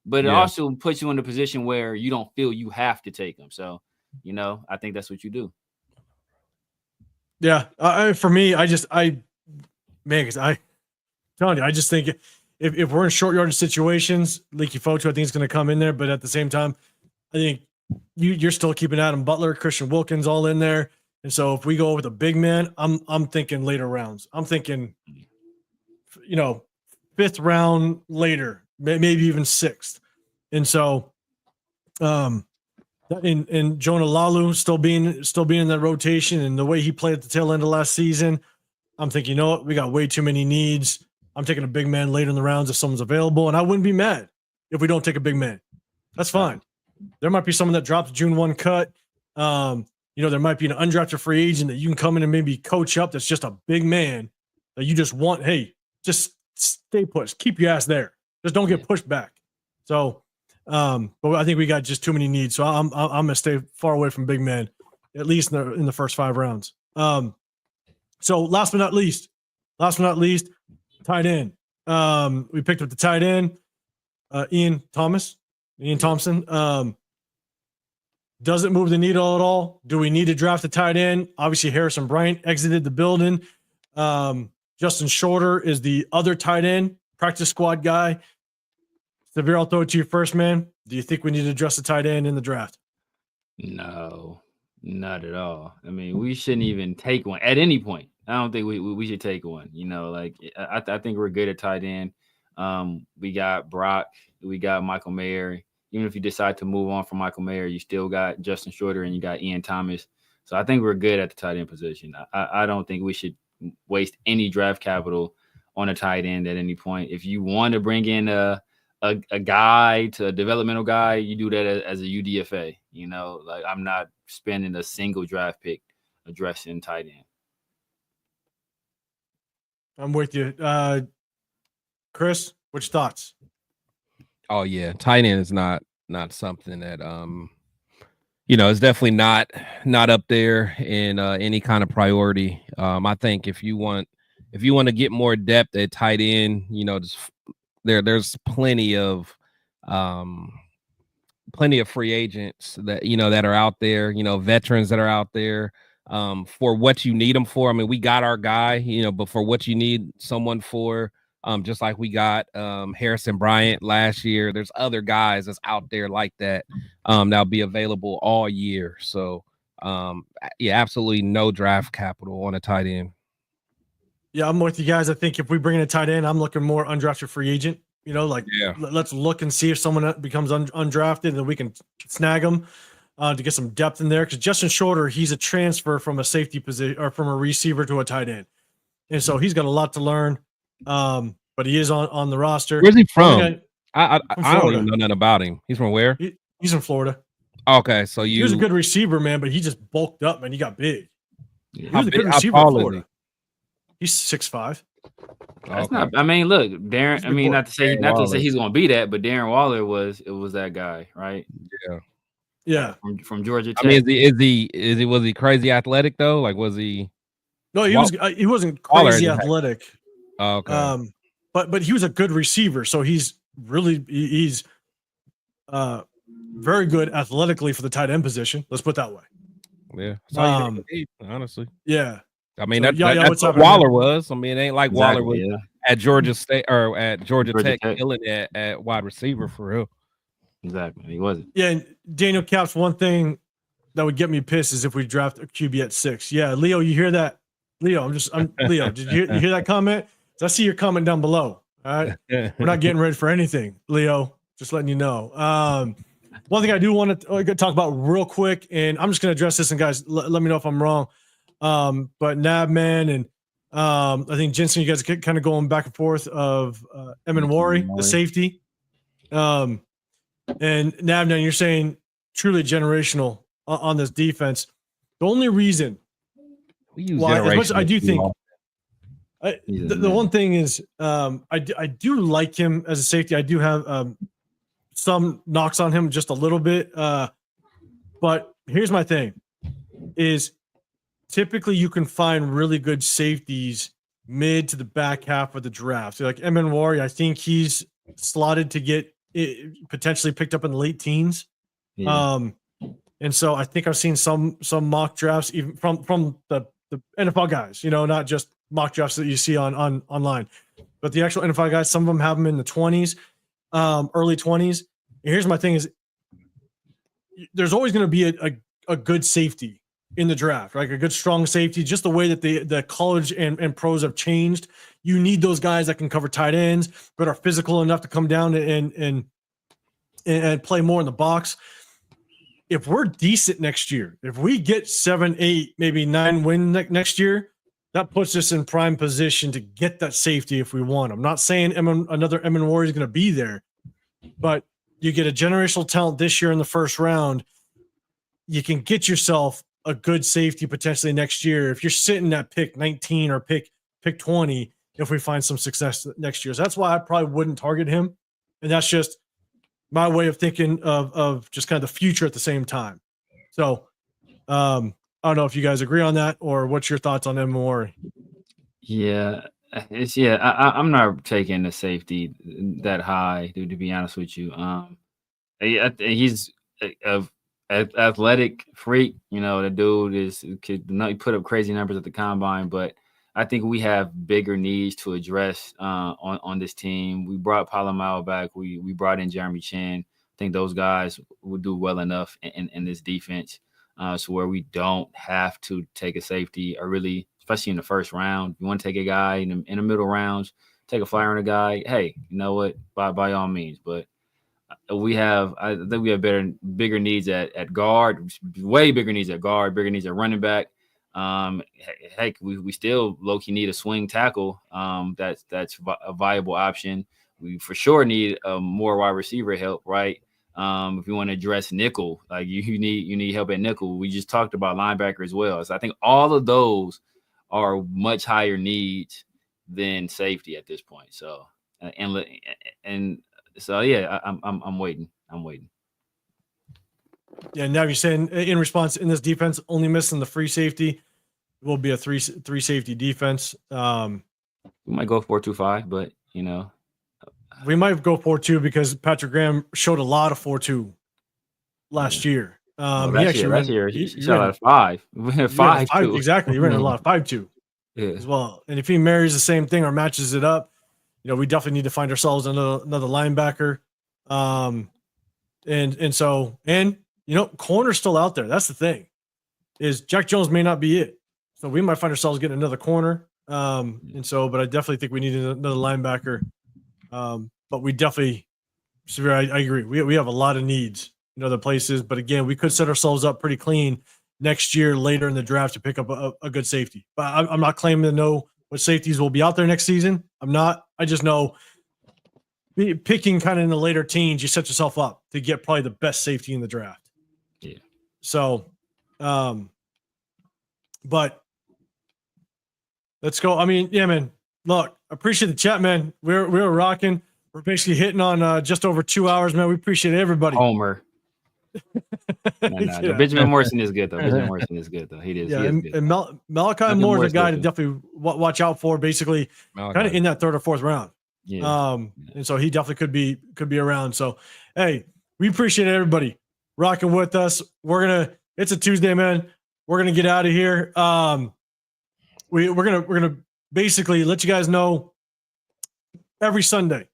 but it also puts you in a position where you don't feel you have to take them. So, I think that's what you do. Yeah. For me, because I telling you, I just think if we're in short yardage situations, Leaky Fotu, I think is going to come in there. But at the same time, I think you're still keeping Adam Butler, Christian Wilkins all in there. And so if we go with a big man, I'm thinking later rounds. I'm thinking, 5th round later, maybe even 6th. And so, and Jonah Lalu still being in that rotation, and the way he played at the tail end of last season, I'm thinking, we got way too many needs. I'm taking a big man later in the rounds if someone's available, and I wouldn't be mad if we don't take a big man. That's fine. There might be someone that drops June 1 cut. There might be an undrafted free agent that you can come in and maybe coach up that's just a big man that you just want, hey, just stay pushed. Keep your ass there. Just don't get pushed back. So, but I think we got just too many needs. So I'm going to stay far away from big men, at least in the first 5 rounds. So last but not least, tight end. We picked up the tight end, Ian Thompson. Doesn't move the needle at all. Do we need to draft a tight end? Obviously, Harrison Bryant exited the building. Justin Shorter is the other tight end, practice squad guy. Severe, I'll throw it to you first, man. Do you think we need to address the tight end in the draft? No, not at all. I mean, we shouldn't even take one at any point. I don't think we should take one. You know, like I think we're good at tight end. We got Brock, we got Michael Mayer. Even if you decide to move on from Michael Mayer, you still got Justin Shorter and you got Ian Thomas. So I think we're good at the tight end position. I don't think we should waste any draft capital on a tight end at any point. If you want to bring in a guy, to a developmental guy, you do that as a UDFA. You know, like I'm not spending a single draft pick addressing tight end. I'm with you. Chris, what's your thoughts? Oh yeah, tight end is not something that it's definitely not up there in any kind of priority. I think if you want to get more depth at tight end, there's plenty of free agents that are out there, veterans that are out there for what you need them for. I mean, we got our guy, but for what you need someone for. Just like we got Harrison Bryant last year, there's other guys that's out there like that that'll be available all year. So, absolutely no draft capital on a tight end. Yeah, I'm with you guys. I think if we bring in a tight end, I'm looking more undrafted free agent. Let's look and see if someone becomes undrafted, and we can snag them to get some depth in there. Because Justin Shorter, he's a transfer from a safety position or from a receiver to a tight end, and so he's got a lot to learn. But he is on the roster. Where's he from? I don't even know nothing about him. He's from where? He's in Florida. Okay, so he was a good receiver, man, but he just bulked up, man. He got big. He was a good receiver in Florida. He's 6'5". That's not. I mean, look, Darren. I mean, not to say he's going to be that, but Darren Waller was that guy, right? Yeah. From Georgia Tech. I mean, was he crazy athletic though? Like, was he? No, he wasn't crazy athletic. Oh, okay. But he was a good receiver, so he's very good athletically for the tight end position. Let's put it that way. Yeah. Honestly. Yeah. I mean, that's what Waller was. I mean, it ain't like exactly, Waller was at Georgia State or at Georgia Tech killing it at wide receiver for real. Exactly. He wasn't. Yeah, and Daniel Caps, one thing that would get me pissed is if we draft a QB at 6. Yeah, Leo, you hear that? Leo, Leo, did you hear that comment? I see your comment down below. All right. We're not getting ready for anything, Leo. Just letting you know. One thing I do want to talk about real quick, and I'm just going to address this, and guys, let me know if I'm wrong. But Nabman and I think Jensen, you guys are kind of going back and forth of Emanwari, the safety. And Nabman, you're saying truly generational on this defense. The only reason why, as much as I do think, the one thing is I do like him as a safety. I do have some knocks on him just a little bit. But here's my thing is typically you can find really good safeties mid to the back half of the draft. So like Emanwari, I think he's slotted to get potentially picked up in the late teens. Yeah. And so I think I've seen some mock drafts even from the NFL guys, not just mock drafts that you see on online, but the actual NFL guys. Some of them have them in the 20s, early 20s. And here's my thing: is there's always going to be a good safety in the draft, like a good strong safety. Just the way that the college and pros have changed, you need those guys that can cover tight ends, but are physical enough to come down and play more in the box. If we're decent next year, if we get 7, 8, maybe 9 win next year, that puts us in prime position to get that safety if we want. I'm not saying another Emanwari is going to be there, but you get a generational talent this year in the first round, you can get yourself a good safety potentially next year if you're sitting at pick 19 or pick 20 if we find some success next year. So that's why I probably wouldn't target him, and that's just my way of thinking of just kind of the future at the same time. So I don't know if you guys agree on that, or what's your thoughts on Emori? Yeah, I'm not taking the safety that high, to be honest with you. He's a athletic freak. The dude could put up crazy numbers at the combine, but I think we have bigger needs to address on this team. We brought Palomao back. We brought in Jeremy Chin. I think those guys will do well enough in this defense, so where we don't have to take a safety, or really, especially in the first round. You want to take a guy in the middle rounds, take a flyer on a guy. Hey, you know what? By all means, but I think we have bigger needs at guard, way bigger needs at guard, bigger needs at running back. Heck, we still low-key need a swing tackle. That's a viable option. We for sure need more wide receiver help, right? If you want to address nickel, like you need help at nickel. We just talked about linebacker as well. So I think all of those are much higher needs than safety at this point. So so yeah, I'm waiting. Yeah, now you're saying in response in this defense, only missing the free safety, it will be a three safety defense. We might go 4-2-5, but we might go 4-2 because Patrick Graham showed a lot of 4-2 last year. Last year he shot out of 5. We had 5-2. Exactly. He ran a lot of 5-2 as well. And if he marries the same thing or matches it up, we definitely need to find ourselves another linebacker. Corner's still out there. That's the thing, is Jack Jones may not be it. So we might find ourselves getting another corner. But I definitely think we need another linebacker. But we definitely, Severe, I agree. We have a lot of needs in other places. But again, we could set ourselves up pretty clean next year later in the draft to pick up a good safety. But I'm not claiming to know what safeties will be out there next season. I'm not. I just know picking kind of in the later teens, you set yourself up to get probably the best safety in the draft. Yeah. So, but let's go. I mean, yeah, man. Look, appreciate the chat, man. We're rocking. We're basically hitting on just over 2 hours, man. We appreciate everybody. Homer. No. Benjamin Morrison is good though. He is. Yeah, he is good. And Malachi Moore is a guy to definitely watch out for. Basically, kind of in that third or fourth round. Yeah. And so he definitely could be around. So, hey, we appreciate everybody rocking with us. It's a Tuesday, man. We're gonna get out of here. We're gonna basically let you guys know every Sunday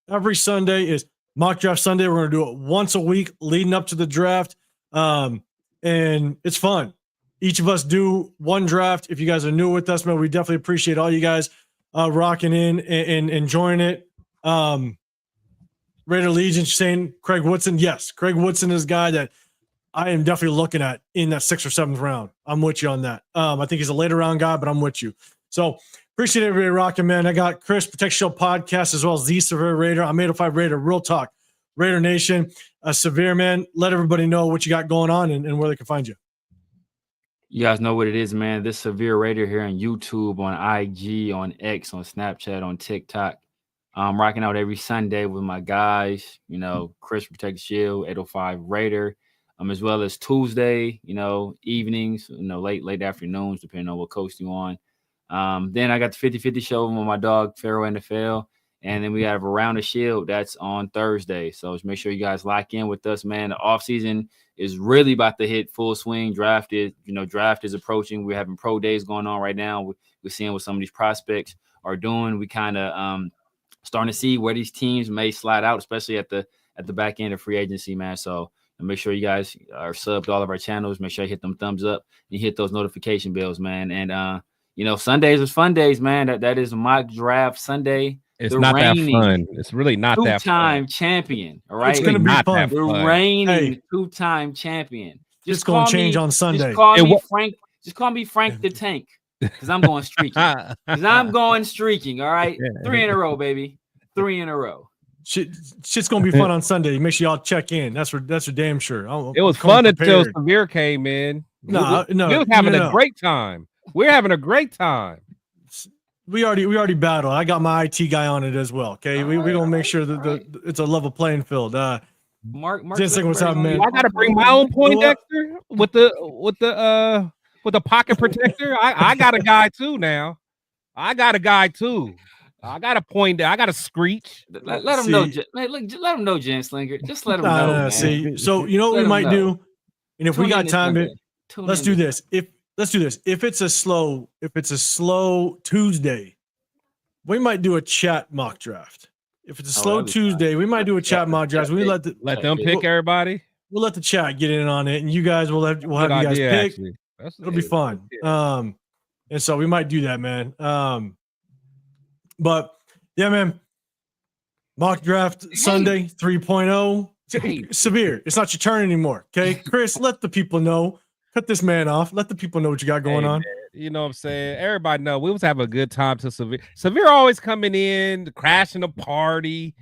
is Mock Draft Sunday. We're going to do it once a week leading up to the draft. And it's fun. Each of us do one draft. If you guys are new with us, man, we definitely appreciate all you guys rocking in and enjoying it. Raider Legion saying Craig Woodson. Yes, Craig Woodson is a guy that I am definitely looking at in that 6th or 7th round. I'm with you on that. I think he's a later round guy, but I'm with you. So appreciate everybody rocking, man. I got Chris Protect Show podcast as well as the Severe Raider. I'm 805 Raider, Real Talk, Raider Nation. Severe, man, let everybody know what you got going on and where they can find you. You guys know what it is, man. This Severe Raider here on YouTube, on IG, on X, on Snapchat, on TikTok. I'm rocking out every Sunday with my guys, Chris Protect Shield, 805 Raider, as well as Tuesday, evenings, late afternoons, depending on what coast you're on. Then I got the 50-50 show with my dog, Pharaoh NFL. And then we have Around the Shield. That's on Thursday. So just make sure you guys lock in with us, man. The offseason is really about to hit full swing. Draft is approaching. We're having pro days going on right now. We're seeing what some of these prospects are doing. We kind of starting to see where these teams may slide out, especially at the back end of free agency, man. So make sure you guys are subbed to all of our channels. Make sure you hit them thumbs up and hit those notification bells, man. And Sundays is fun days, man. That is Mock Draft Sunday. It's not that fun. It's really not that fun. Two-time champion, all right? It's going to be fun. The reigning two-time champion. Just going to change on Sunday. Just call me Frank. Just call me Frank the Tank, because I'm going streaking. All right? 3 in a row, baby. 3 in a row. Shit's going to be fun on Sunday. Make sure y'all check in. That's for damn sure. It was fun until Severe came in. No. We were having a great time. We're having a great time. We already battled. I got my IT guy on it as well. Okay, we gonna make sure that it's a level playing field. Mark just like what's up, man. I gotta bring my own Poindexter with the with a pocket protector. I got a guy too now. I got a guy too. I got a point there. I got a screech. Let him know. Man, look, just let him know, Jen Slinger. Just let him know. Man. See, so you know what we might do, and if we got time, let's do this. Let's do this. If it's a slow Tuesday, we might do a chat mock draft. If it's a slow Tuesday, we might do a chat mock draft. We let them pick everybody. We'll let the chat get in on it, and you guys we'll have you guys pick. It'll be fun. And so we might do that, man. But yeah, man. Mock draft Sunday 3.0. Severe. It's not your turn anymore. Okay, Chris, let the people know. Cut this man off. Let the people know what you got going on. Man, you know what I'm saying? Everybody know we was having a good time to Severe. Severe always coming in, crashing the party,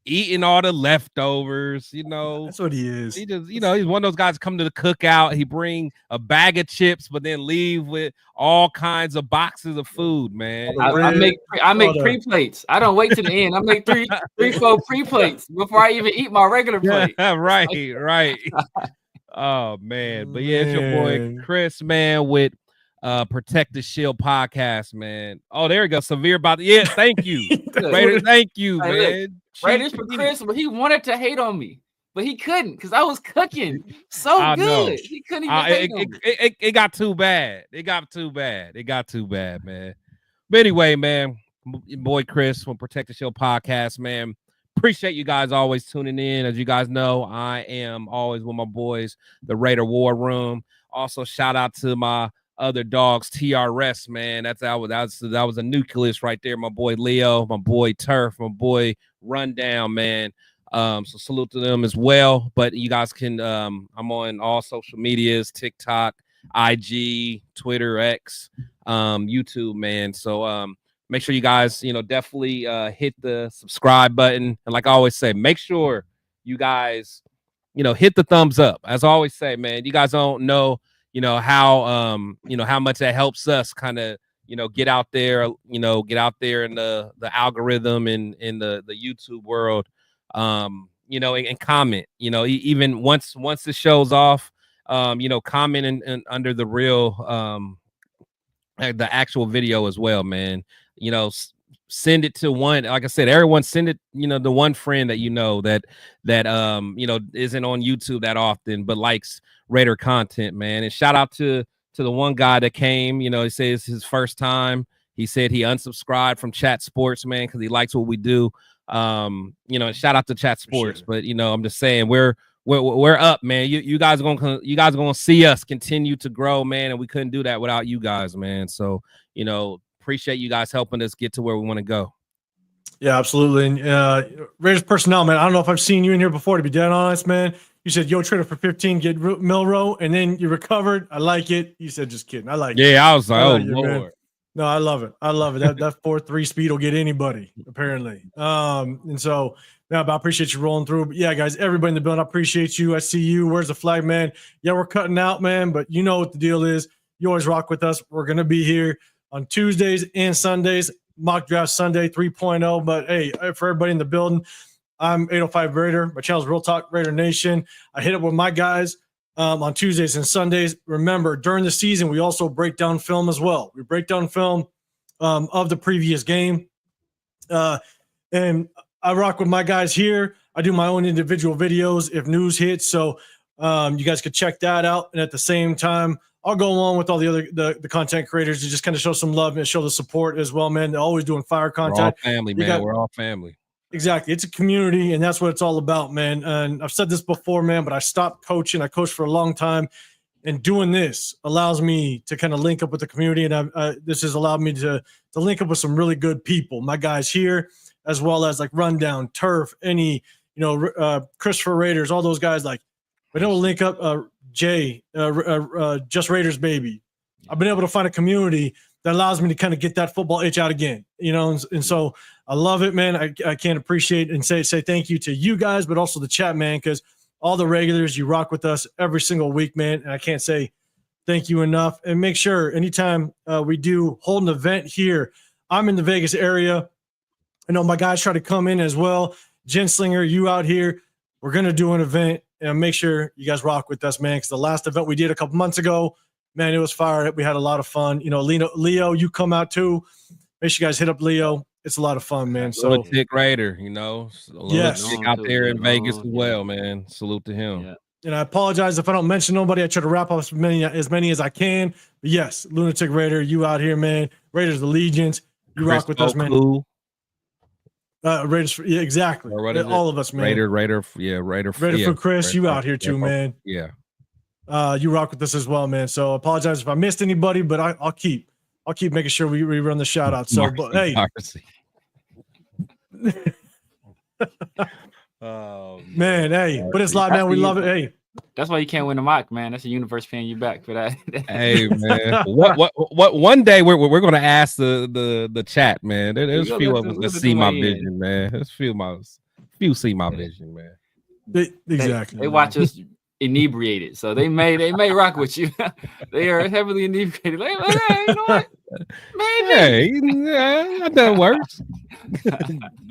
eating all the leftovers. You know, that's what he is. He just, he's one of those guys come to the cookout. He bring a bag of chips, but then leave with all kinds of boxes of food. Man, I make pre-plates. I don't wait to the end. I make three, 4 pre-plates before I even eat my regular plate. Right. Oh man, but yeah, it's your boy Chris, man, with Protect the Shield podcast, man. Oh, there we go. Severe about thank you. Raiders, thank you, man. Raiders for Chris, but he wanted to hate on me, but he couldn't because I was cooking so good. He couldn't even hate on me. It got too bad. It got too bad, man. But anyway, man, your boy Chris from Protect the Shield podcast, man. Appreciate you guys always tuning in. As you guys know, I am always with my boys, the Raider War Room. Also, shout out to my other dogs, TRS, man. That was a nucleus right there. My boy Leo, my boy Turf, my boy Rundown, man. So salute to them as well. But you guys can I'm on all social medias, TikTok, IG, Twitter, X, YouTube, man. So make sure you guys, definitely hit the subscribe button. And like I always say, make sure you guys, hit the thumbs up. As I always say, man, you guys don't know, how much that helps us kind of, get out there in the algorithm and in the YouTube world, and comment, even once the show's off, comment and under the real, the actual video as well, man. Send it to one, like I said, everyone send it, the one friend that that isn't on YouTube that often, but likes Raider content, man. And shout out to the one guy that came, he says it's his first time. He said he unsubscribed from Chat Sports, man, because he likes what we do. And shout out to Chat Sports, but I'm just saying we're up, man. You guys are gonna see us continue to grow, man, and we couldn't do that without you guys, man. So appreciate you guys helping us get to where we want to go. Yeah, absolutely. And Raiders personnel, man, I don't know if I've seen you in here before, to be dead honest, man. You said, yo, trade it for 15, get Milrow, and then you recovered. I like it. You said, just kidding. I like it. Yeah, I was like, Lord. Man. No, I love it. That 4.3 speed will get anybody, apparently. And so, yeah, but I appreciate you rolling through. But yeah, guys, everybody in the building, I appreciate you. I see you. Where's the flag, man? Yeah, we're cutting out, man, but you know what the deal is. You always rock with us. We're going to be here on Tuesdays and Sundays, mock draft Sunday 3.0. But hey, for everybody in the building, I'm 805 Raider. My channel's Real Talk Raider Nation. I hit up with my guys on Tuesdays and Sundays. Remember, during the season, we also break down film as well. We break down film of the previous game. And I rock with my guys here. I do my own individual videos if news hits. So you guys could check that out. And at the same time, I'll go along with all the other the content creators to just kind of show some love and show the support as well, man. They're always doing fire content. We're all family, man. We're all family. Exactly. It's a community, and that's what it's all about, man. And I've said this before, man, but I stopped coaching. I coached for a long time, and doing this allows me to kind of link up with the community, and this has allowed me to link up with some really good people. My guys here, as well as like Rundown, Turf, Christopher Raiders, all those guys. Like, been able to link up. Jay, Just Raiders Baby. I've been able to find a community that allows me to kind of get that football itch out again, and so I love it, man. I can't appreciate and say thank you to you guys, but also the chat, man, because all the regulars, you rock with us every single week, man, and I can't say thank you enough. And make sure anytime we do hold an event here, I'm in the Vegas area. I know my guys try to come in as well. Jen Slinger, you out here, we're going to do an event. And make sure you guys rock with us, man, because the last event we did a couple months ago, man, it was fire. We had a lot of fun. You know, Leo, you come out too. Make sure you guys hit up Leo. It's a lot of fun, man. So Lunatic Raider, you know, yes, out there in Vegas as well, man. Salute to him. Yeah. And I apologize if I don't mention nobody. I try to wrap up as many as I can. But yes, Lunatic Raider, you out here, man. Raiders Allegiance, you rock with us, man. Cool. Raiders, yeah, exactly. All of us, man. Raider for Chris, you out here too, man. Yeah. You rock with us as well, man. So I apologize if I missed anybody, but I'll keep making sure we run the shout out. So, but hey. Oh man, hey, but it's live, man. We love it. Hey, that's why you can't win a mock, man. That's the universe paying you back for that. Hey, man, what? One day we're gonna ask the chat, man. There's a few of us that see my vision, man. There's few see my vision, man. Exactly. They watch us inebriated, so they may rock with you. They are heavily inebriated. Like, hey, you know what? Maybe. Hey, yeah, I've done worse,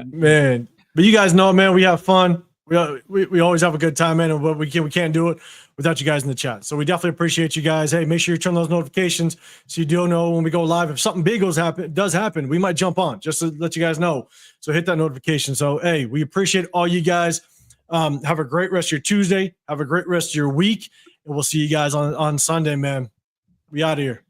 man. But you guys know, man, we have fun. We always have a good time, man. And we can't do it without you guys in the chat. So we definitely appreciate you guys. Hey, make sure you turn those notifications so you do know when we go live. If something big does happen, we might jump on just to let you guys know. So hit that notification. So hey, we appreciate all you guys. Have a great rest of your Tuesday. Have a great rest of your week, and we'll see you guys on Sunday, man. We out of here.